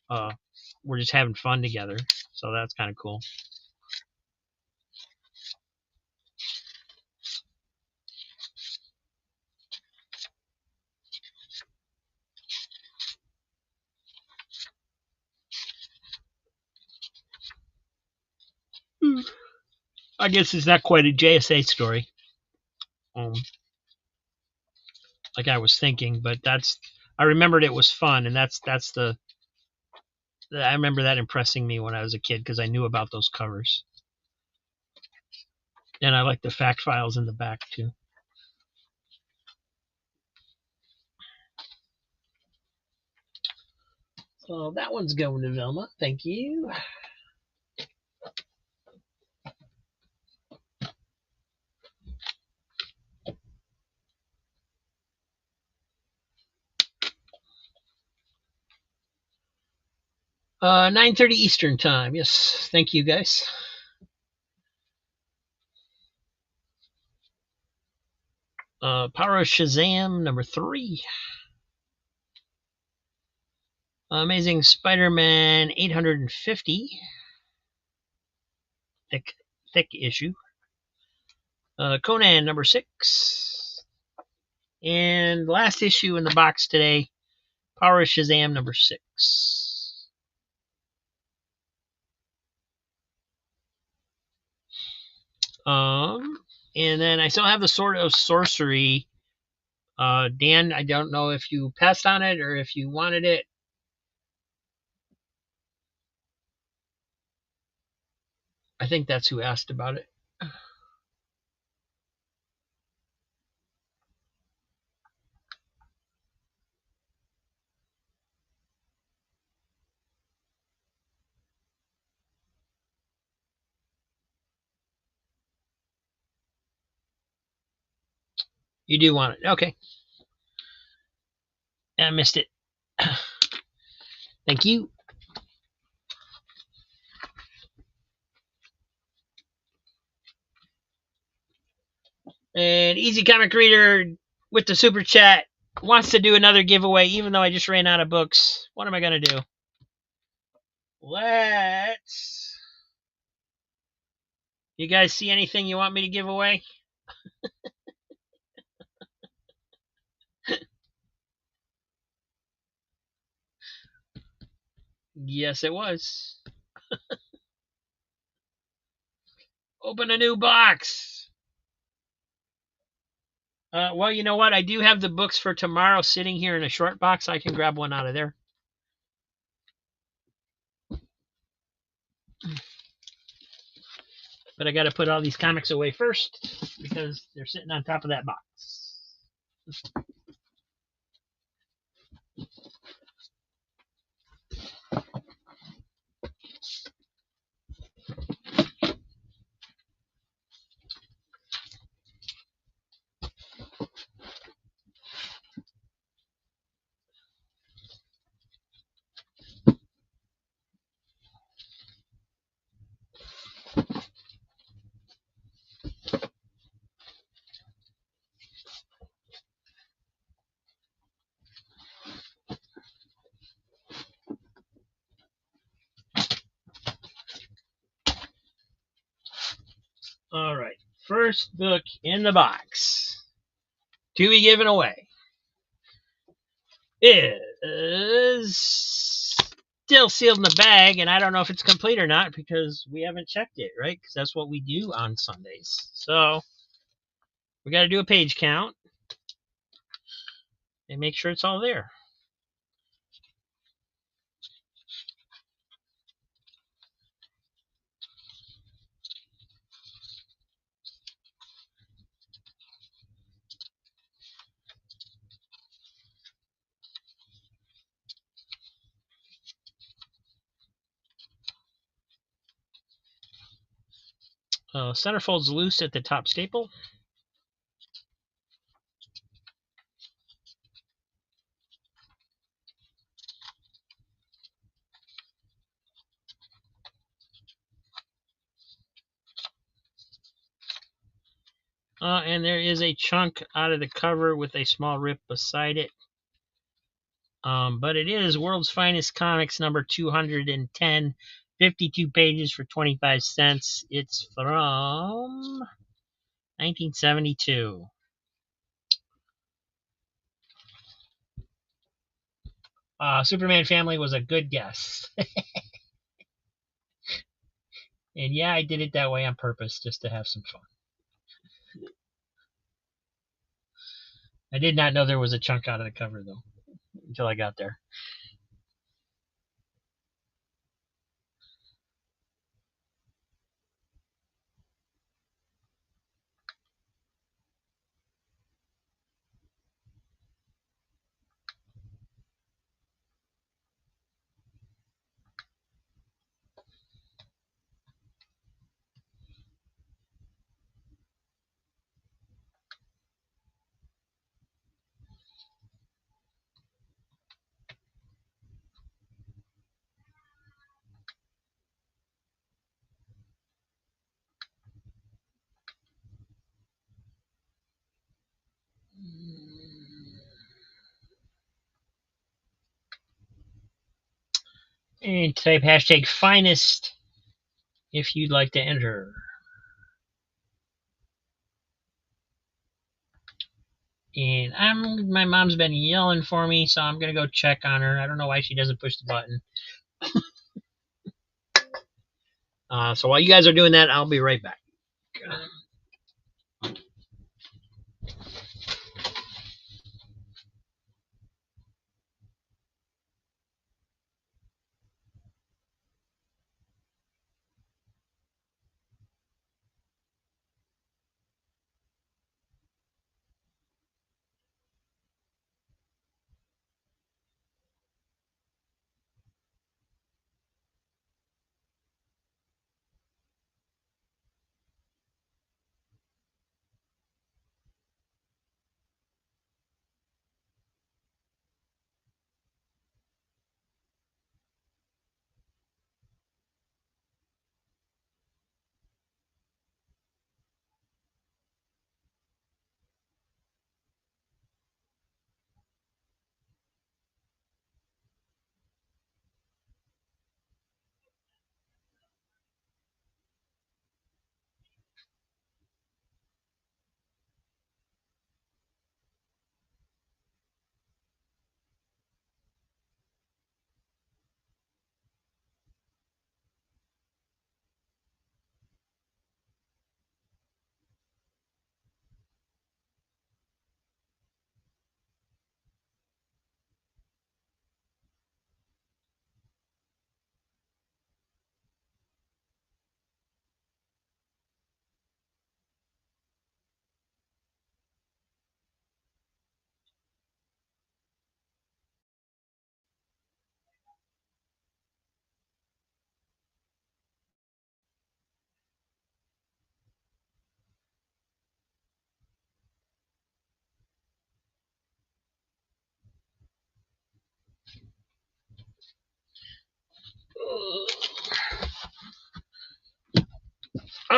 were just having fun together. So that's kind of cool. I guess it's not quite a JSA story, like I was thinking, but I remembered it was fun, and that's the I remember that impressing me when I was a kid because I knew about those covers, and I like the fact files in the back too. So that one's going to Vilma. Thank you. Uh, 9:30 Eastern time. Yes, thank you guys. Power of Shazam number 3. Amazing Spider-Man 850. Thick issue. Conan number 6. And last issue in the box today, Power of Shazam number 6. And then I still have the Sword of Sorcery. Dan, I don't know if you passed on it or if you wanted it. I think that's who asked about it. You do want it. Okay. I missed it. Thank you. And Easy Comic Reader with the super chat wants to do another giveaway, even though I just ran out of books. What am I going to do? Let's. You guys see anything you want me to give away? Yes, it was. Open a new box. Well, you know what? I do have the books for tomorrow sitting here in a short box. I can grab one out of there. But I got to put all these comics away first because they're sitting on top of that box. All right. First book in the box to be given away is still sealed in the bag, and I don't know if it's complete or not because we haven't checked it, right? Because that's what we do on Sundays. So we got to do a page count and make sure it's all there. Centerfold's loose at the top staple. And there is a chunk out of the cover with a small rip beside it. But it is World's Finest Comics number 210, 52 pages for 25 cents. It's from 1972. Superman Family was a good guess. And yeah, I did it that way on purpose just to have some fun. I did not know there was a chunk out of the cover, though, until I got there. And type hashtag finest if you'd like to enter. And my mom's been yelling for me, so I'm gonna go check on her. I don't know why she doesn't push the button. So while you guys are doing that, I'll be right back.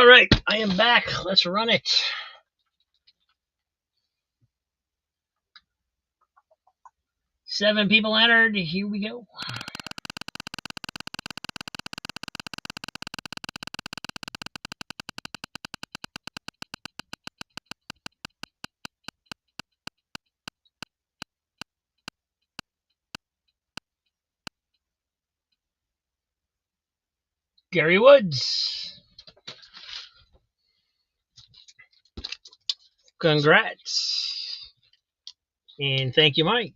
All right, I am back. Let's run it. Seven people entered. Here we go. Gary Woods. Congrats. And thank you, Mike.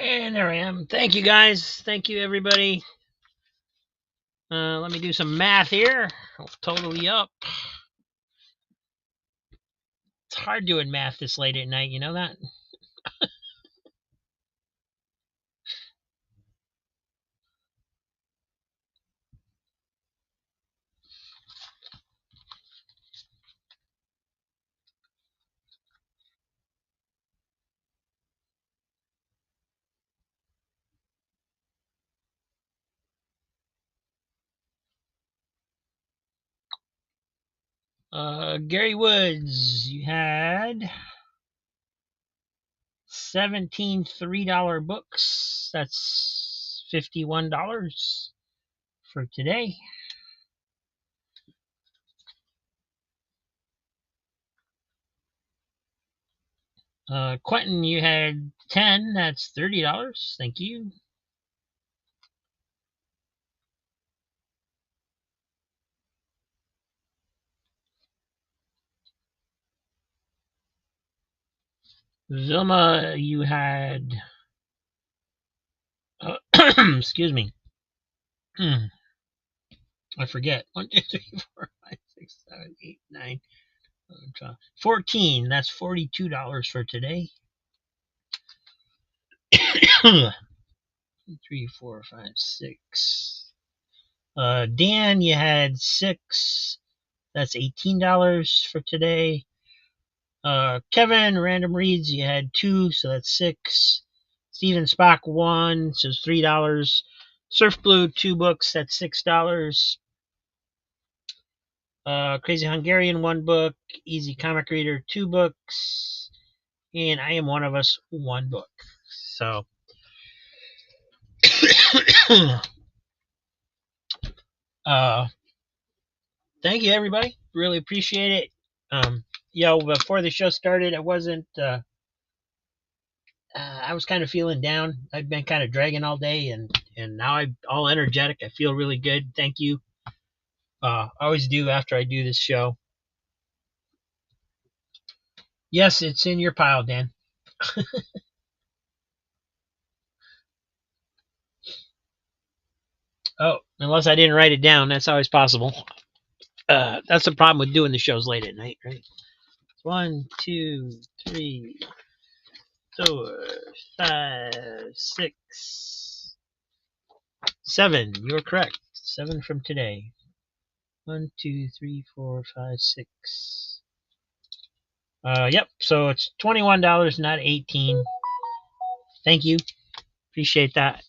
And there I am. Thank you, guys. Thank you, everybody. Let me do some math here. I'll totally up. It's hard doing math this late at night, you know that? Gary Woods, you had 17 $3 books. That's $51 for today. Quentin, you had 10. That's $30. Thank you. Vilma, you had excuse me. I forget. 1, 2, 3, 4, 5, 6, 7, 8, 9, 11, 12, 14. That's $42 for today. 3, 4, 5, 6. Dan, you had 6. That's $18 for today. Kevin, Random Reads, you had 2, so that's 6. Steven Spock, 1, so it's $3. Surf Blue, 2 books, that's $6. Crazy Hungarian, 1 book. Easy Comic Reader, 2 books. And I Am One of Us, 1 book. So, thank you, everybody. Really appreciate it. Before the show started, I wasn't. I was kind of feeling down. I've been kind of dragging all day, and now I'm all energetic. I feel really good. Thank you. I always do after I do this show. Yes, it's in your pile, Dan. Oh, unless I didn't write it down, that's always possible. That's the problem with doing the shows late at night, right? 1, 2, 3, 4, 5, 6, 7. You're correct. 7 from today. 1, 2, 3, 4, 5, 6. Yep. So it's $21, not 18. Thank you. Appreciate that.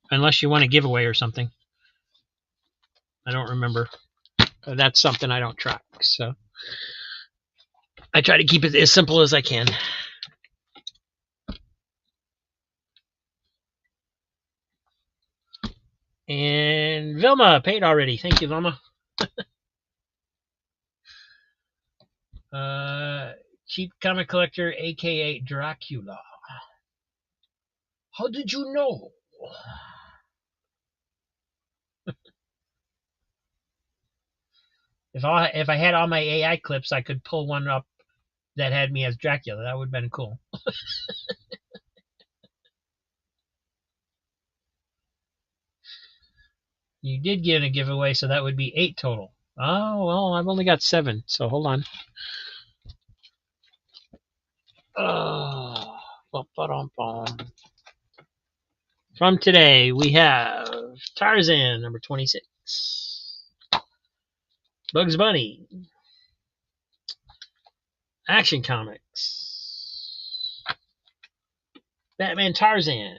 Unless you want a giveaway or something. I don't remember. That's something I don't track. So I try to keep it as simple as I can. And Vilma paid already. Thank you, Vilma. Cheap Comic Collector, aka Dracula. How did you know? If I had all my AI clips, I could pull one up that had me as Dracula. That would have been cool. You did get a giveaway, so that would be 8 total. Oh, well, I've only got 7, so hold on. From today, we have Tarzan, number 26. Bugs Bunny. Action Comics. Batman Tarzan.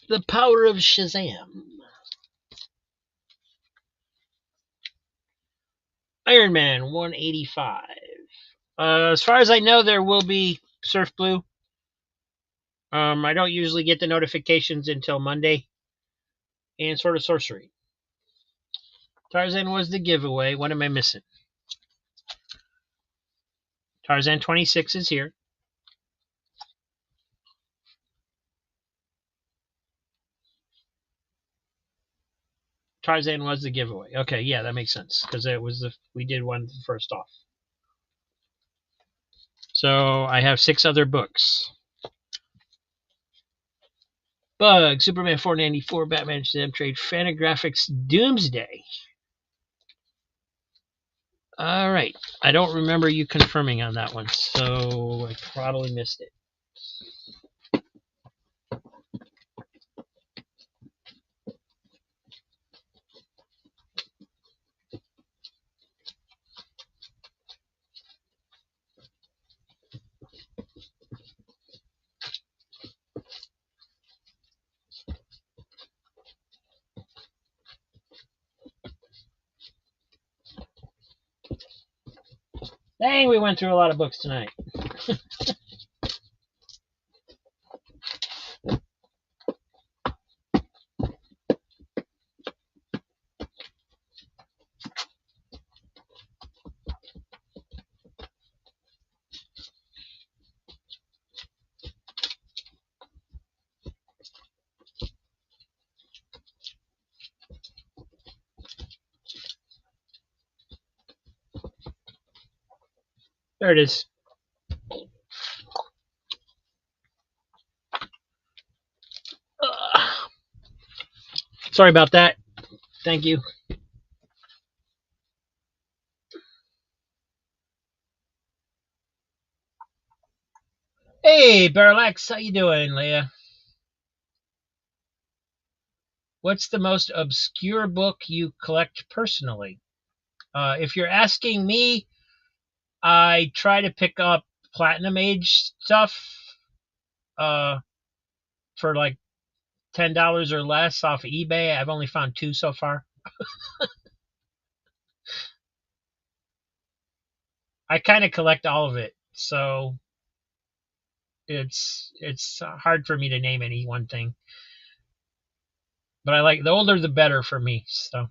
The Power of Shazam. Iron Man 185. As far as I know, there will be Surf Blue. I don't usually get the notifications until Monday. And Sword of Sorcery. Tarzan was the giveaway. What am I missing? Tarzan 26 is here. Tarzan was the giveaway. Okay, yeah, that makes sense because it was we did one first off. So I have 6 other books. Bug, Superman 494, Batman Shazam Trade, Fantagraphics Doomsday. All right. I don't remember you confirming on that one, so I probably missed it. Dang, we went through a lot of books tonight. There it is. Sorry about that. Thank you. Hey, Parallax, how you doing, Leia? What's the most obscure book you collect personally? If you're asking me, I try to pick up Platinum Age stuff for like $10 or less off of eBay. I've only found 2 so far. I kind of collect all of it, so it's hard for me to name any one thing. But I like the older the better for me. So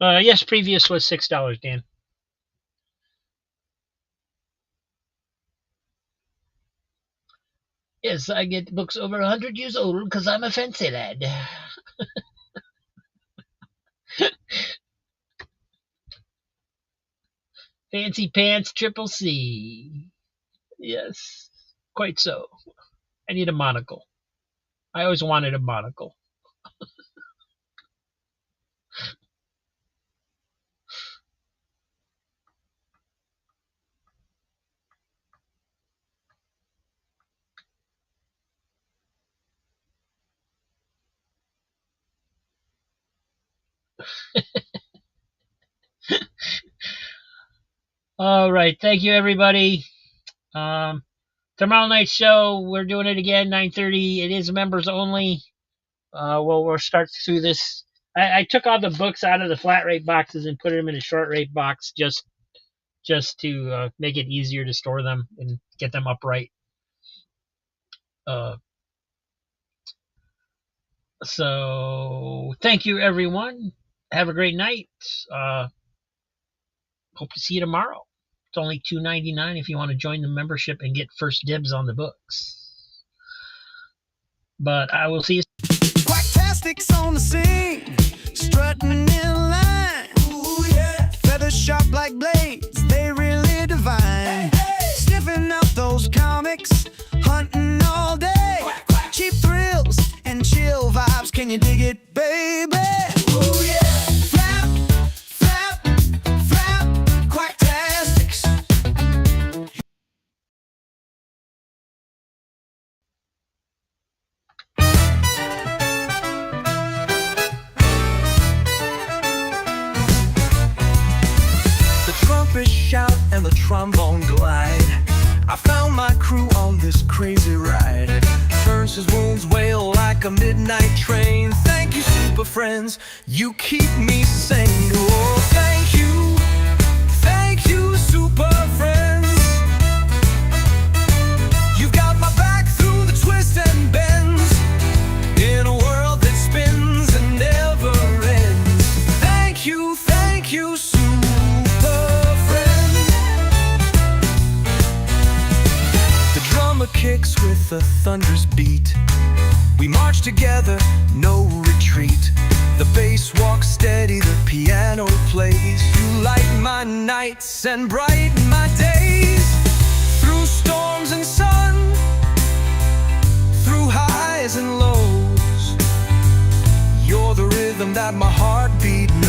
yes, previous was $6, Dan. Yes, I get books over 100 years old because I'm a fancy lad. Fancy pants, triple C. Yes, quite so. I need a monocle. I always wanted a monocle. All right, thank you, everybody. Tomorrow night's show, we're doing it again, 9:30. It is members only. We'll start through this. I took all the books out of the flat rate boxes and put them in a short rate box just to make it easier to store them and get them upright. So thank you, everyone. Have a great night. hope to see you tomorrow. It's only $2.99 if you want to join the membership and get first dibs on the books. But I will see you. Quacktastic's on the scene, strutting in line. Ooh, yeah. Feathers sharp like blades, they really divine. Hey, hey. Sniffing out those comics, hunting all day. Quack, quack. Cheap thrills and chill vibes, can you dig it, baby? Ooh, yeah. Flap, flap, flap, Quacktastics. The trumpets shout and the trombone glide. I found my crew on this crazy ride. Turns his wounds wail like a midnight train. Thank you, super friends, you keep me sane. Oh, thank you, super friends. You've got my back through the twists and bends, in a world that spins and never ends. Thank you, super friends. The drummer kicks with a thunderous beat. We march together, no retreat. The bass walks steady, the piano plays. You light my nights and brighten my days. Through storms and sun, through highs and lows, you're the rhythm that my heartbeat knows.